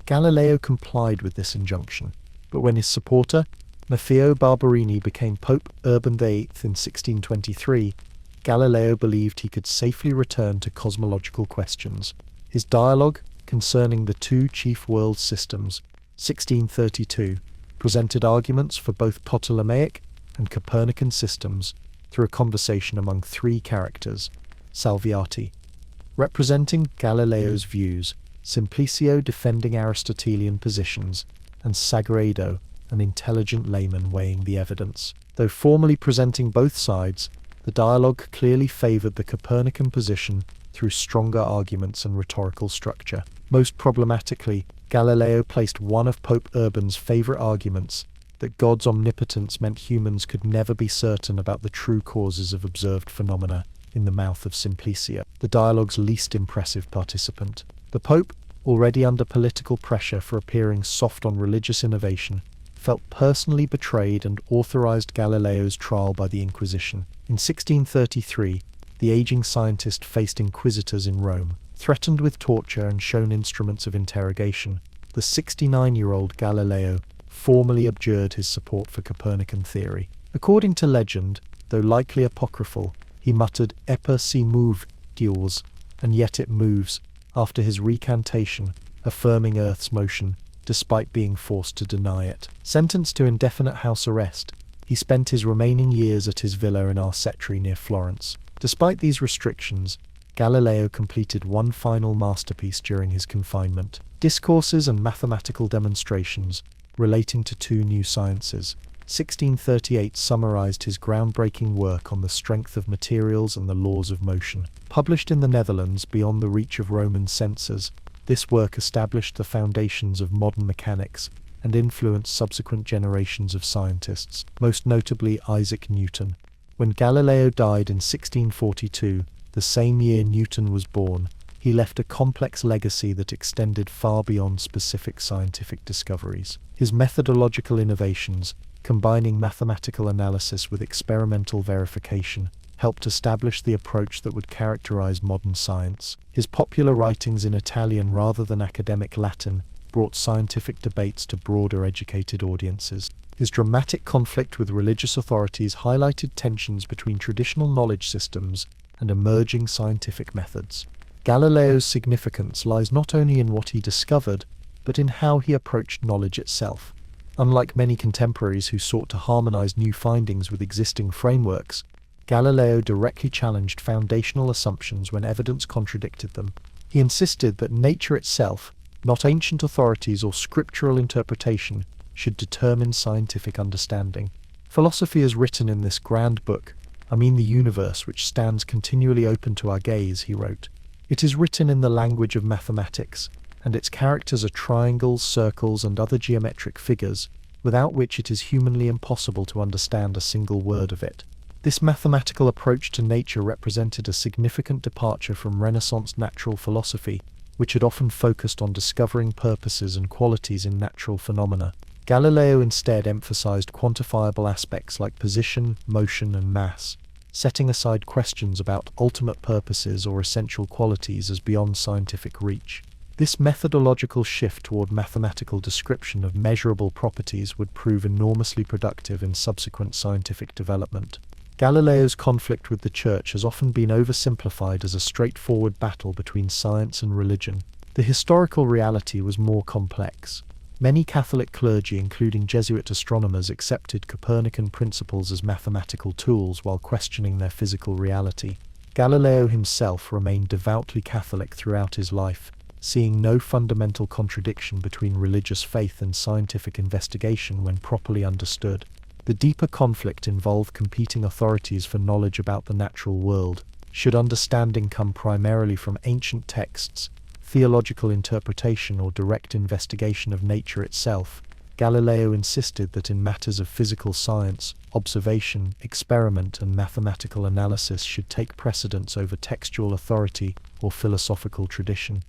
Galileo complied with this injunction, but when his supporter, Maffeo Barberini, became Pope Urban VIII in 1623, Galileo believed he could safely return to cosmological questions. His dialogue concerning the two chief world systems, 1632, presented arguments for both Ptolemaic and Copernican systems through a conversation among three characters, Salviati, representing Galileo's views, Simplicio defending Aristotelian positions, and Sagredo, an intelligent layman weighing the evidence. Though formally presenting both sides, the dialogue clearly favoured the Copernican position through stronger arguments and rhetorical structure. Most problematically, Galileo placed one of Pope Urban's favourite arguments, that God's omnipotence meant humans could never be certain about the true causes of observed phenomena, in the mouth of Simplicio, the dialogue's least impressive participant. The Pope, already under political pressure for appearing soft on religious innovation, felt personally betrayed and authorized Galileo's trial by the Inquisition. In 1633, the aging scientist faced inquisitors in Rome. Threatened with torture and shown instruments of interrogation, the 69-year-old Galileo formally abjured his support for Copernican theory. According to legend, though likely apocryphal, he muttered "Eper si move, Dios," and yet it moves, after his recantation, affirming Earth's motion, despite being forced to deny it. Sentenced to indefinite house arrest, he spent his remaining years at his villa in Arcetri near Florence. Despite these restrictions, Galileo completed one final masterpiece during his confinement, Discourses and Mathematical Demonstrations relating to two new sciences. 1638 summarized his groundbreaking work on the strength of materials and the laws of motion. Published in the Netherlands beyond the reach of Roman censors, this work established the foundations of modern mechanics and influenced subsequent generations of scientists, most notably Isaac Newton. When Galileo died in 1642, the same year Newton was born, he left a complex legacy that extended far beyond specific scientific discoveries. His methodological innovations, combining mathematical analysis with experimental verification, helped establish the approach that would characterize modern science. His popular writings in Italian rather than academic Latin brought scientific debates to broader educated audiences. His dramatic conflict with religious authorities highlighted tensions between traditional knowledge systems and emerging scientific methods. Galileo's significance lies not only in what he discovered, but in how he approached knowledge itself. Unlike many contemporaries who sought to harmonize new findings with existing frameworks, Galileo directly challenged foundational assumptions when evidence contradicted them. He insisted that nature itself, not ancient authorities or scriptural interpretation, should determine scientific understanding. Philosophy is written in this grand book, I mean the universe which stands continually open to our gaze, he wrote. It is written in the language of mathematics, and its characters are triangles, circles, and other geometric figures, without which it is humanly impossible to understand a single word of it. This mathematical approach to nature represented a significant departure from Renaissance natural philosophy, which had often focused on discovering purposes and qualities in natural phenomena. Galileo instead emphasized quantifiable aspects like position, motion, and mass, setting aside questions about ultimate purposes or essential qualities as beyond scientific reach. This methodological shift toward mathematical description of measurable properties would prove enormously productive in subsequent scientific development. Galileo's conflict with the Church has often been oversimplified as a straightforward battle between science and religion. The historical reality was more complex. Many Catholic clergy, including Jesuit astronomers, accepted Copernican principles as mathematical tools while questioning their physical reality. Galileo himself remained devoutly Catholic throughout his life, seeing no fundamental contradiction between religious faith and scientific investigation when properly understood. The deeper conflict involved competing authorities for knowledge about the natural world. Should understanding come primarily from ancient texts, theological interpretation, or direct investigation of nature itself, Galileo insisted that in matters of physical science, observation, experiment, and mathematical analysis should take precedence over textual authority or philosophical tradition.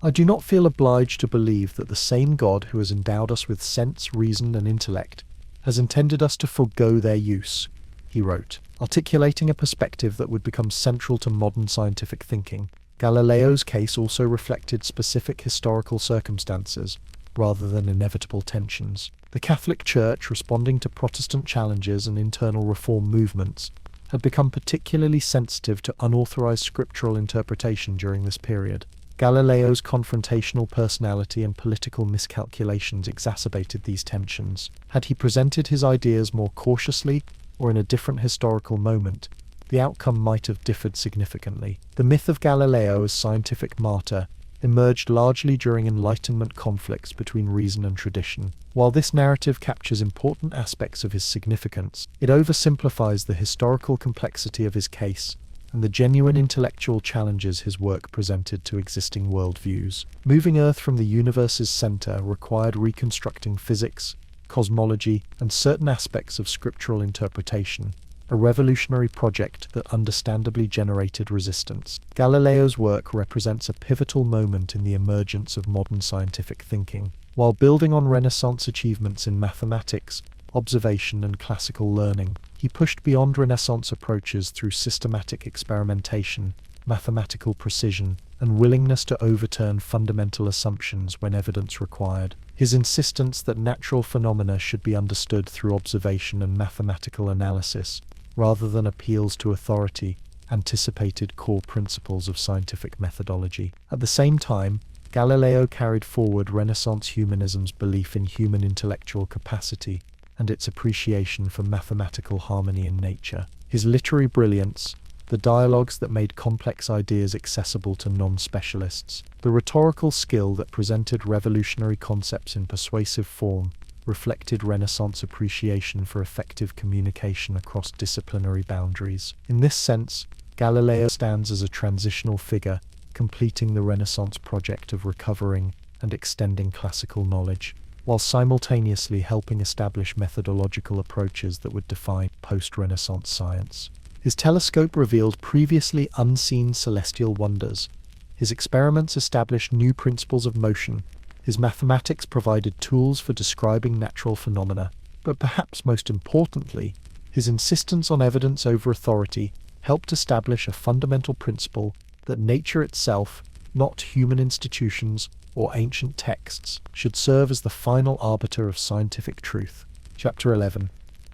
I do not feel obliged to believe that the same God who has endowed us with sense, reason, and intellect has intended us to forego their use, he wrote, articulating a perspective that would become central to modern scientific thinking. Galileo's case also reflected specific historical circumstances, rather than inevitable tensions. The Catholic Church, responding to Protestant challenges and internal reform movements, had become particularly sensitive to unauthorized scriptural interpretation during this period. Galileo's confrontational personality and political miscalculations exacerbated these tensions. Had he presented his ideas more cautiously or in a different historical moment, the outcome might have differed significantly. The myth of Galileo as scientific martyr emerged largely during Enlightenment conflicts between reason and tradition. While this narrative captures important aspects of his significance, it oversimplifies the historical complexity of his case and the genuine intellectual challenges his work presented to existing worldviews. Moving Earth from the universe's center required reconstructing physics, cosmology, and certain aspects of scriptural interpretation, a revolutionary project that understandably generated resistance. Galileo's work represents a pivotal moment in the emergence of modern scientific thinking. While building on Renaissance achievements in mathematics, observation, and classical learning, he pushed beyond Renaissance approaches through systematic experimentation, mathematical precision, and willingness to overturn fundamental assumptions when evidence required. His insistence that natural phenomena should be understood through observation and mathematical analysis, rather than appeals to authority, anticipated core principles of scientific methodology. At the same time, Galileo carried forward Renaissance humanism's belief in human intellectual capacity and its appreciation for mathematical harmony in nature. His literary brilliance, the dialogues that made complex ideas accessible to non-specialists, the rhetorical skill that presented revolutionary concepts in persuasive form, reflected Renaissance appreciation for effective communication across disciplinary boundaries. In this sense, Galileo stands as a transitional figure, completing the Renaissance project of recovering and extending classical knowledge, while simultaneously helping establish methodological approaches that would define post-Renaissance science. His telescope revealed previously unseen celestial wonders. His experiments established new principles of motion. His mathematics provided tools for describing natural phenomena. But perhaps most importantly, his insistence on evidence over authority helped establish a fundamental principle that nature itself, not human institutions or ancient texts, should serve as the final arbiter of scientific truth. Chapter 11.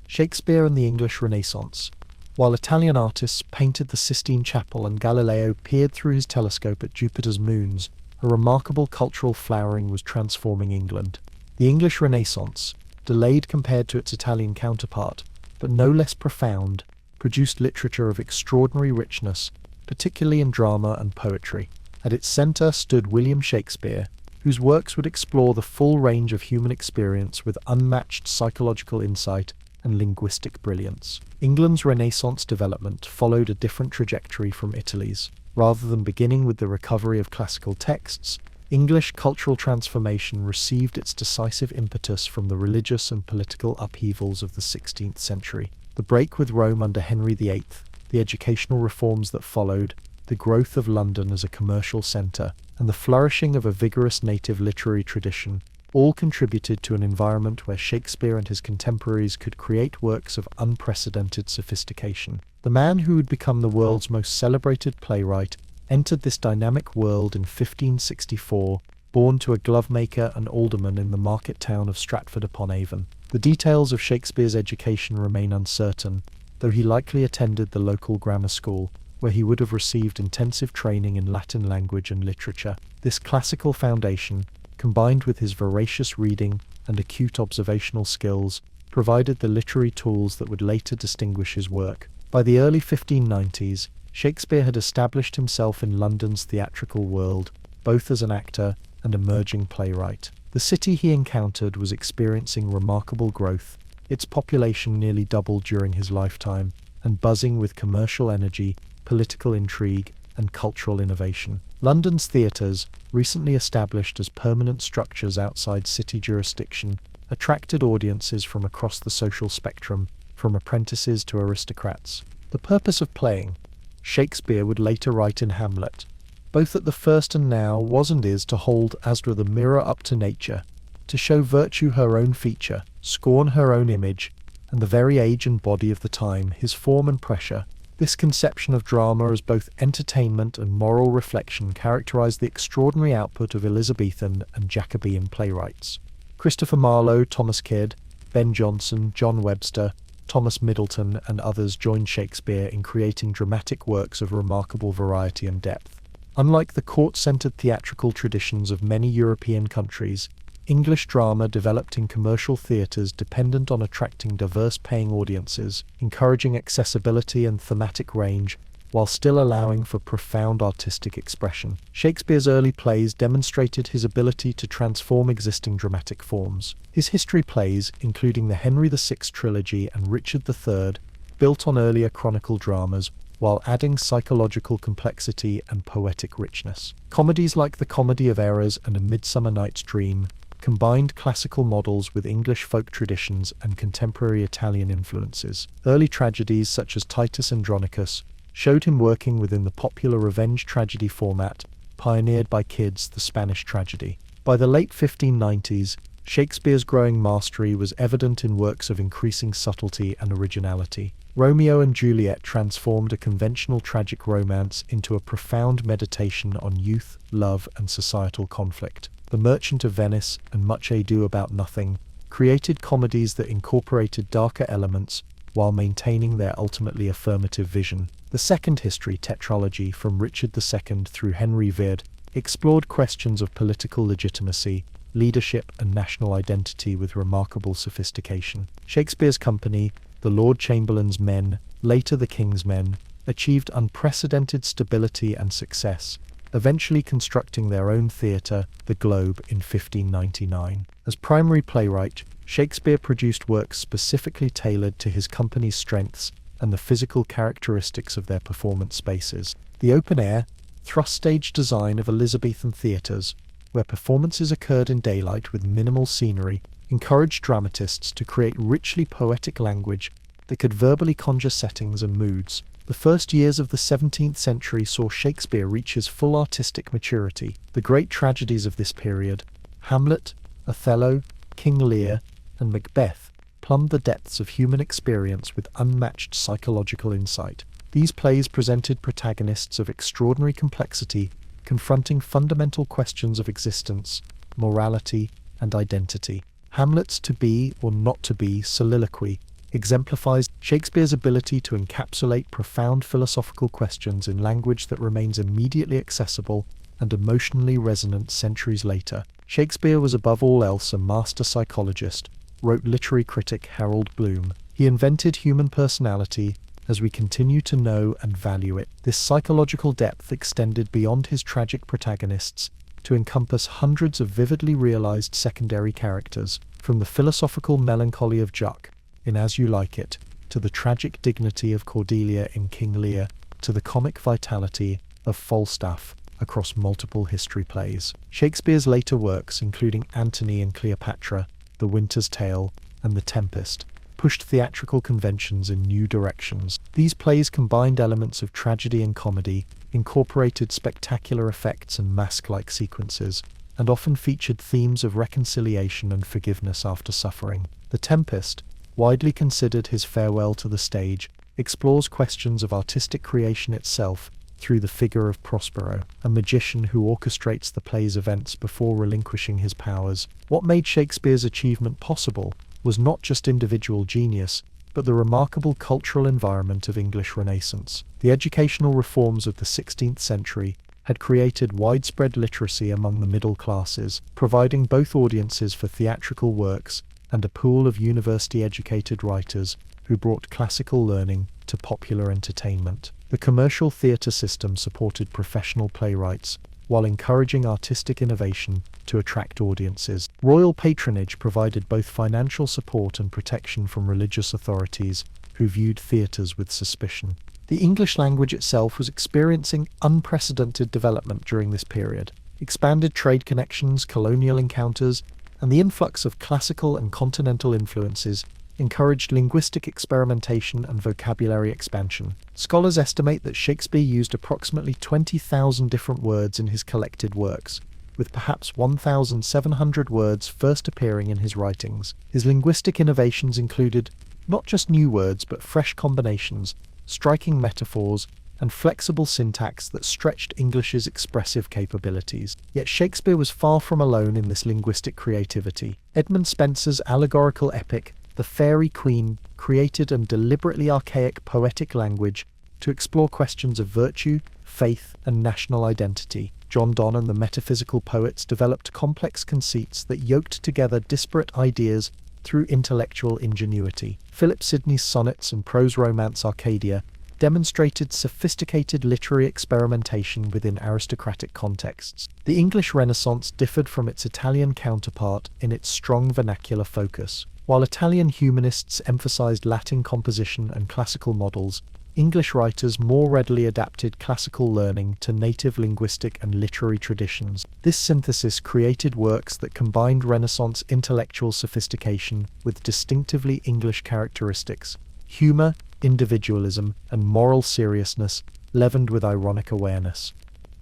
Shakespeare and the English Renaissance. While Italian artists painted the Sistine Chapel and Galileo peered through his telescope at Jupiter's moons, a remarkable cultural flowering was transforming England. The English Renaissance, delayed compared to its Italian counterpart, but no less profound, produced literature of extraordinary richness, particularly in drama and poetry. At its centre stood William Shakespeare, whose works would explore the full range of human experience with unmatched psychological insight and linguistic brilliance. England's Renaissance development followed a different trajectory from Italy's. Rather than beginning with the recovery of classical texts, English cultural transformation received its decisive impetus from the religious and political upheavals of the 16th century. The break with Rome under Henry VIII, the educational reforms that followed, the growth of London as a commercial centre, and the flourishing of a vigorous native literary tradition all contributed to an environment where Shakespeare and his contemporaries could create works of unprecedented sophistication. The man who would become the world's most celebrated playwright entered this dynamic world in 1564, born to a glovemaker and alderman in the market town of Stratford-upon-Avon. The details of Shakespeare's education remain uncertain, though he likely attended the local grammar school, where he would have received intensive training in Latin language and literature. This classical foundation, combined with his voracious reading and acute observational skills, provided the literary tools that would later distinguish his work. By the early 1590s, Shakespeare had established himself in London's theatrical world, both as an actor and emerging playwright. The city he encountered was experiencing remarkable growth, its population nearly doubled during his lifetime, and buzzing with commercial energy, political intrigue, and cultural innovation. London's theatres, recently established as permanent structures outside city jurisdiction, attracted audiences from across the social spectrum, from apprentices to aristocrats. The purpose of playing, Shakespeare would later write in Hamlet, both at the first and now was and is to hold as with a mirror up to nature, to show virtue her own feature, scorn her own image, and the very age and body of the time, his form and pressure. This conception of drama as both entertainment and moral reflection characterized the extraordinary output of Elizabethan and Jacobean playwrights. Christopher Marlowe, Thomas Kidd, Ben Jonson, John Webster, Thomas Middleton, and others joined Shakespeare in creating dramatic works of remarkable variety and depth. Unlike the court-centered theatrical traditions of many European countries, English drama developed in commercial theatres dependent on attracting diverse paying audiences, encouraging accessibility and thematic range, while still allowing for profound artistic expression. Shakespeare's early plays demonstrated his ability to transform existing dramatic forms. His history plays, including the Henry VI trilogy and Richard III, built on earlier chronicle dramas, while adding psychological complexity and poetic richness. Comedies like The Comedy of Errors and A Midsummer Night's Dream combined classical models with English folk traditions and contemporary Italian influences. Early tragedies such as Titus Andronicus showed him working within the popular revenge tragedy format pioneered by Kyd's The Spanish Tragedy. By the late 1590s, Shakespeare's growing mastery was evident in works of increasing subtlety and originality. Romeo and Juliet transformed a conventional tragic romance into a profound meditation on youth, love, and societal conflict. The Merchant of Venice and Much Ado About Nothing created comedies that incorporated darker elements while maintaining their ultimately affirmative vision. The Second History tetralogy from Richard II through Henry VI explored questions of political legitimacy, leadership, and national identity with remarkable sophistication. Shakespeare's company, the Lord Chamberlain's Men, later the King's Men, achieved unprecedented stability and success, eventually constructing their own theatre, the Globe, in 1599. As primary playwright, Shakespeare produced works specifically tailored to his company's strengths and the physical characteristics of their performance spaces. The open-air, thrust-stage design of Elizabethan theatres, where performances occurred in daylight with minimal scenery, encouraged dramatists to create richly poetic language that could verbally conjure settings and moods. The first years of the 17th century saw Shakespeare reach his full artistic maturity. The great tragedies of this period, Hamlet, Othello, King Lear, and Macbeth, plumbed the depths of human experience with unmatched psychological insight. These plays presented protagonists of extraordinary complexity, confronting fundamental questions of existence, morality, and identity. Hamlet's to be or not to be soliloquy exemplifies Shakespeare's ability to encapsulate profound philosophical questions in language that remains immediately accessible and emotionally resonant centuries later. Shakespeare was above all else a master psychologist, wrote literary critic Harold Bloom. He invented human personality as we continue to know and value it. This psychological depth extended beyond his tragic protagonists to encompass hundreds of vividly realized secondary characters, from the philosophical melancholy of Juck in As You Like It, to the tragic dignity of Cordelia in King Lear, to the comic vitality of Falstaff across multiple history plays. Shakespeare's later works, including Antony and Cleopatra, The Winter's Tale, and The Tempest, pushed theatrical conventions in new directions. These plays combined elements of tragedy and comedy, incorporated spectacular effects and mask-like sequences, and often featured themes of reconciliation and forgiveness after suffering. The Tempest, widely considered his farewell to the stage, explores questions of artistic creation itself through the figure of Prospero, a magician who orchestrates the play's events before relinquishing his powers. What made Shakespeare's achievement possible was not just individual genius, but the remarkable cultural environment of English Renaissance. The educational reforms of the 16th century had created widespread literacy among the middle classes, providing both audiences for theatrical works and a pool of university-educated writers who brought classical learning to popular entertainment. The commercial theatre system supported professional playwrights, while encouraging artistic innovation to attract audiences. Royal patronage provided both financial support and protection from religious authorities who viewed theatres with suspicion. The English language itself was experiencing unprecedented development during this period. Expanded trade connections, colonial encounters, and the influx of classical and continental influences encouraged linguistic experimentation and vocabulary expansion. Scholars estimate that Shakespeare used approximately 20,000 different words in his collected works, with perhaps 1,700 words first appearing in his writings. His linguistic innovations included not just new words, but fresh combinations, striking metaphors, and flexible syntax that stretched English's expressive capabilities. Yet Shakespeare was far from alone in this linguistic creativity. Edmund Spenser's allegorical epic, The Faerie Queene, created a deliberately archaic poetic language to explore questions of virtue, faith, and national identity. John Donne and the metaphysical poets developed complex conceits that yoked together disparate ideas through intellectual ingenuity. Philip Sidney's sonnets and prose romance Arcadia demonstrated sophisticated literary experimentation within aristocratic contexts. The English Renaissance differed from its Italian counterpart in its strong vernacular focus. While Italian humanists emphasized Latin composition and classical models, English writers more readily adapted classical learning to native linguistic and literary traditions. This synthesis created works that combined Renaissance intellectual sophistication with distinctively English characteristics: humor, individualism, and moral seriousness, leavened with ironic awareness.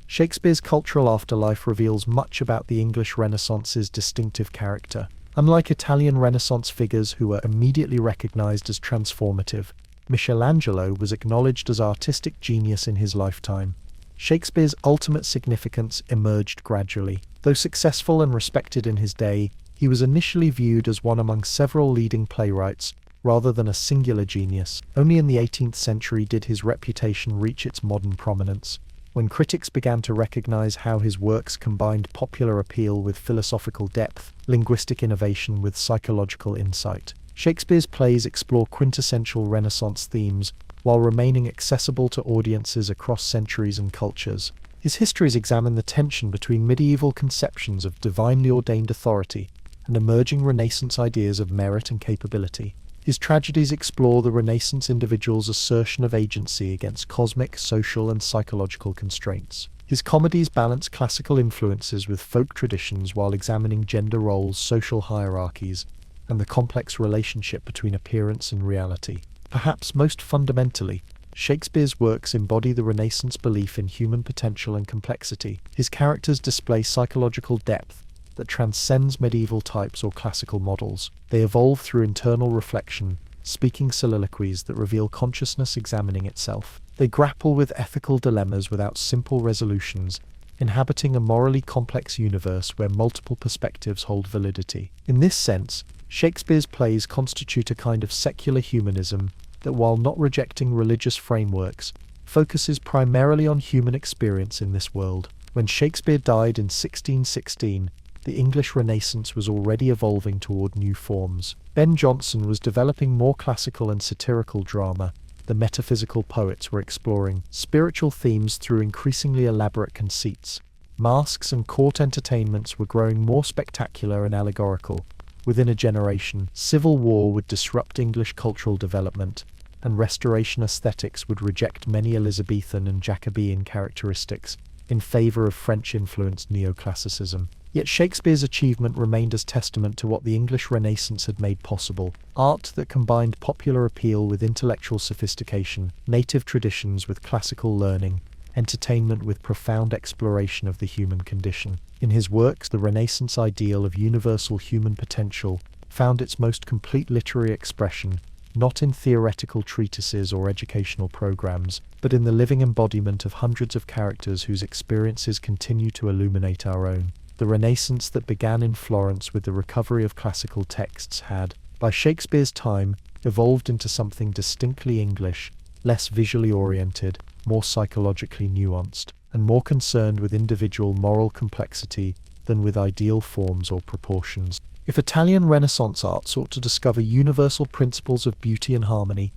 Shakespeare's cultural afterlife reveals much about the English Renaissance's distinctive character. Unlike Italian Renaissance figures who were immediately recognized as transformative, Michelangelo was acknowledged as artistic genius in his lifetime. Shakespeare's ultimate significance emerged gradually. Though successful and respected in his day, he was initially viewed as one among several leading playwrights, rather than a singular genius. Only in the 18th century did his reputation reach its modern prominence, when critics began to recognize how his works combined popular appeal with philosophical depth, linguistic innovation with psychological insight. Shakespeare's plays explore quintessential Renaissance themes while remaining accessible to audiences across centuries and cultures. His histories examine the tension between medieval conceptions of divinely ordained authority and emerging Renaissance ideas of merit and capability. His tragedies explore the Renaissance individual's assertion of agency against cosmic, social, and psychological constraints. His comedies balance classical influences with folk traditions while examining gender roles, social hierarchies, and the complex relationship between appearance and reality. Perhaps most fundamentally, Shakespeare's works embody the Renaissance belief in human potential and complexity. His characters display psychological depth that transcends medieval types or classical models. They evolve through internal reflection, speaking soliloquies that reveal consciousness examining itself. They grapple with ethical dilemmas without simple resolutions, inhabiting a morally complex universe where multiple perspectives hold validity. In this sense, Shakespeare's plays constitute a kind of secular humanism that, while not rejecting religious frameworks, focuses primarily on human experience in this world. When Shakespeare died in 1616, the English Renaissance was already evolving toward new forms. Ben Jonson was developing more classical and satirical drama. The metaphysical poets were exploring spiritual themes through increasingly elaborate conceits. Masques and court entertainments were growing more spectacular and allegorical. Within a generation, civil war would disrupt English cultural development, and Restoration aesthetics would reject many Elizabethan and Jacobean characteristics in favor of French-influenced neoclassicism. Yet Shakespeare's achievement remained as testament to what the English Renaissance had made possible: art that combined popular appeal with intellectual sophistication, native traditions with classical learning, entertainment with profound exploration of the human condition. In his works, the Renaissance ideal of universal human potential found its most complete literary expression, not in theoretical treatises or educational programs, but in the living embodiment of hundreds of characters whose experiences continue to illuminate our own. The Renaissance that began in Florence with the recovery of classical texts had, by Shakespeare's time, evolved into something distinctly English, less visually oriented, more psychologically nuanced, and more concerned with individual moral complexity than with ideal forms or proportions. If Italian Renaissance art sought to discover universal principles of beauty and harmony,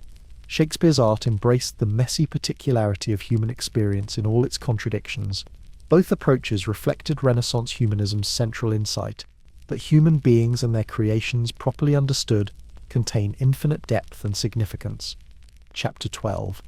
Shakespeare's art embraced the messy particularity of human experience in all its contradictions. Both approaches reflected Renaissance humanism's central insight, that human beings and their creations properly understood contain infinite depth and significance. Chapter 12.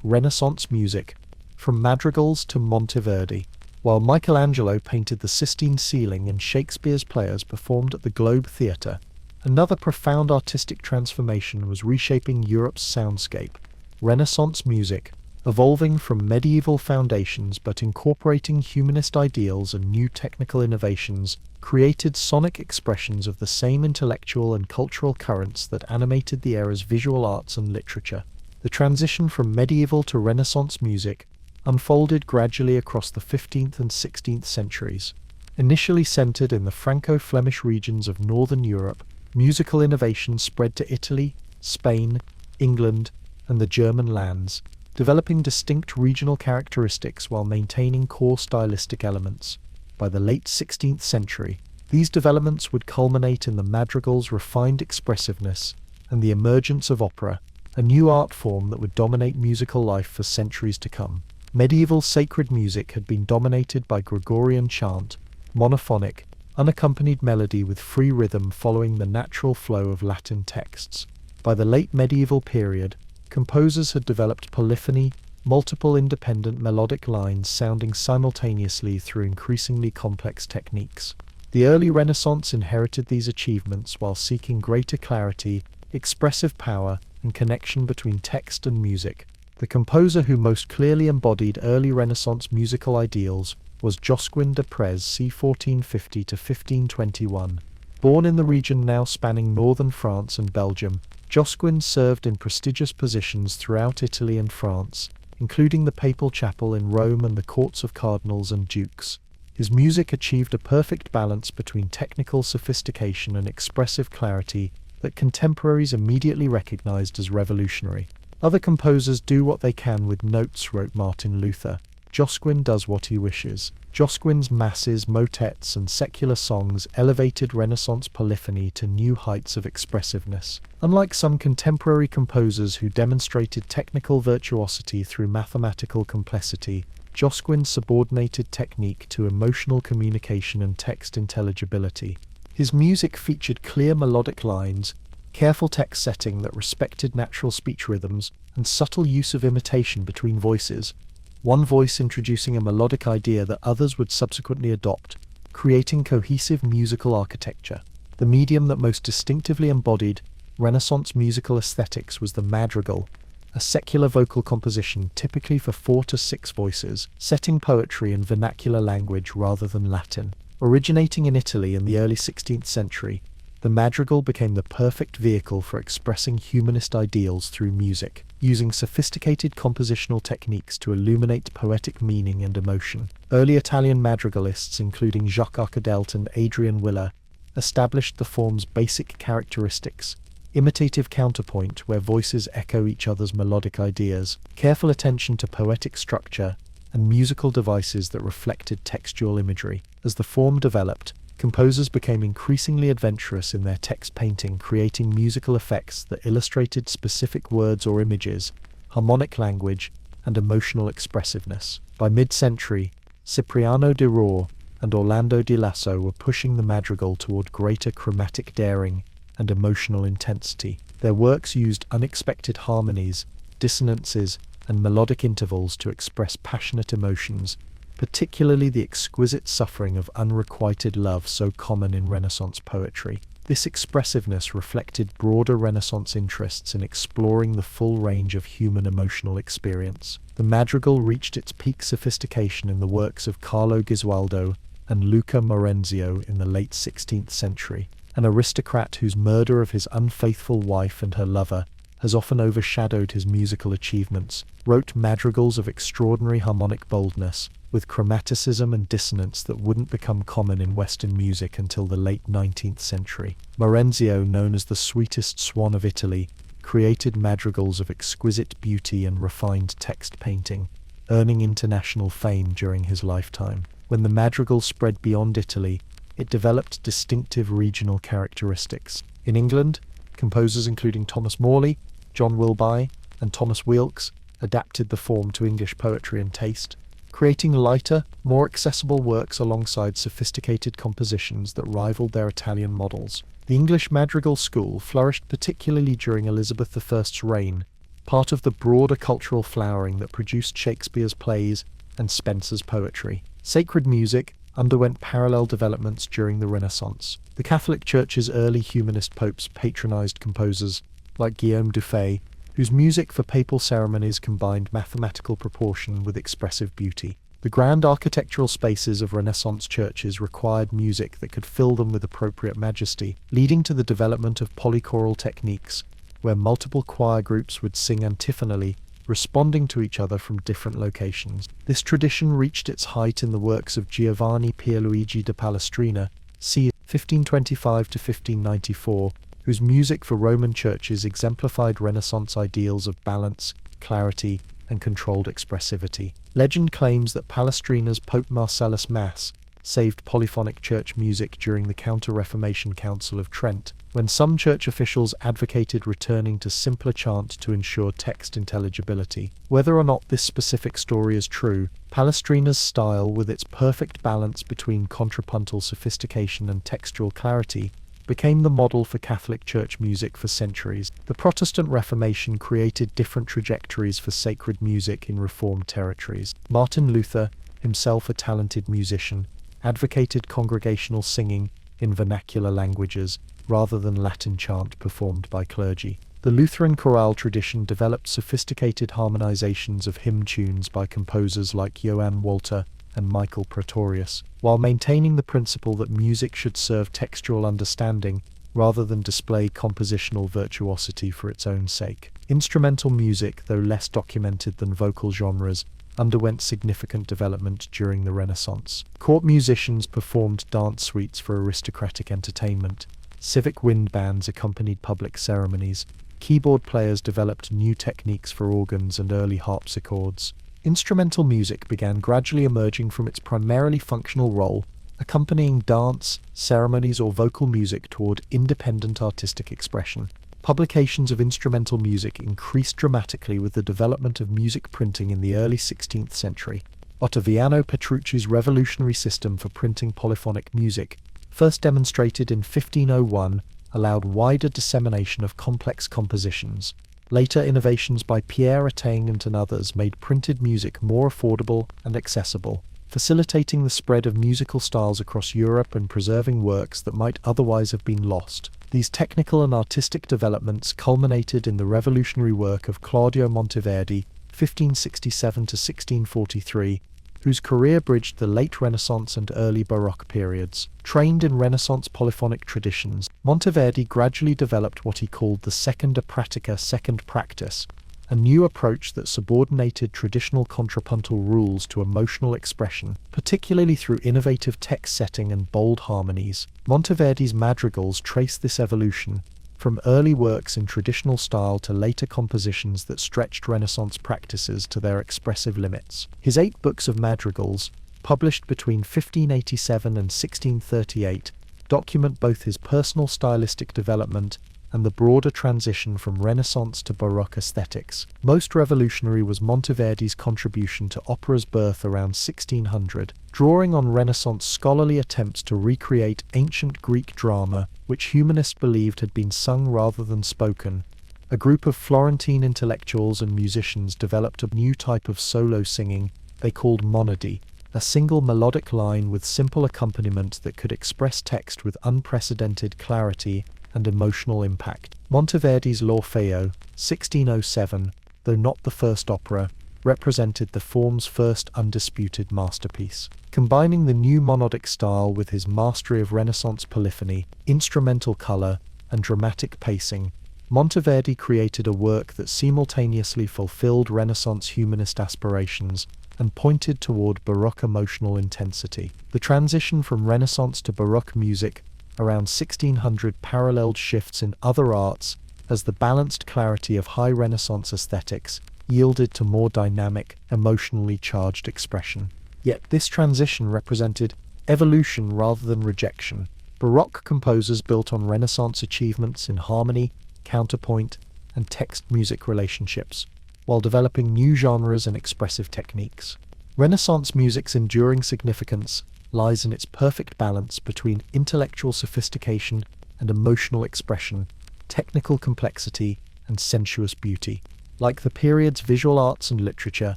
Renaissance Music, from Madrigals to Monteverdi. While Michelangelo painted the Sistine ceiling and Shakespeare's players performed at the Globe Theatre, another profound artistic transformation was reshaping Europe's soundscape. Renaissance music, evolving from medieval foundations but incorporating humanist ideals and new technical innovations, created sonic expressions of the same intellectual and cultural currents that animated the era's visual arts and literature. The transition from medieval to Renaissance music unfolded gradually across the 15th and 16th centuries. Initially centered in the Franco-Flemish regions of northern Europe, musical innovation spread to Italy, Spain, England, and the German lands, developing distinct regional characteristics while maintaining core stylistic elements. By the late 16th century, these developments would culminate in the madrigal's refined expressiveness and the emergence of opera, a new art form that would dominate musical life for centuries to come. Medieval sacred music had been dominated by Gregorian chant, monophonic, unaccompanied melody with free rhythm following the natural flow of Latin texts. By the late medieval period, composers had developed polyphony, multiple independent melodic lines sounding simultaneously through increasingly complex techniques. The early Renaissance inherited these achievements while seeking greater clarity, expressive power, and connection between text and music. The composer who most clearly embodied early Renaissance musical ideals was Josquin de Prez c. 1450 to 1521. Born in the region now spanning northern France and Belgium, Josquin served in prestigious positions throughout Italy and France, including the papal chapel in Rome and the courts of cardinals and dukes. His music achieved a perfect balance between technical sophistication and expressive clarity that contemporaries immediately recognized as revolutionary. Other composers do what they can with notes, wrote Martin Luther. Josquin does what he wishes. Josquin's masses, motets, and secular songs elevated Renaissance polyphony to new heights of expressiveness. Unlike some contemporary composers who demonstrated technical virtuosity through mathematical complexity, Josquin subordinated technique to emotional communication and text intelligibility. His music featured clear melodic lines, careful text setting that respected natural speech rhythms, and subtle use of imitation between voices, one voice introducing a melodic idea that others would subsequently adopt, creating cohesive musical architecture. The medium that most distinctively embodied Renaissance musical aesthetics was the madrigal, a secular vocal composition typically for 4 to 6 voices, setting poetry in vernacular language rather than Latin. Originating in Italy in the early 16th century, the madrigal became the perfect vehicle for expressing humanist ideals through music, using sophisticated compositional techniques to illuminate poetic meaning and emotion. Early Italian madrigalists, including Jacques Arcadelt and Adrian Willer, established the form's basic characteristics: imitative counterpoint where voices echo each other's melodic ideas, careful attention to poetic structure, and musical devices that reflected textual imagery. As the form developed, composers became increasingly adventurous in their text painting, creating musical effects that illustrated specific words or images, harmonic language, and emotional expressiveness. By mid-century, Cipriano de Rore and Orlando di Lasso were pushing the madrigal toward greater chromatic daring and emotional intensity. Their works used unexpected harmonies, dissonances, and melodic intervals to express passionate emotions, particularly the exquisite suffering of unrequited love so common in Renaissance poetry. This expressiveness reflected broader Renaissance interests in exploring the full range of human emotional experience. The madrigal reached its peak sophistication in the works of Carlo Gesualdo and Luca Marenzio in the late 16th century. An aristocrat whose murder of his unfaithful wife and her lover has often overshadowed his musical achievements, wrote madrigals of extraordinary harmonic boldness, with chromaticism and dissonance that wouldn't become common in Western music until the late 19th century. Marenzio, known as the sweetest swan of Italy, created madrigals of exquisite beauty and refined text painting, earning international fame during his lifetime. When the madrigal spread beyond Italy, it developed distinctive regional characteristics. In England, composers including Thomas Morley, John Wilbye, and Thomas Weelkes adapted the form to English poetry and taste, creating lighter, more accessible works alongside sophisticated compositions that rivaled their Italian models. The English madrigal school flourished particularly during Elizabeth I's reign, part of the broader cultural flowering that produced Shakespeare's plays and Spenser's poetry. Sacred music underwent parallel developments during the Renaissance. The Catholic Church's early humanist popes patronized composers like Guillaume Dufay, whose music for papal ceremonies combined mathematical proportion with expressive beauty. The grand architectural spaces of Renaissance churches required music that could fill them with appropriate majesty, leading to the development of polychoral techniques, where multiple choir groups would sing antiphonally, responding to each other from different locations. This tradition reached its height in the works of Giovanni Pierluigi da Palestrina, c. 1525 to 1594, whose music for Roman churches exemplified Renaissance ideals of balance, clarity, and controlled expressivity. Legend claims that Palestrina's Pope Marcellus Mass saved polyphonic church music during the Counter-Reformation Council of Trent, when some church officials advocated returning to simpler chant to ensure text intelligibility. Whether or not this specific story is true, Palestrina's style, with its perfect balance between contrapuntal sophistication and textual clarity, became the model for Catholic Church music for centuries. The Protestant Reformation created different trajectories for sacred music in Reformed territories. Martin Luther, himself a talented musician, advocated congregational singing in vernacular languages rather than Latin chant performed by clergy. The Lutheran chorale tradition developed sophisticated harmonizations of hymn tunes by composers like Johann Walter and Michael Praetorius, while maintaining the principle that music should serve textual understanding rather than display compositional virtuosity for its own sake. Instrumental music, though less documented than vocal genres, underwent significant development during the Renaissance. Court musicians performed dance suites for aristocratic entertainment. Civic wind bands accompanied public ceremonies. Keyboard players developed new techniques for organs and early harpsichords. Instrumental music began gradually emerging from its primarily functional role, accompanying dance, ceremonies, or vocal music toward independent artistic expression. Publications of instrumental music increased dramatically with the development of music printing in the early 16th century. Ottaviano Petrucci's revolutionary system for printing polyphonic music, first demonstrated in 1501, allowed wider dissemination of complex compositions. Later innovations by Pierre Attaignant and others made printed music more affordable and accessible, facilitating the spread of musical styles across Europe and preserving works that might otherwise have been lost. These technical and artistic developments culminated in the revolutionary work of Claudio Monteverdi, 1567 to 1643, whose career bridged the late Renaissance and early Baroque periods. Trained in Renaissance polyphonic traditions, Monteverdi gradually developed what he called the seconda pratica, second practice, a new approach that subordinated traditional contrapuntal rules to emotional expression, particularly through innovative text setting and bold harmonies. Monteverdi's Madrigals trace this evolution, from early works in traditional style to later compositions that stretched Renaissance practices to their expressive limits. His 8 books of madrigals, published between 1587 and 1638, document both his personal stylistic development and the broader transition from Renaissance to Baroque aesthetics. Most revolutionary was Monteverdi's contribution to opera's birth around 1600, drawing on Renaissance scholarly attempts to recreate ancient Greek drama, which humanists believed had been sung rather than spoken. A group of Florentine intellectuals and musicians developed a new type of solo singing they called monody, a single melodic line with simple accompaniment that could express text with unprecedented clarity and emotional impact. Monteverdi's L'Orfeo, 1607, though not the first opera, represented the form's first undisputed masterpiece. Combining the new monodic style with his mastery of Renaissance polyphony, instrumental color, and dramatic pacing, Monteverdi created a work that simultaneously fulfilled Renaissance humanist aspirations and pointed toward Baroque emotional intensity. The transition from Renaissance to Baroque music around 1600 paralleled shifts in other arts as the balanced clarity of high Renaissance aesthetics yielded to more dynamic, emotionally charged expression. Yet this transition represented evolution rather than rejection. Baroque composers built on Renaissance achievements in harmony, counterpoint, and text-music relationships, while developing new genres and expressive techniques. Renaissance music's enduring significance lies in its perfect balance between intellectual sophistication and emotional expression, technical complexity and sensuous beauty. Like the period's visual arts and literature,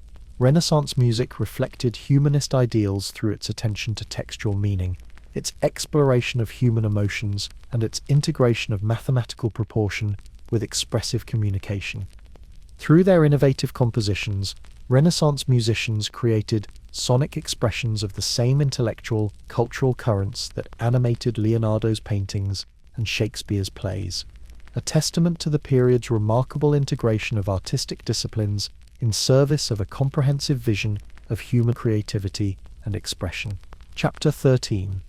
Renaissance music reflected humanist ideals through its attention to textual meaning, its exploration of human emotions, and its integration of mathematical proportion with expressive communication. Through their innovative compositions, Renaissance musicians created sonic expressions of the same intellectual, cultural currents that animated Leonardo's paintings and Shakespeare's plays, a testament to the period's remarkable integration of artistic disciplines in service of a comprehensive vision of human creativity and expression. Chapter 13.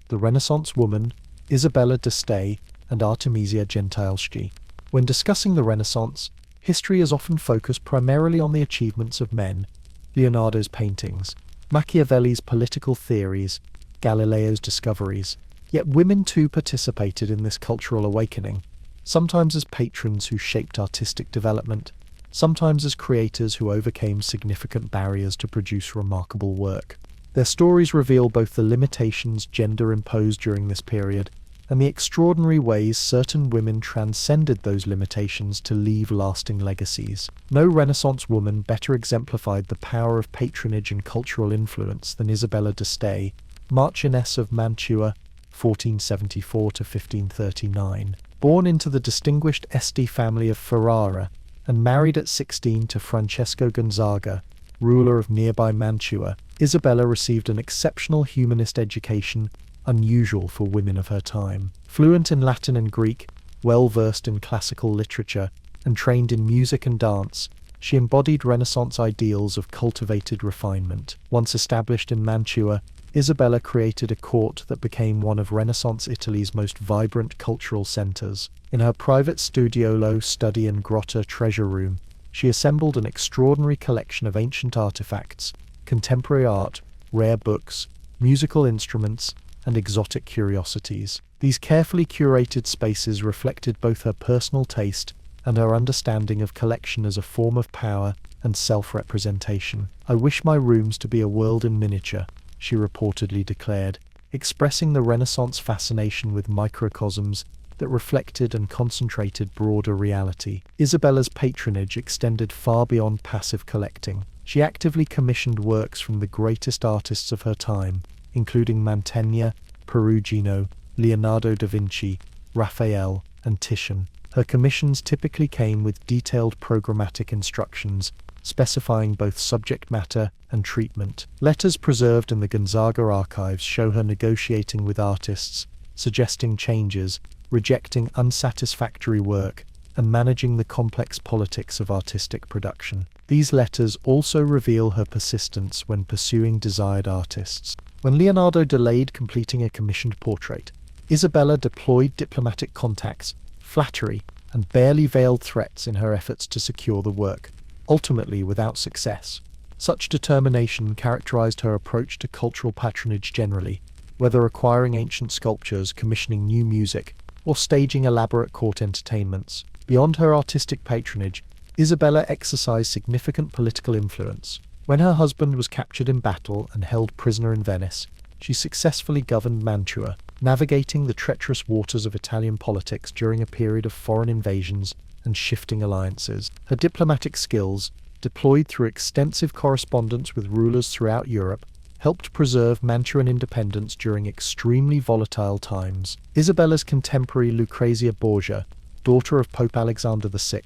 The Renaissance Woman, Isabella d'Este and Artemisia Gentileschi. When discussing the Renaissance, History is often focused primarily on the achievements of men, Leonardo's paintings, Machiavelli's political theories, Galileo's discoveries. Yet women too participated in this cultural awakening, sometimes as patrons who shaped artistic development, sometimes as creators who overcame significant barriers to produce remarkable work. Their stories reveal both the limitations gender imposed during this period and the extraordinary ways certain women transcended those limitations to leave lasting legacies. No Renaissance woman better exemplified the power of patronage and cultural influence than Isabella d'Este, Marchioness of Mantua, 1474 to 1539. Born into the distinguished Este family of Ferrara and married at 16 to Francesco Gonzaga, ruler of nearby Mantua, Isabella received an exceptional humanist education unusual for women of her time. Fluent in Latin and Greek, well-versed in classical literature, and trained in music and dance, she embodied Renaissance ideals of cultivated refinement. Once established in Mantua, Isabella created a court that became one of Renaissance Italy's most vibrant cultural centers. In her private studiolo, study and grotta treasure room, she assembled an extraordinary collection of ancient artifacts, contemporary art, rare books, musical instruments, and exotic curiosities. These carefully curated spaces reflected both her personal taste and her understanding of collection as a form of power and self-representation. "I wish my rooms to be a world in miniature," she reportedly declared, expressing the Renaissance fascination with microcosms that reflected and concentrated broader reality. Isabella's patronage extended far beyond passive collecting. She actively commissioned works from the greatest artists of her time, including Mantegna, Perugino, Leonardo da Vinci, Raphael, and Titian. Her commissions typically came with detailed programmatic instructions, specifying both subject matter and treatment. Letters preserved in the Gonzaga archives show her negotiating with artists, suggesting changes, rejecting unsatisfactory work, and managing the complex politics of artistic production. These letters also reveal her persistence when pursuing desired artists. When Leonardo delayed completing a commissioned portrait, Isabella deployed diplomatic contacts, flattery, and barely veiled threats in her efforts to secure the work, ultimately without success. Such determination characterized her approach to cultural patronage generally, whether acquiring ancient sculptures, commissioning new music, or staging elaborate court entertainments. Beyond her artistic patronage, Isabella exercised significant political influence. When her husband was captured in battle and held prisoner in Venice, she successfully governed Mantua, navigating the treacherous waters of Italian politics during a period of foreign invasions and shifting alliances. Her diplomatic skills, deployed through extensive correspondence with rulers throughout Europe, helped preserve Mantuan independence during extremely volatile times. Isabella's contemporary Lucrezia Borgia, daughter of Pope Alexander VI,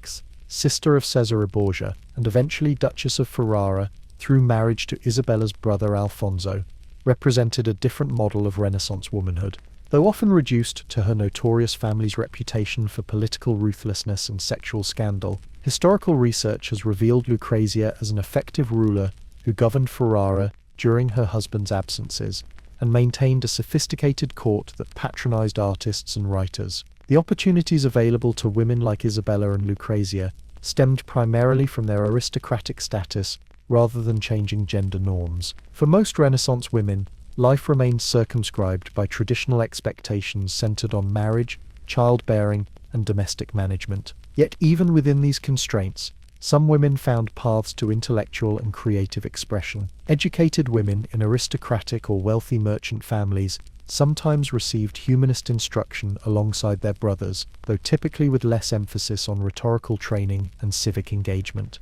sister of Cesare Borgia, and eventually Duchess of Ferrara, through marriage to Isabella's brother Alfonso, represented a different model of Renaissance womanhood. Though often reduced to her notorious family's reputation for political ruthlessness and sexual scandal, historical research has revealed Lucrezia as an effective ruler who governed Ferrara during her husband's absences and maintained a sophisticated court that patronized artists and writers. The opportunities available to women like Isabella and Lucrezia stemmed primarily from their aristocratic status rather than changing gender norms. For most Renaissance women, life remained circumscribed by traditional expectations centered on marriage, childbearing, and domestic management. Yet even within these constraints, some women found paths to intellectual and creative expression. Educated women in aristocratic or wealthy merchant families sometimes received humanist instruction alongside their brothers, though typically with less emphasis on rhetorical training and civic engagement.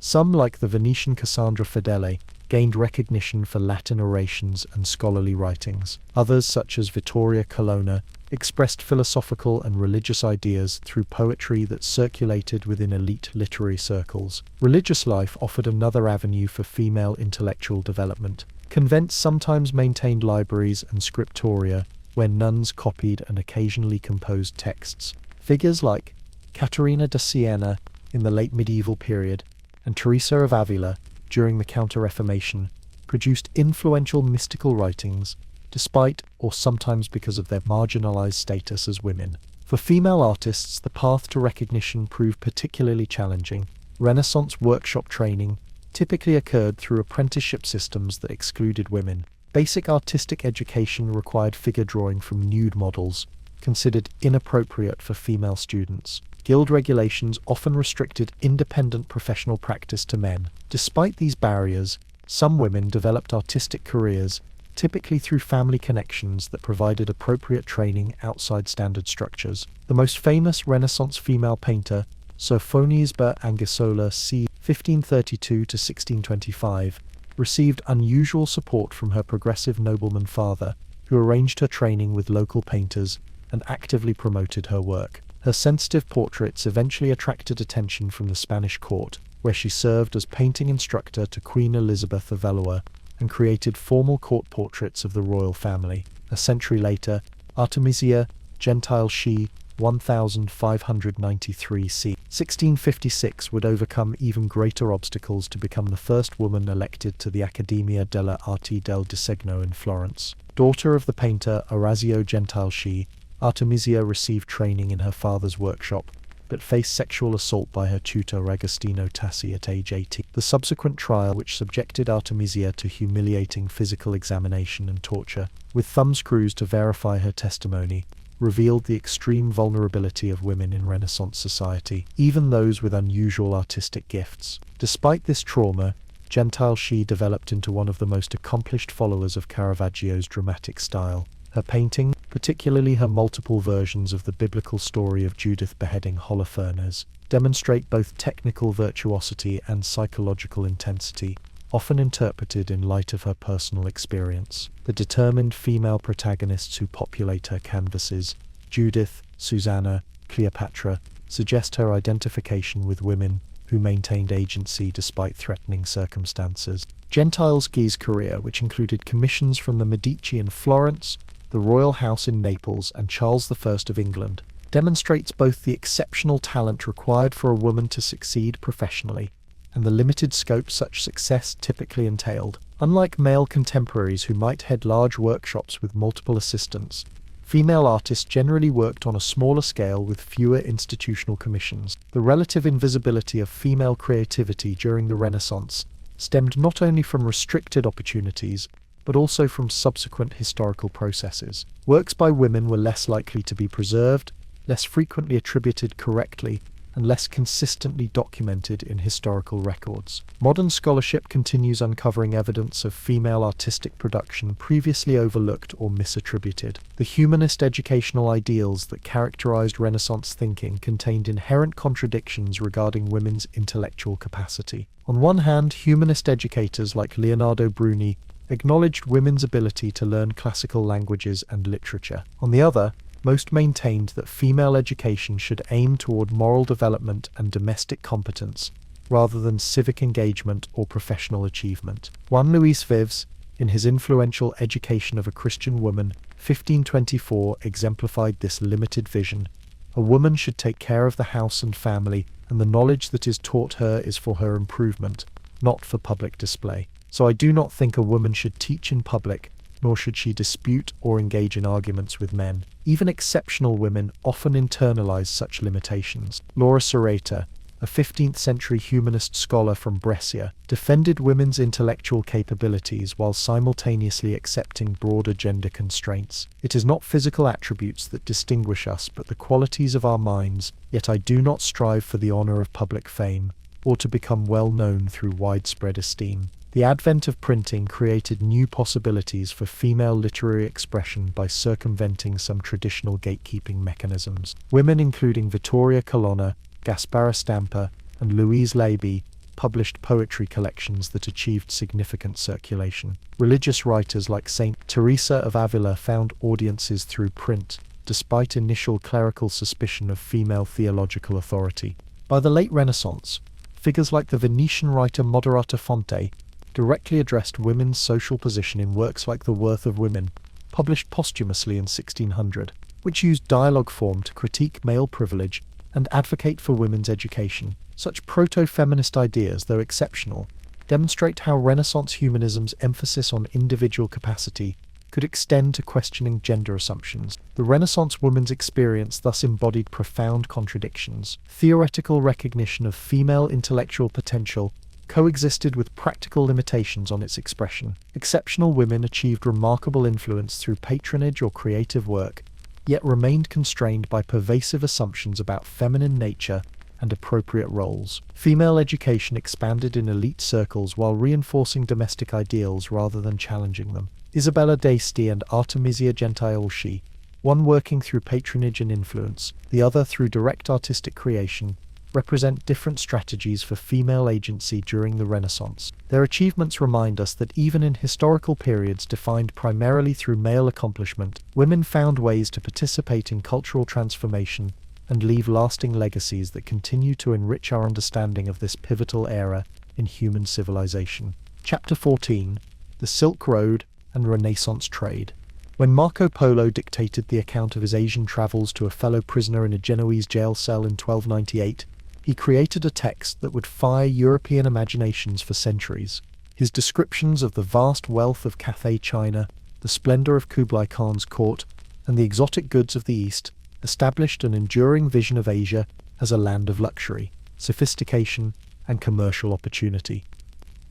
Some, like the Venetian Cassandra Fedele, gained recognition for Latin orations and scholarly writings. Others, such as Vittoria Colonna, expressed philosophical and religious ideas through poetry that circulated within elite literary circles. Religious life offered another avenue for female intellectual development. Convents sometimes maintained libraries and scriptoria where nuns copied and occasionally composed texts. Figures like Caterina da Siena in the late medieval period and Teresa of Avila during the Counter-Reformation produced influential mystical writings despite or sometimes because of their marginalized status as women. For female artists, the path to recognition proved particularly challenging. Renaissance workshop training typically occurred through apprenticeship systems that excluded women. Basic artistic education required figure drawing from nude models, considered inappropriate for female students. Guild regulations often restricted independent professional practice to men. Despite these barriers, some women developed artistic careers, typically through family connections that provided appropriate training outside standard structures. The most famous Renaissance female painter, Sofonisba Anguissola c. 1532 to 1625, received unusual support from her progressive nobleman father, who arranged her training with local painters and actively promoted her work. Her sensitive portraits eventually attracted attention from the Spanish court, where she served as painting instructor to Queen Elizabeth of Valois and created formal court portraits of the royal family. A century later, Artemisia Gentileschi 1593 c. 1656 would overcome even greater obstacles to become the first woman elected to the Accademia delle Arti del Disegno in Florence. Daughter of the painter Orazio Gentileschi, Artemisia received training in her father's workshop, but faced sexual assault by her tutor Agostino Tassi at age 18. The subsequent trial, which subjected Artemisia to humiliating physical examination and torture, with thumbscrews to verify her testimony, revealed the extreme vulnerability of women in Renaissance society, even those with unusual artistic gifts. Despite this trauma, Gentileschi developed into one of the most accomplished followers of Caravaggio's dramatic style. Her painting, particularly her multiple versions of the biblical story of Judith beheading Holofernes, demonstrate both technical virtuosity and psychological intensity, often interpreted in light of her personal experience. The determined female protagonists who populate her canvases, Judith, Susanna, Cleopatra, suggest her identification with women who maintained agency despite threatening circumstances. Gentileschi's career, which included commissions from the Medici in Florence, the royal house in Naples, and Charles I of England, demonstrates both the exceptional talent required for a woman to succeed professionally and the limited scope such success typically entailed. Unlike male contemporaries who might head large workshops with multiple assistants, female artists generally worked on a smaller scale with fewer institutional commissions. The relative invisibility of female creativity during the Renaissance stemmed not only from restricted opportunities, but also from subsequent historical processes. Works by women were less likely to be preserved, less frequently attributed correctly, and less consistently documented in historical records. Modern scholarship continues uncovering evidence of female artistic production previously overlooked or misattributed. The humanist educational ideals that characterized Renaissance thinking contained inherent contradictions regarding women's intellectual capacity. On one hand, humanist educators like Leonardo Bruni acknowledged women's ability to learn classical languages and literature. On the other, most maintained that female education should aim toward moral development and domestic competence, rather than civic engagement or professional achievement. Juan Luis Vives, in his influential Education of a Christian Woman, 1524, exemplified this limited vision. A woman should take care of the house and family, and the knowledge that is taught her is for her improvement, not for public display. So I do not think a woman should teach in public, nor should she dispute or engage in arguments with men. Even exceptional women often internalize such limitations. Laura Serrata, a 15th century humanist scholar from Brescia, defended women's intellectual capabilities while simultaneously accepting broader gender constraints. It is not physical attributes that distinguish us, but the qualities of our minds, yet I do not strive for the honor of public fame, or to become well known through widespread esteem. The advent of printing created new possibilities for female literary expression by circumventing some traditional gatekeeping mechanisms. Women including Vittoria Colonna, Gaspara Stampa, and Louise Leiby published poetry collections that achieved significant circulation. Religious writers like Saint Teresa of Avila found audiences through print, despite initial clerical suspicion of female theological authority. By the late Renaissance, figures like the Venetian writer Moderata Fonte directly addressed women's social position in works like The Worth of Women, published posthumously in 1600, which used dialogue form to critique male privilege and advocate for women's education. Such proto-feminist ideas, though exceptional, demonstrate how Renaissance humanism's emphasis on individual capacity could extend to questioning gender assumptions. The Renaissance woman's experience thus embodied profound contradictions. Theoretical recognition of female intellectual potential coexisted with practical limitations on its expression. Exceptional women achieved remarkable influence through patronage or creative work, yet remained constrained by pervasive assumptions about feminine nature and appropriate roles. Female education expanded in elite circles while reinforcing domestic ideals rather than challenging them. Isabella d'Asti and Artemisia Gentileschi, one working through patronage and influence, the other through direct artistic creation, represent different strategies for female agency during the Renaissance. Their achievements remind us that even in historical periods defined primarily through male accomplishment, women found ways to participate in cultural transformation and leave lasting legacies that continue to enrich our understanding of this pivotal era in human civilization. Chapter 14: The Silk Road and Renaissance Trade. When Marco Polo dictated the account of his Asian travels to a fellow prisoner in a Genoese jail cell in 1298, he created a text that would fire European imaginations for centuries. His descriptions of the vast wealth of Cathay China, the splendor of Kublai Khan's court, and the exotic goods of the East established an enduring vision of Asia as a land of luxury, sophistication, and commercial opportunity.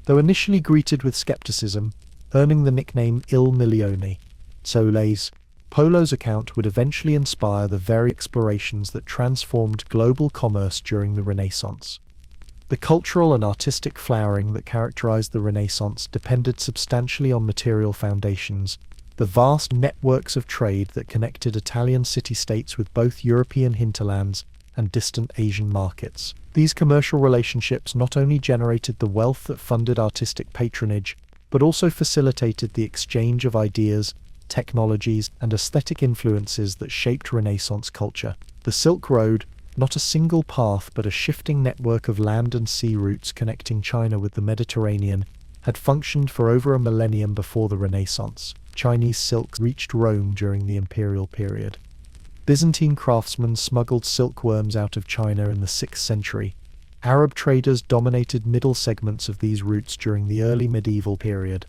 Though initially greeted with skepticism, earning the nickname Il Milione, Soles, Polo's account would eventually inspire the very explorations that transformed global commerce during the Renaissance. The cultural and artistic flowering that characterized the Renaissance depended substantially on material foundations, the vast networks of trade that connected Italian city-states with both European hinterlands and distant Asian markets. These commercial relationships not only generated the wealth that funded artistic patronage, but also facilitated the exchange of ideas, technologies, and aesthetic influences that shaped Renaissance culture. The Silk Road, not a single path but a shifting network of land and sea routes connecting China with the Mediterranean, had functioned for over a millennium before the Renaissance. Chinese silks reached Rome during the imperial period. Byzantine craftsmen smuggled silkworms out of China in the 6th century. Arab traders dominated middle segments of these routes during the early medieval period.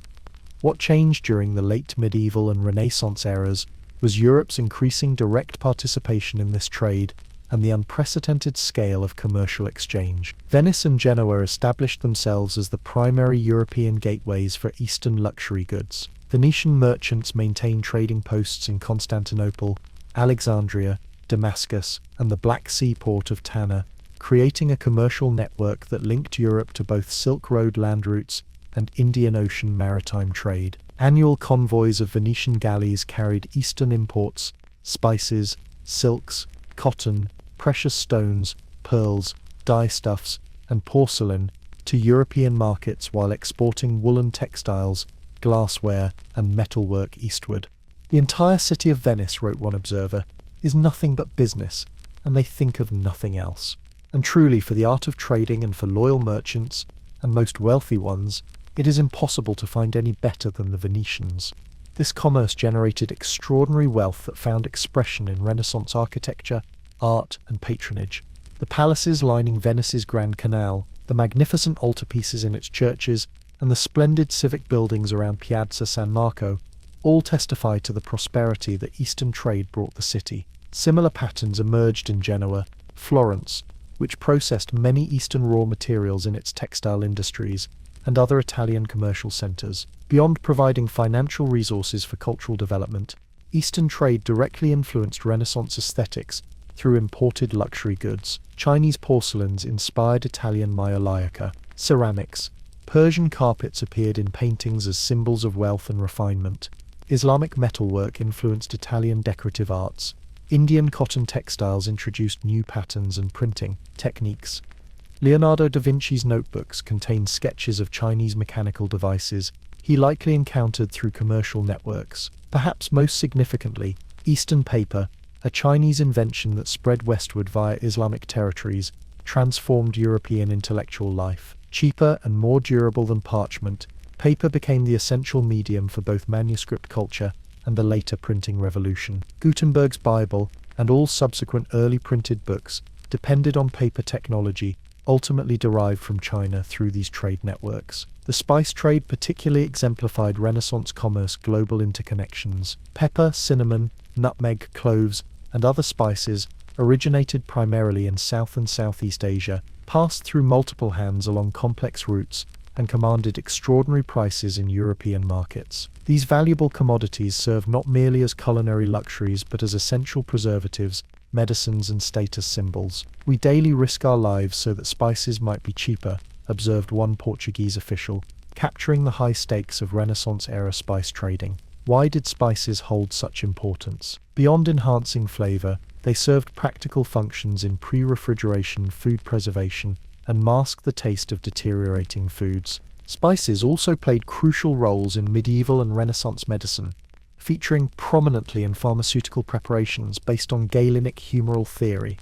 What changed during the late medieval and Renaissance eras was Europe's increasing direct participation in this trade and the unprecedented scale of commercial exchange. Venice and Genoa established themselves as the primary European gateways for Eastern luxury goods. Venetian merchants maintained trading posts in Constantinople, Alexandria, Damascus, and the Black Sea port of Tanna, creating a commercial network that linked Europe to both Silk Road land routes and Indian Ocean maritime trade. Annual convoys of Venetian galleys carried Eastern imports, spices, silks, cotton, precious stones, pearls, dyestuffs, and porcelain to European markets while exporting woolen textiles, glassware, and metalwork eastward. "The entire city of Venice," wrote one observer, "is nothing but business, and they think of nothing else." And truly, for the art of trading and for loyal merchants, and most wealthy ones, it is impossible to find any better than the Venetians. This commerce generated extraordinary wealth that found expression in Renaissance architecture, art, and patronage. The palaces lining Venice's Grand Canal, the magnificent altarpieces in its churches, and the splendid civic buildings around Piazza San Marco all testify to the prosperity that Eastern trade brought the city. Similar patterns emerged in Genoa, Florence, which processed many Eastern raw materials in its textile industries, and other Italian commercial centers. Beyond providing financial resources for cultural development, Eastern trade directly influenced Renaissance aesthetics through imported luxury goods. Chinese porcelains inspired Italian maiolica. Ceramics, Persian carpets appeared in paintings as symbols of wealth and refinement. Islamic metalwork influenced Italian decorative arts. Indian cotton textiles introduced new patterns and printing techniques. Leonardo da Vinci's notebooks contain sketches of Chinese mechanical devices he likely encountered through commercial networks. Perhaps most significantly, Eastern paper, a Chinese invention that spread westward via Islamic territories, transformed European intellectual life. Cheaper and more durable than parchment, paper became the essential medium for both manuscript culture and the later printing revolution. Gutenberg's Bible, and all subsequent early printed books, depended on paper technology, ultimately derived from China through these trade networks. The spice trade particularly exemplified Renaissance commerce global interconnections. Pepper, cinnamon, nutmeg, cloves, and other spices originated primarily in South and Southeast Asia, passed through multiple hands along complex routes, and commanded extraordinary prices in European markets. These valuable commodities served not merely as culinary luxuries but as essential preservatives, medicines, and status symbols. "We daily risk our lives so that spices might be cheaper," observed one Portuguese official, capturing the high stakes of Renaissance-era spice trading. Why did spices hold such importance? Beyond enhancing flavor, they served practical functions in pre-refrigeration, food preservation, and masked the taste of deteriorating foods. Spices also played crucial roles in medieval and Renaissance medicine, featuring prominently in pharmaceutical preparations based on Galenic humoral theory.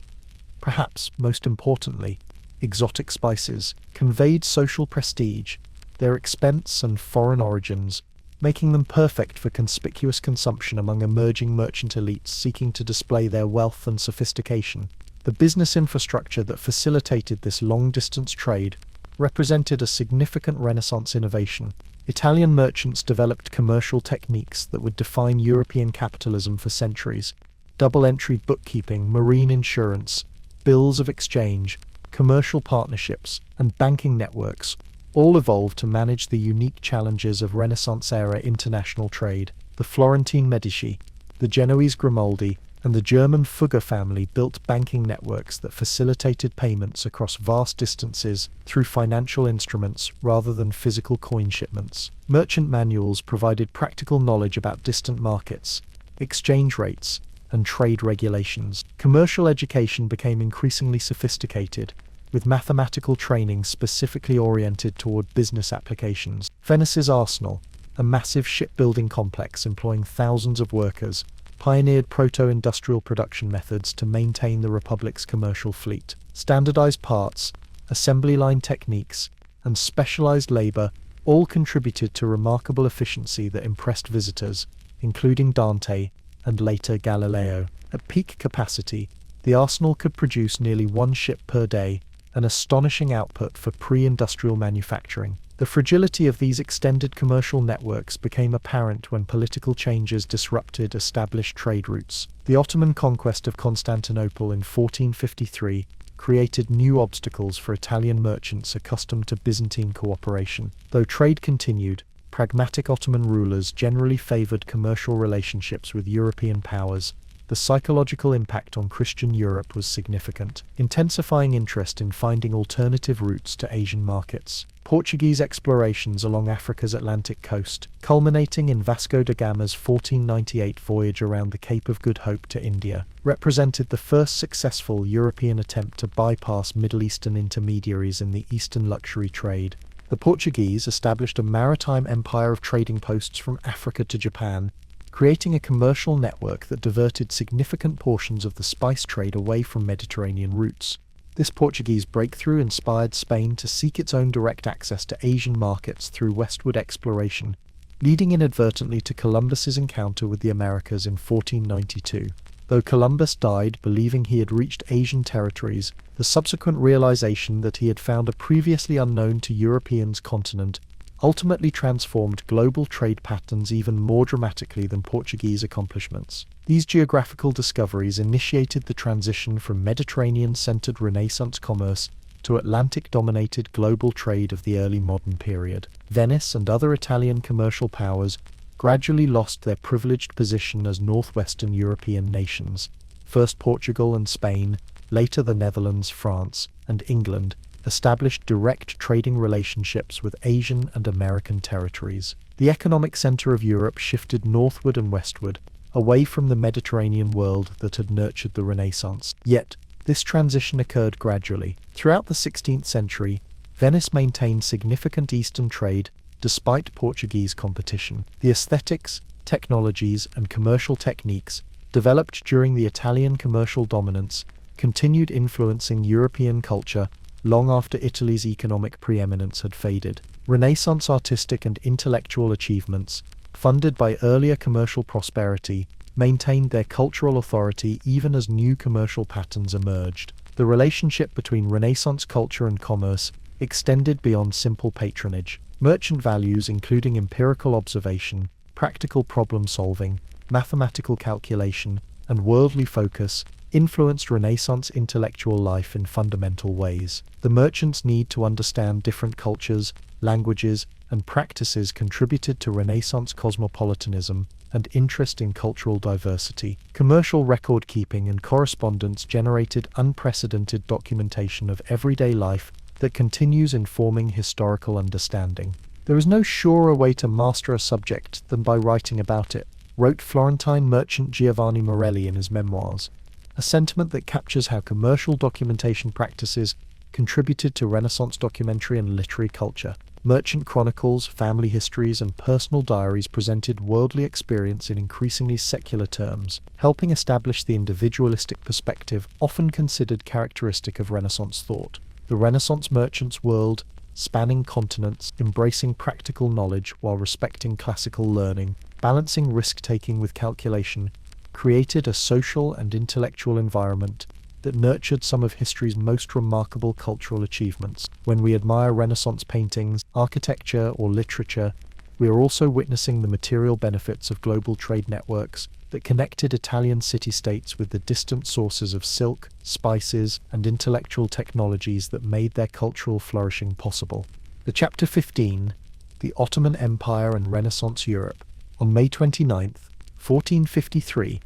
Perhaps most importantly, exotic spices conveyed social prestige, their expense and foreign origins, making them perfect for conspicuous consumption among emerging merchant elites seeking to display their wealth and sophistication. The business infrastructure that facilitated this long-distance trade represented a significant Renaissance innovation. Italian merchants developed commercial techniques that would define European capitalism for centuries. Double-entry bookkeeping, marine insurance, bills of exchange, commercial partnerships, and banking networks all evolved to manage the unique challenges of Renaissance-era international trade. The Florentine Medici, the Genoese Grimaldi, and the German Fugger family built banking networks that facilitated payments across vast distances through financial instruments rather than physical coin shipments. Merchant manuals provided practical knowledge about distant markets, exchange rates, and trade regulations. Commercial education became increasingly sophisticated, with mathematical training specifically oriented toward business applications. Venice's arsenal, a massive shipbuilding complex employing thousands of workers, pioneered proto-industrial production methods to maintain the Republic's commercial fleet. Standardized parts, assembly line techniques, and specialized labor all contributed to remarkable efficiency that impressed visitors, including Dante and later Galileo. At peak capacity, the arsenal could produce nearly one ship per day, an astonishing output for pre-industrial manufacturing. The fragility of these extended commercial networks became apparent when political changes disrupted established trade routes. The Ottoman conquest of Constantinople in 1453 created new obstacles for Italian merchants accustomed to Byzantine cooperation. Though trade continued, pragmatic Ottoman rulers generally favored commercial relationships with European powers. The psychological impact on Christian Europe was significant, intensifying interest in finding alternative routes to Asian markets. Portuguese explorations along Africa's Atlantic coast, culminating in Vasco da Gama's 1498 voyage around the Cape of Good Hope to India, represented the first successful European attempt to bypass Middle Eastern intermediaries in the Eastern luxury trade. The Portuguese established a maritime empire of trading posts from Africa to Japan, creating a commercial network that diverted significant portions of the spice trade away from Mediterranean routes. This Portuguese breakthrough inspired Spain to seek its own direct access to Asian markets through westward exploration, leading inadvertently to Columbus's encounter with the Americas in 1492. Though Columbus died believing he had reached Asian territories, the subsequent realization that he had found a previously unknown to Europeans continent ultimately transformed global trade patterns even more dramatically than Portuguese accomplishments. These geographical discoveries initiated the transition from Mediterranean-centered Renaissance commerce to Atlantic-dominated global trade of the early modern period. Venice and other Italian commercial powers gradually lost their privileged position as northwestern European nations. First Portugal and Spain, later the Netherlands, France, and England, established direct trading relationships with Asian and American territories. The economic center of Europe shifted northward and westward, away from the Mediterranean world that had nurtured the Renaissance. Yet, this transition occurred gradually. Throughout the 16th century, Venice maintained significant Eastern trade despite Portuguese competition. The aesthetics, technologies, and commercial techniques developed during the Italian commercial dominance continued influencing European culture long after Italy's economic preeminence had faded. Renaissance artistic and intellectual achievements, funded by earlier commercial prosperity, maintained their cultural authority even as new commercial patterns emerged. The relationship between Renaissance culture and commerce extended beyond simple patronage. Merchant values, including empirical observation, practical problem-solving, mathematical calculation, and worldly focus, influenced Renaissance intellectual life in fundamental ways. The merchants' need to understand different cultures, languages, and practices contributed to Renaissance cosmopolitanism and interest in cultural diversity. Commercial record-keeping and correspondence generated unprecedented documentation of everyday life that continues informing historical understanding. There is no surer way to master a subject than by writing about it, wrote Florentine merchant Giovanni Morelli in his memoirs, a sentiment that captures how commercial documentation practices contributed to Renaissance documentary and literary culture. Merchant chronicles, family histories, and personal diaries presented worldly experience in increasingly secular terms, helping establish the individualistic perspective often considered characteristic of Renaissance thought. The Renaissance merchant's world, spanning continents, embracing practical knowledge while respecting classical learning, balancing risk-taking with calculation, created a social and intellectual environment that nurtured some of history's most remarkable cultural achievements. When we admire Renaissance paintings, architecture, or literature, we are also witnessing the material benefits of global trade networks that connected Italian city-states with the distant sources of silk, spices, and intellectual technologies that made their cultural flourishing possible. The Chapter 15, The Ottoman Empire and Renaissance Europe. On May 29, 1453,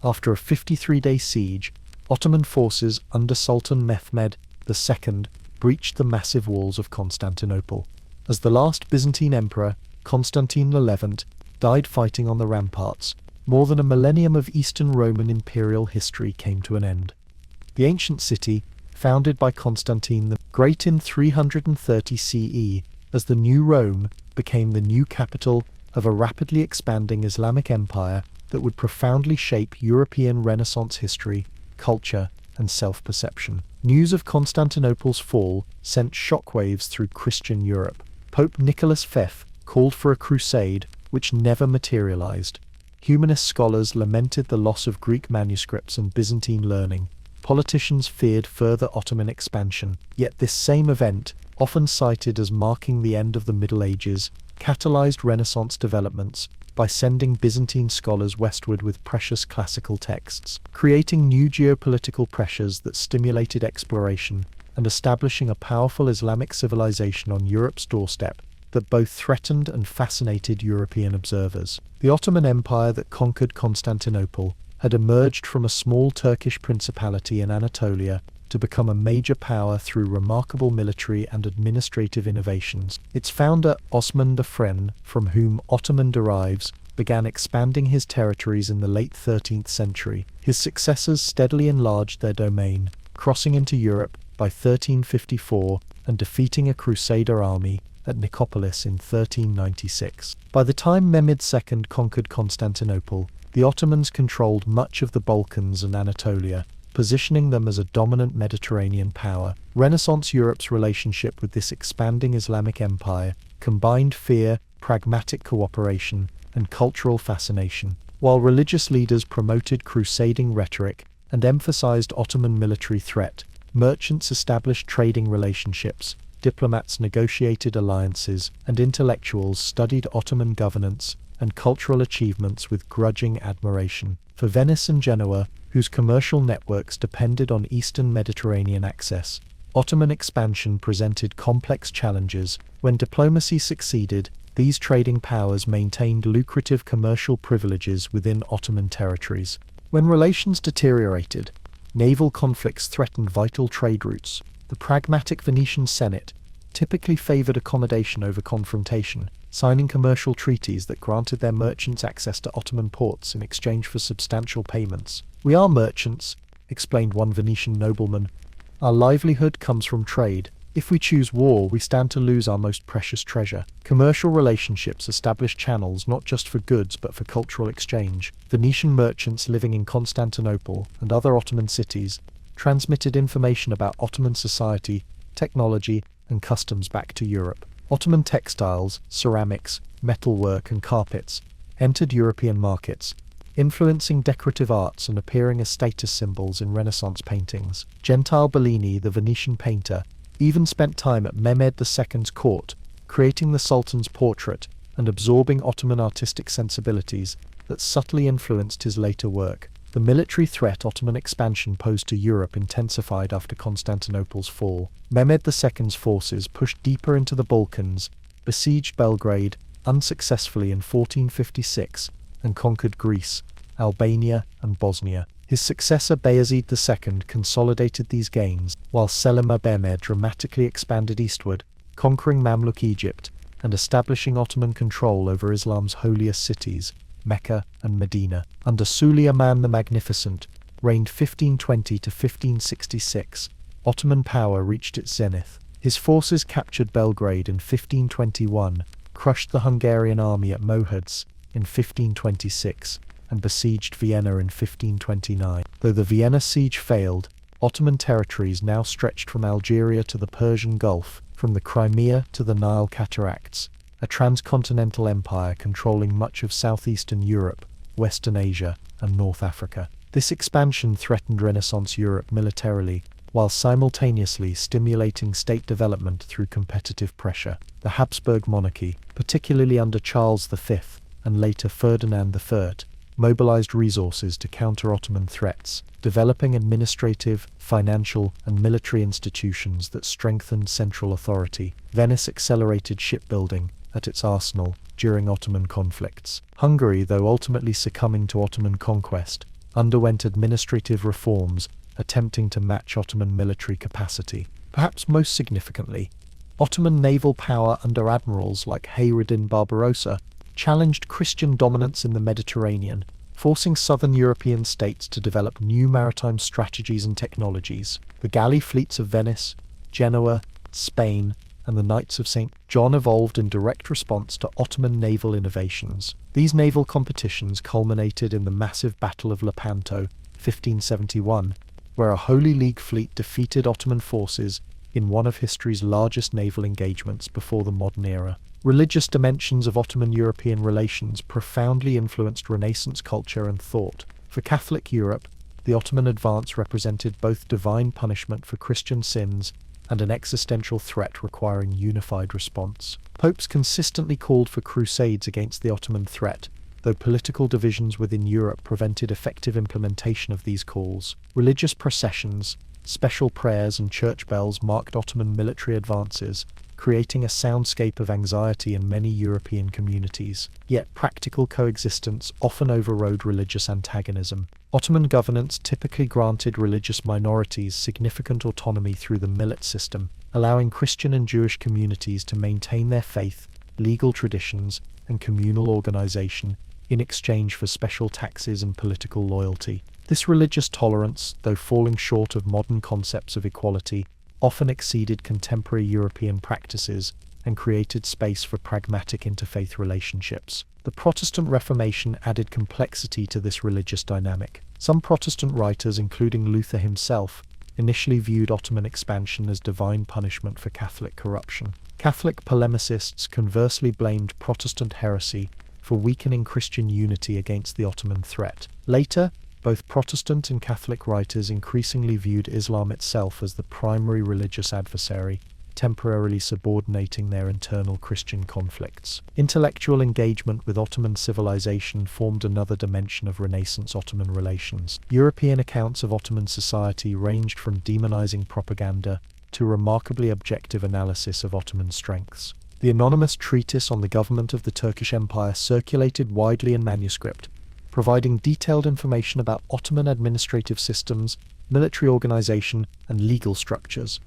after a 53-day siege, Ottoman forces under Sultan Mehmed II breached the massive walls of Constantinople. As the last Byzantine emperor, Constantine XI, died fighting on the ramparts, more than a millennium of Eastern Roman imperial history came to an end. The ancient city, founded by Constantine the Great in 330 CE as the New Rome, became the new capital of a rapidly expanding Islamic empire that would profoundly shape European Renaissance history, culture, and self-perception. News of Constantinople's fall sent shockwaves through Christian Europe. Pope Nicholas V called for a crusade, which never materialized. Humanist scholars lamented the loss of Greek manuscripts and Byzantine learning. Politicians feared further Ottoman expansion. Yet this same event, often cited as marking the end of the Middle Ages, catalyzed Renaissance developments by sending Byzantine scholars westward with precious classical texts, creating new geopolitical pressures that stimulated exploration and establishing a powerful Islamic civilization on Europe's doorstep that both threatened and fascinated European observers. The Ottoman Empire that conquered Constantinople had emerged from a small Turkish principality in Anatolia to become a major power through remarkable military and administrative innovations. Its founder, Osman Defren, from whom Ottoman derives, began expanding his territories in the late 13th century. His successors steadily enlarged their domain, crossing into Europe by 1354 and defeating a Crusader army at Nicopolis in 1396. By the time Mehmed II conquered Constantinople, the Ottomans controlled much of the Balkans and Anatolia, positioning them as a dominant Mediterranean power. Renaissance Europe's relationship with this expanding Islamic empire combined fear, pragmatic cooperation, and cultural fascination. While religious leaders promoted crusading rhetoric and emphasized Ottoman military threat, merchants established trading relationships, diplomats negotiated alliances, and intellectuals studied Ottoman governance and cultural achievements with grudging admiration. For Venice and Genoa, whose commercial networks depended on Eastern Mediterranean access, Ottoman expansion presented complex challenges. When diplomacy succeeded, these trading powers maintained lucrative commercial privileges within Ottoman territories. When relations deteriorated, naval conflicts threatened vital trade routes. The pragmatic Venetian Senate typically favored accommodation over confrontation, signing commercial treaties that granted their merchants access to Ottoman ports in exchange for substantial payments. "We are merchants," explained one Venetian nobleman. "Our livelihood comes from trade. If we choose war, we stand to lose our most precious treasure." Commercial relationships established channels not just for goods but for cultural exchange. Venetian merchants living in Constantinople and other Ottoman cities transmitted information about Ottoman society, technology, and customs back to Europe. Ottoman textiles, ceramics, metalwork, and carpets entered European markets, influencing decorative arts and appearing as status symbols in Renaissance paintings. Gentile Bellini, the Venetian painter, even spent time at Mehmed II's court, creating the Sultan's portrait and absorbing Ottoman artistic sensibilities that subtly influenced his later work. The military threat Ottoman expansion posed to Europe intensified after Constantinople's fall. Mehmed II's forces pushed deeper into the Balkans, besieged Belgrade unsuccessfully in 1456, and conquered Greece, Albania, and Bosnia. His successor Bayezid II consolidated these gains, while Selim Mehmed dramatically expanded eastward, conquering Mamluk Egypt and establishing Ottoman control over Islam's holiest cities, Mecca and Medina. Under Suleiman the Magnificent, reigned 1520 to 1566, Ottoman power reached its zenith. His forces captured Belgrade in 1521, crushed the Hungarian army at Mohacs in 1526, and besieged Vienna in 1529. Though the Vienna siege failed, Ottoman territories now stretched from Algeria to the Persian Gulf, from the Crimea to the Nile Cataracts, a transcontinental empire controlling much of southeastern Europe, Western Asia, and North Africa. This expansion threatened Renaissance Europe militarily, while simultaneously stimulating state development through competitive pressure. The Habsburg monarchy, particularly under Charles V and later Ferdinand III, mobilized resources to counter Ottoman threats, developing administrative, financial, and military institutions that strengthened central authority. Venice accelerated shipbuilding at its arsenal during Ottoman conflicts. Hungary, though ultimately succumbing to Ottoman conquest, underwent administrative reforms attempting to match Ottoman military capacity. Perhaps most significantly, Ottoman naval power under admirals like Hayreddin Barbarossa challenged Christian dominance in the Mediterranean, forcing southern European states to develop new maritime strategies and technologies. The galley fleets of Venice, Genoa, Spain, and the Knights of St. John evolved in direct response to Ottoman naval innovations. These naval competitions culminated in the massive Battle of Lepanto, 1571, where a Holy League fleet defeated Ottoman forces in one of history's largest naval engagements before the modern era. Religious dimensions of Ottoman-European relations profoundly influenced Renaissance culture and thought. For Catholic Europe, the Ottoman advance represented both divine punishment for Christian sins and an existential threat requiring unified response. Popes consistently called for crusades against the Ottoman threat, though political divisions within Europe prevented effective implementation of these calls. Religious processions, special prayers, and church bells marked Ottoman military advances, creating a soundscape of anxiety in many European communities. Yet practical coexistence often overrode religious antagonism. Ottoman governance typically granted religious minorities significant autonomy through the millet system, allowing Christian and Jewish communities to maintain their faith, legal traditions, and communal organization in exchange for special taxes and political loyalty. This religious tolerance, though falling short of modern concepts of equality, often exceeded contemporary European practices and created space for pragmatic interfaith relationships. The Protestant Reformation added complexity to this religious dynamic. Some Protestant writers, including Luther himself, initially viewed Ottoman expansion as divine punishment for Catholic corruption. Catholic polemicists conversely blamed Protestant heresy for weakening Christian unity against the Ottoman threat. Later, both Protestant and Catholic writers increasingly viewed Islam itself as the primary religious adversary, temporarily subordinating their internal Christian conflicts. Intellectual engagement with Ottoman civilization formed another dimension of Renaissance Ottoman relations. European accounts of Ottoman society ranged from demonizing propaganda to remarkably objective analysis of Ottoman strengths. The anonymous treatise on the government of the Turkish Empire circulated widely in manuscript, providing detailed information about Ottoman administrative systems, military organization, and legal structures.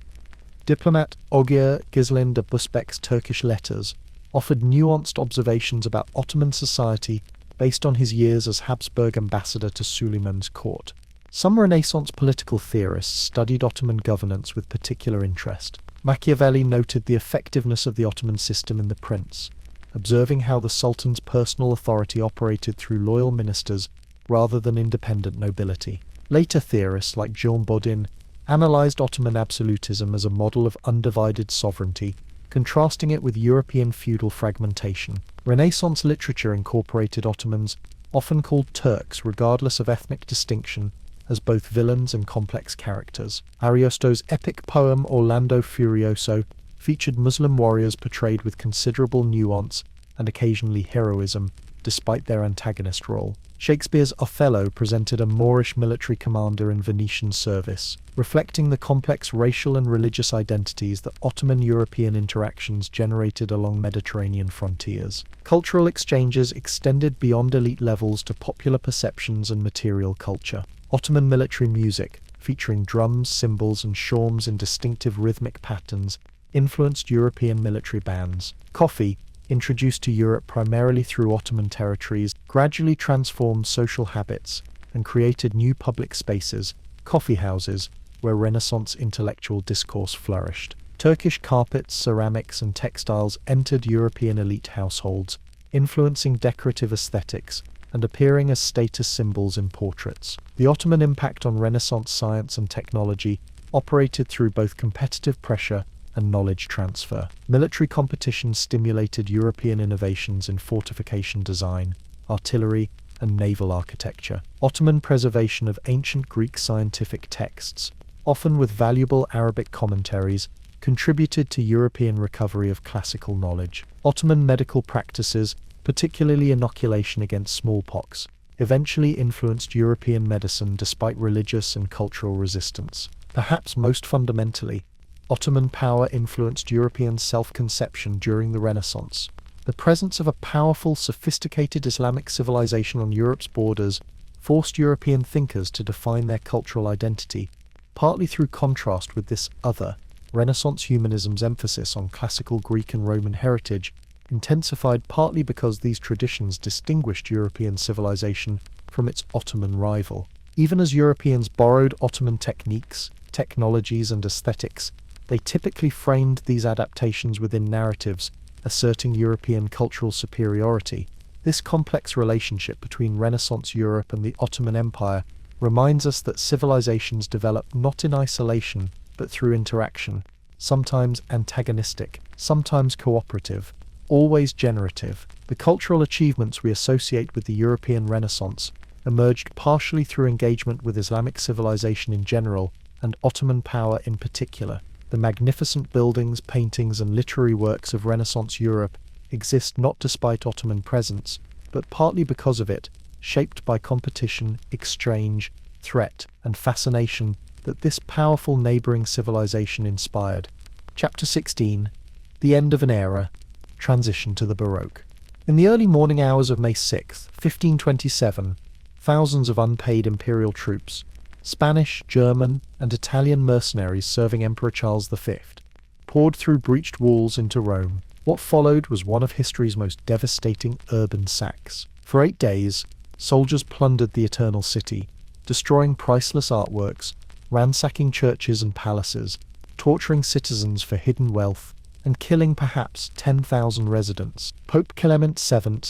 Diplomat Ogier Gizlin de Busbek's Turkish letters offered nuanced observations about Ottoman society based on his years as Habsburg ambassador to Suleiman's court. Some Renaissance political theorists studied Ottoman governance with particular interest. Machiavelli noted the effectiveness of the Ottoman system in The Prince, observing how the Sultan's personal authority operated through loyal ministers rather than independent nobility. Later theorists like Jean Bodin analyzed Ottoman absolutism as a model of undivided sovereignty, contrasting it with European feudal fragmentation. Renaissance literature incorporated Ottomans often called Turks regardless of ethnic distinction, as both villains and complex characters. Ariosto's epic poem Orlando Furioso featured Muslim warriors portrayed with considerable nuance and occasionally heroism, despite their antagonist role. Shakespeare's Othello presented a Moorish military commander in Venetian service, reflecting the complex racial and religious identities that Ottoman-European interactions generated along Mediterranean frontiers. Cultural exchanges extended beyond elite levels to popular perceptions and material culture. Ottoman military music, featuring drums, cymbals, and shawms in distinctive rhythmic patterns, influenced European military bands. Coffee, introduced to Europe primarily through Ottoman territories, gradually transformed social habits and created new public spaces, coffee houses, where Renaissance intellectual discourse flourished. Turkish carpets, ceramics, and textiles entered European elite households, influencing decorative aesthetics and appearing as status symbols in portraits. The Ottoman impact on Renaissance science and technology operated through both competitive pressure and knowledge transfer. Military competition stimulated European innovations in fortification design, artillery, and naval architecture. Ottoman preservation of ancient Greek scientific texts, often with valuable Arabic commentaries, contributed to European recovery of classical knowledge. Ottoman medical practices, particularly inoculation against smallpox, eventually influenced European medicine despite religious and cultural resistance. Perhaps most fundamentally, Ottoman power influenced European self-conception during the Renaissance. The presence of a powerful, sophisticated Islamic civilization on Europe's borders forced European thinkers to define their cultural identity, partly through contrast with this other. Renaissance humanism's emphasis on classical Greek and Roman heritage intensified partly because these traditions distinguished European civilization from its Ottoman rival. Even as Europeans borrowed Ottoman techniques, technologies, and aesthetics, they typically framed these adaptations within narratives, asserting European cultural superiority. This complex relationship between Renaissance Europe and the Ottoman Empire reminds us that civilizations develop not in isolation, but through interaction, sometimes antagonistic, sometimes cooperative, always generative. The cultural achievements we associate with the European Renaissance emerged partially through engagement with Islamic civilization in general and Ottoman power in particular. The magnificent buildings, paintings, and literary works of Renaissance Europe exist not despite Ottoman presence, but partly because of it, shaped by competition, exchange, threat, and fascination that this powerful neighboring civilization inspired. Chapter 16. The End of an Era. Transition to the Baroque. In the early morning hours of May 6, 1527, thousands of unpaid imperial troops, Spanish, German, and Italian mercenaries serving Emperor Charles V, poured through breached walls into Rome. What followed was one of history's most devastating urban sacks. For 8 days, soldiers plundered the Eternal City, destroying priceless artworks, ransacking churches and palaces, torturing citizens for hidden wealth, and killing perhaps 10,000 residents. Pope Clement VII,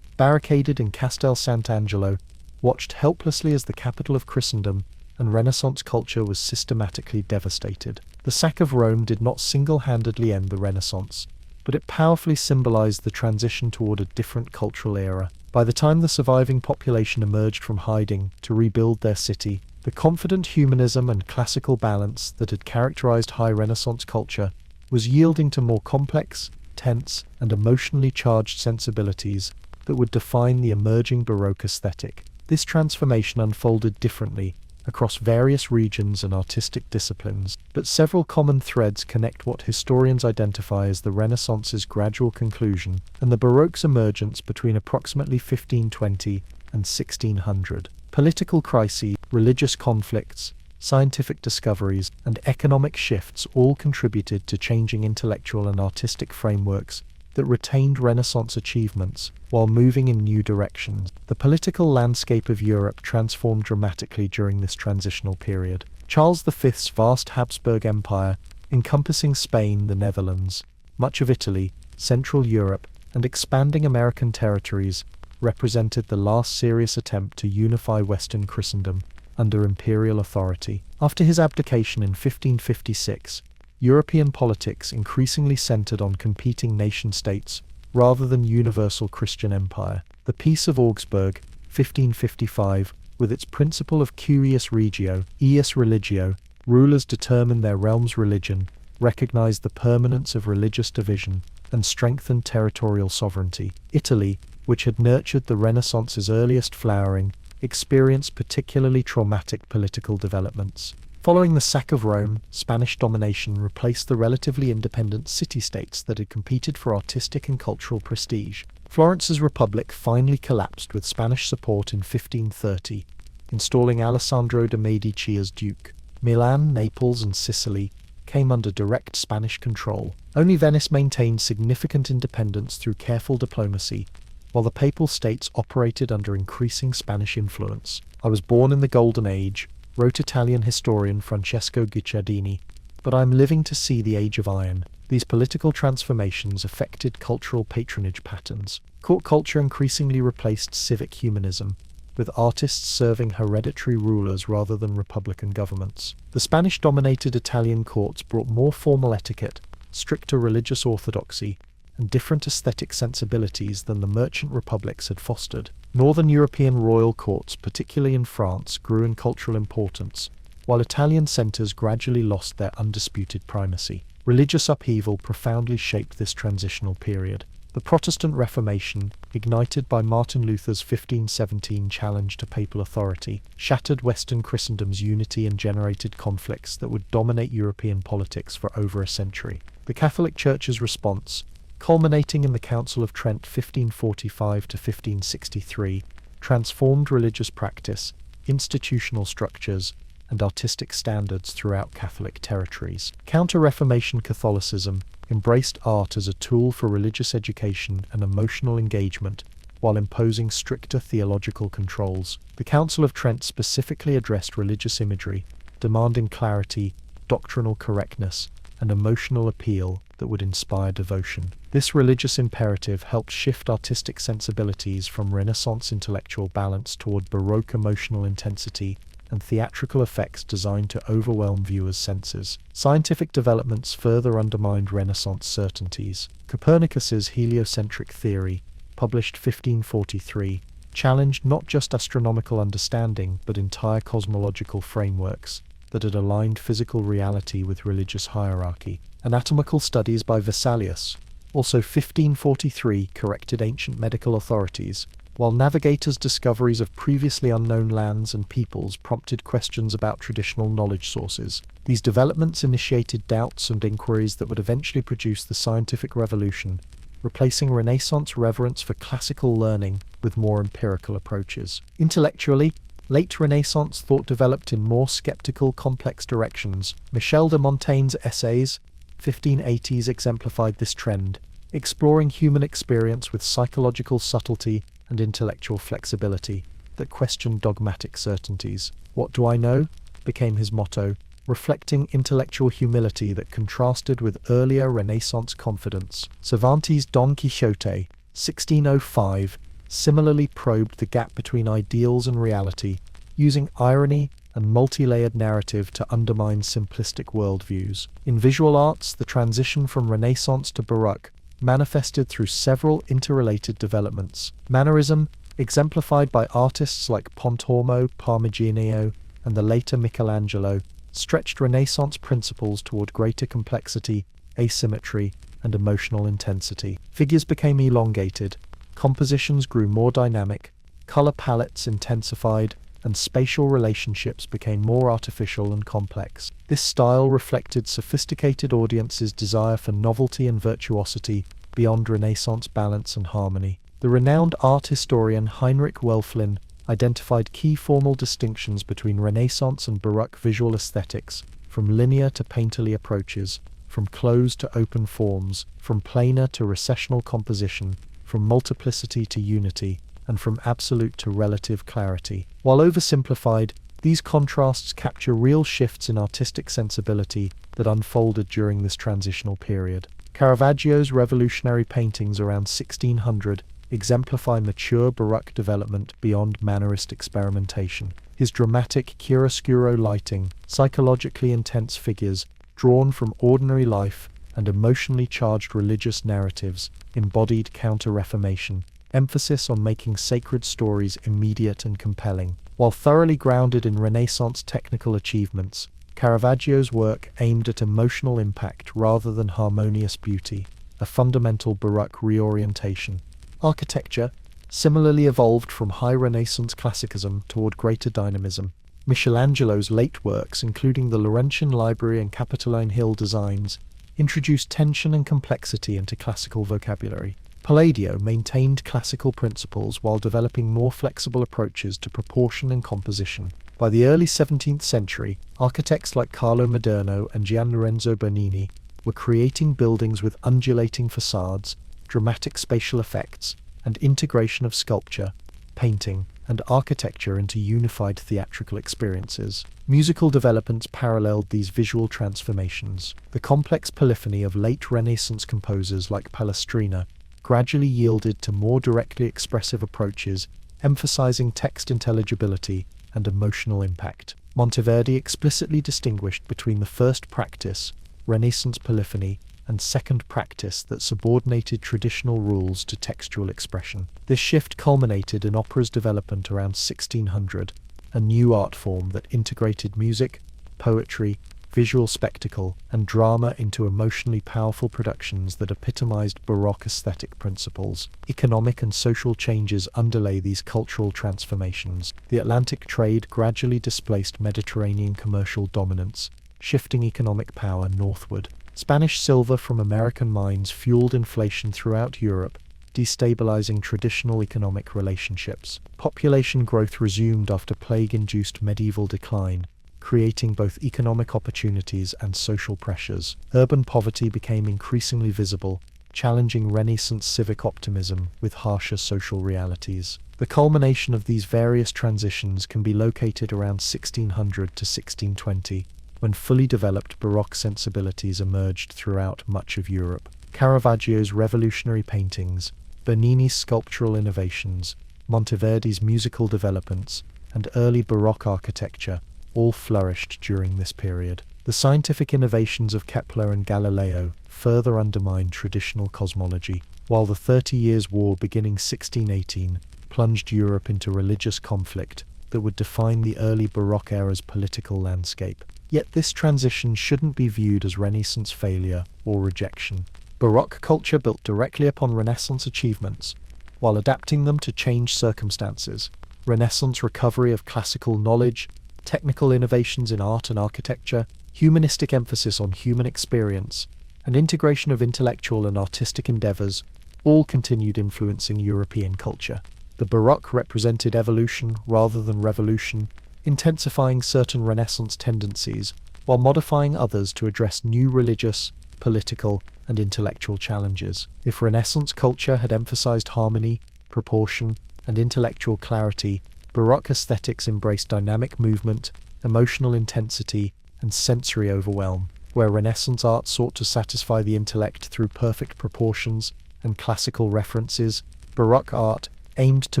barricaded in Castel Sant'Angelo, watched helplessly as the capital of Christendom and Renaissance culture was systematically devastated. The sack of Rome did not single-handedly end the Renaissance, but it powerfully symbolized the transition toward a different cultural era. By the time the surviving population emerged from hiding to rebuild their city, the confident humanism and classical balance that had characterized high Renaissance culture was yielding to more complex, tense, and emotionally charged sensibilities that would define the emerging Baroque aesthetic. This transformation unfolded differently across various regions and artistic disciplines, but several common threads connect what historians identify as the Renaissance's gradual conclusion and the Baroque's emergence between approximately 1520 and 1600. Political crises, religious conflicts, scientific discoveries, and economic shifts all contributed to changing intellectual and artistic frameworks that retained Renaissance achievements while moving in new directions. The political landscape of Europe transformed dramatically during this transitional period. Charles V's vast Habsburg Empire, encompassing Spain, the Netherlands, much of Italy, Central Europe, and expanding American territories, represented the last serious attempt to unify Western Christendom under imperial authority. After his abdication in 1556, European politics increasingly centered on competing nation-states rather than universal Christian empire. The Peace of Augsburg, 1555, with its principle of cuius regio, ius religio, rulers determine their realm's religion, recognized the permanence of religious division, and strengthened territorial sovereignty. Italy, which had nurtured the Renaissance's earliest flowering, experienced particularly traumatic political developments. Following the sack of Rome, Spanish domination replaced the relatively independent city-states that had competed for artistic and cultural prestige. Florence's republic finally collapsed with Spanish support in 1530, installing Alessandro de' Medici as duke. Milan, Naples, and Sicily came under direct Spanish control. Only Venice maintained significant independence through careful diplomacy, while the Papal States operated under increasing Spanish influence. "I was born in the Golden Age," wrote Italian historian Francesco Guicciardini, "but I am living to see the Age of Iron." These political transformations affected cultural patronage patterns. Court culture increasingly replaced civic humanism, with artists serving hereditary rulers rather than republican governments. The Spanish-dominated Italian courts brought more formal etiquette, stricter religious orthodoxy, and different aesthetic sensibilities than the merchant republics had fostered. Northern European royal courts, particularly in France, grew in cultural importance, while Italian centres gradually lost their undisputed primacy. Religious upheaval profoundly shaped this transitional period. The Protestant Reformation, ignited by Martin Luther's 1517 challenge to papal authority, shattered Western Christendom's unity and generated conflicts that would dominate European politics for over a century. The Catholic Church's response, culminating in the Council of Trent 1545 to 1563, transformed religious practice, institutional structures, and artistic standards throughout Catholic territories. Counter-Reformation Catholicism embraced art as a tool for religious education and emotional engagement, while imposing stricter theological controls. The Council of Trent specifically addressed religious imagery, demanding clarity, doctrinal correctness, and emotional appeal that would inspire devotion. This religious imperative helped shift artistic sensibilities from Renaissance intellectual balance toward Baroque emotional intensity and theatrical effects designed to overwhelm viewers' senses. Scientific developments further undermined Renaissance certainties. Copernicus's heliocentric theory, published 1543, challenged not just astronomical understanding but entire cosmological frameworks that had aligned physical reality with religious hierarchy. Anatomical studies by Vesalius, also 1543, corrected ancient medical authorities, while Navigator's discoveries of previously unknown lands and peoples prompted questions about traditional knowledge sources. These developments initiated doubts and inquiries that would eventually produce the scientific revolution, replacing Renaissance reverence for classical learning with more empirical approaches. Intellectually, late Renaissance thought developed in more skeptical, complex directions. Michel de Montaigne's essays, 1580s, exemplified this trend, exploring human experience with psychological subtlety and intellectual flexibility that questioned dogmatic certainties. "What do I know?" became his motto, reflecting intellectual humility that contrasted with earlier Renaissance confidence. Cervantes' Don Quixote, 1605, similarly probed the gap between ideals and reality, using irony and multi-layered narrative to undermine simplistic worldviews. In visual arts, the transition from Renaissance to Baroque manifested through several interrelated developments. Mannerism, exemplified by artists like Pontormo, Parmigianino, and the later Michelangelo, stretched Renaissance principles toward greater complexity, asymmetry, and emotional intensity. Figures became elongated, compositions grew more dynamic, color palettes intensified, and spatial relationships became more artificial and complex. This style reflected sophisticated audiences' desire for novelty and virtuosity beyond Renaissance balance and harmony. The renowned art historian Heinrich Wölfflin identified key formal distinctions between Renaissance and Baroque visual aesthetics, from linear to painterly approaches, from closed to open forms, from planar to recessional composition, from multiplicity to unity, and from absolute to relative clarity. While oversimplified, these contrasts capture real shifts in artistic sensibility that unfolded during this transitional period. Caravaggio's revolutionary paintings around 1600 exemplify mature Baroque development beyond Mannerist experimentation. His dramatic chiaroscuro lighting, psychologically intense figures drawn from ordinary life, and emotionally charged religious narratives embodied Counter-Reformation, emphasis on making sacred stories immediate and compelling. While thoroughly grounded in Renaissance technical achievements, Caravaggio's work aimed at emotional impact rather than harmonious beauty, a fundamental Baroque reorientation. Architecture similarly evolved from high Renaissance classicism toward greater dynamism. Michelangelo's late works, including the Laurentian Library and Capitoline Hill designs, introduced tension and complexity into classical vocabulary. Palladio maintained classical principles while developing more flexible approaches to proportion and composition. By the early 17th century, architects like Carlo Maderno and Gian Lorenzo Bernini were creating buildings with undulating facades, dramatic spatial effects, and integration of sculpture, painting, and architecture into unified theatrical experiences. Musical developments paralleled these visual transformations. The complex polyphony of late Renaissance composers like Palestrina gradually yielded to more directly expressive approaches, emphasizing text intelligibility and emotional impact. Monteverdi explicitly distinguished between the first practice, Renaissance polyphony, and second practice that subordinated traditional rules to textual expression. This shift culminated in opera's development around 1600, a new art form that integrated music, poetry, visual spectacle, and drama into emotionally powerful productions that epitomized Baroque aesthetic principles. Economic and social changes underlay these cultural transformations. The Atlantic trade gradually displaced Mediterranean commercial dominance, shifting economic power northward. Spanish silver from American mines fueled inflation throughout Europe, destabilizing traditional economic relationships. Population growth resumed after plague-induced medieval decline, creating both economic opportunities and social pressures. Urban poverty became increasingly visible, challenging Renaissance civic optimism with harsher social realities. The culmination of these various transitions can be located around 1600 to 1620, when fully developed Baroque sensibilities emerged throughout much of Europe. Caravaggio's revolutionary paintings, Bernini's sculptural innovations, Monteverdi's musical developments, and early Baroque architecture all flourished during this period. The scientific innovations of Kepler and Galileo further undermined traditional cosmology, while the 30 Years' War beginning 1618 plunged Europe into religious conflict that would define the early Baroque era's political landscape. Yet this transition shouldn't be viewed as Renaissance failure or rejection. Baroque culture built directly upon Renaissance achievements, while adapting them to changed circumstances. Renaissance recovery of classical knowledge, technical innovations in art and architecture, humanistic emphasis on human experience, and integration of intellectual and artistic endeavors all continued influencing European culture. The Baroque represented evolution rather than revolution, intensifying certain Renaissance tendencies while modifying others to address new religious, political, and intellectual challenges. If Renaissance culture had emphasized harmony, proportion, and intellectual clarity, Baroque aesthetics embraced dynamic movement, emotional intensity, and sensory overwhelm. Where Renaissance art sought to satisfy the intellect through perfect proportions and classical references, Baroque art aimed to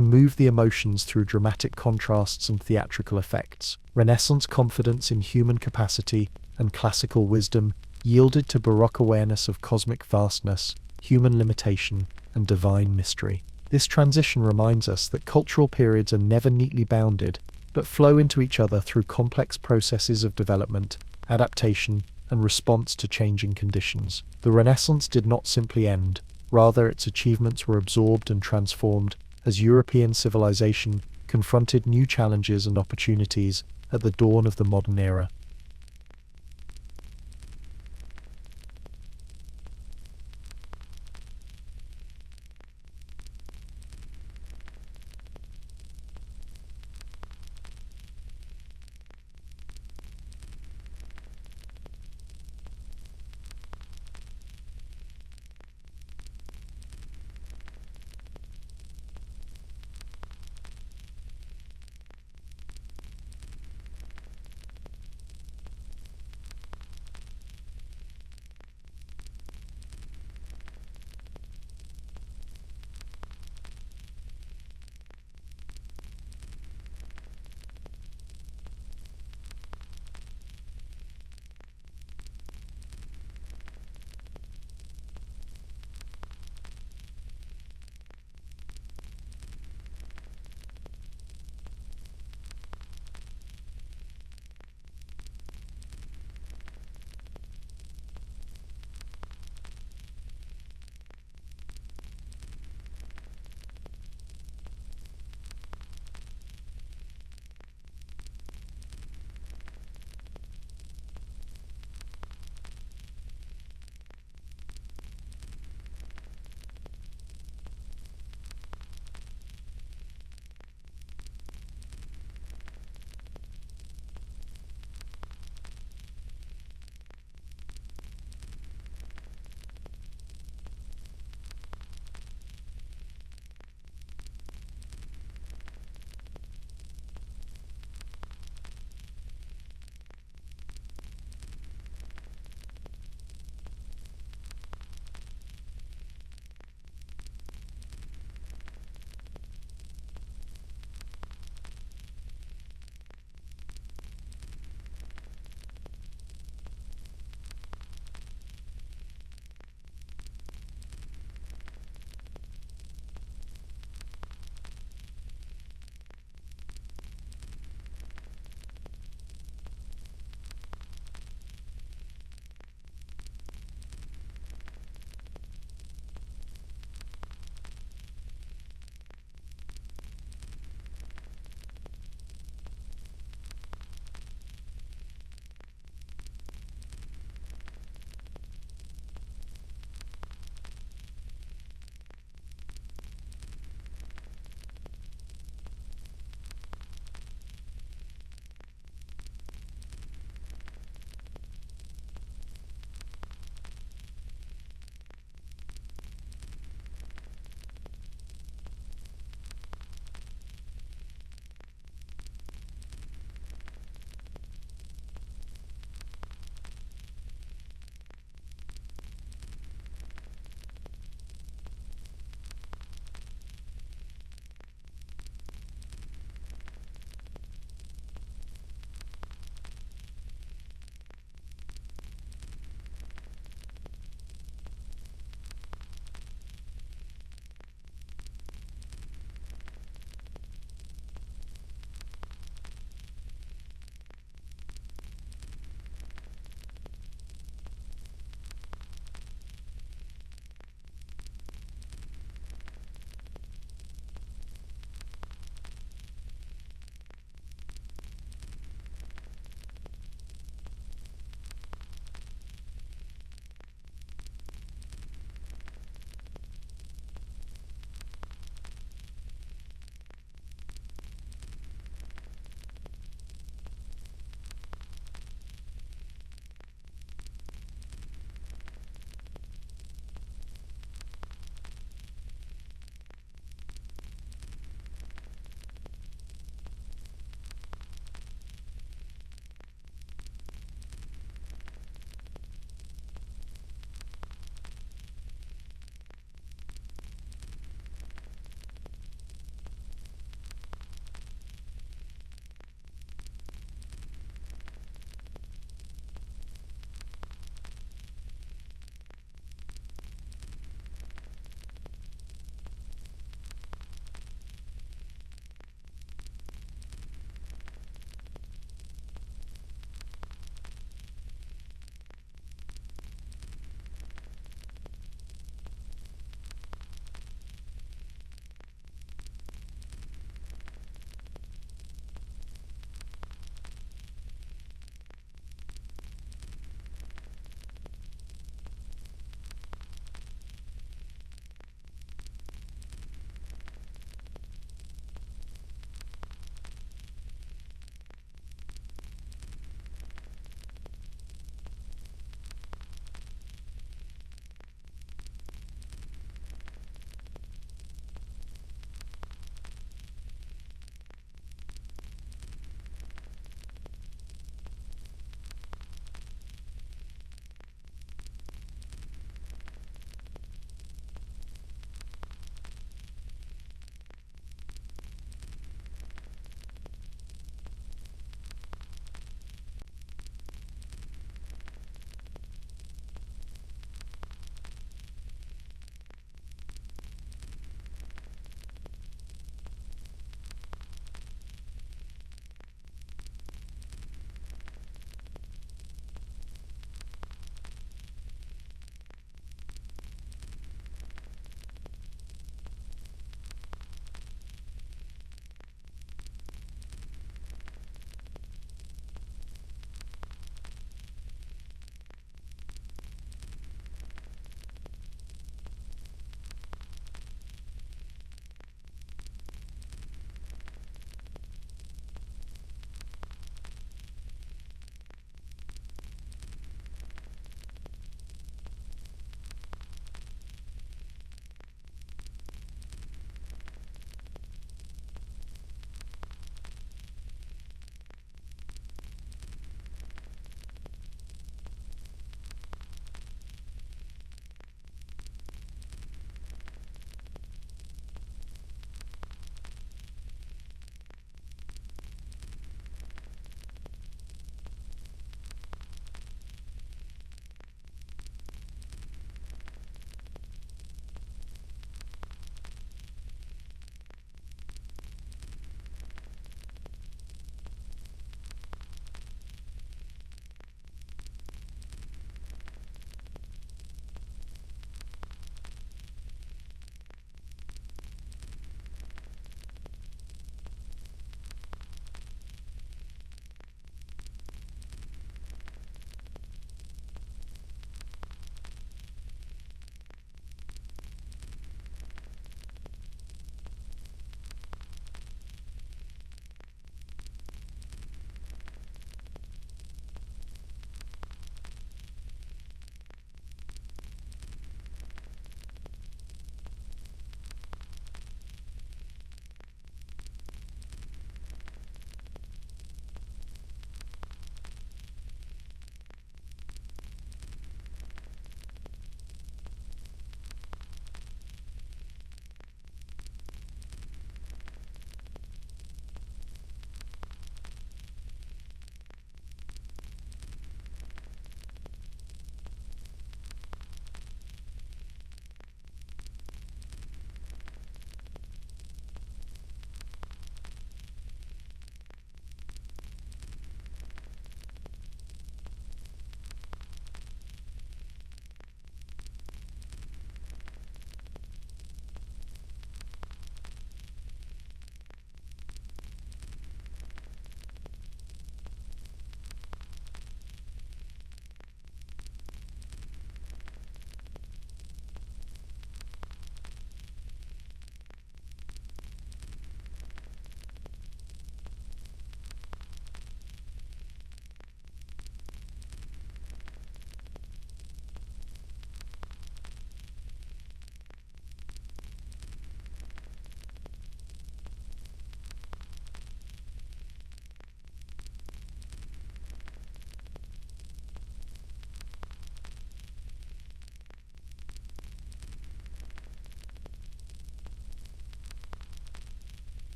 move the emotions through dramatic contrasts and theatrical effects. Renaissance confidence in human capacity and classical wisdom yielded to Baroque awareness of cosmic vastness, human limitation, and divine mystery. This transition reminds us that cultural periods are never neatly bounded, but flow into each other through complex processes of development, adaptation, and response to changing conditions. The Renaissance did not simply end, rather its achievements were absorbed and transformed as European civilization confronted new challenges and opportunities at the dawn of the modern era.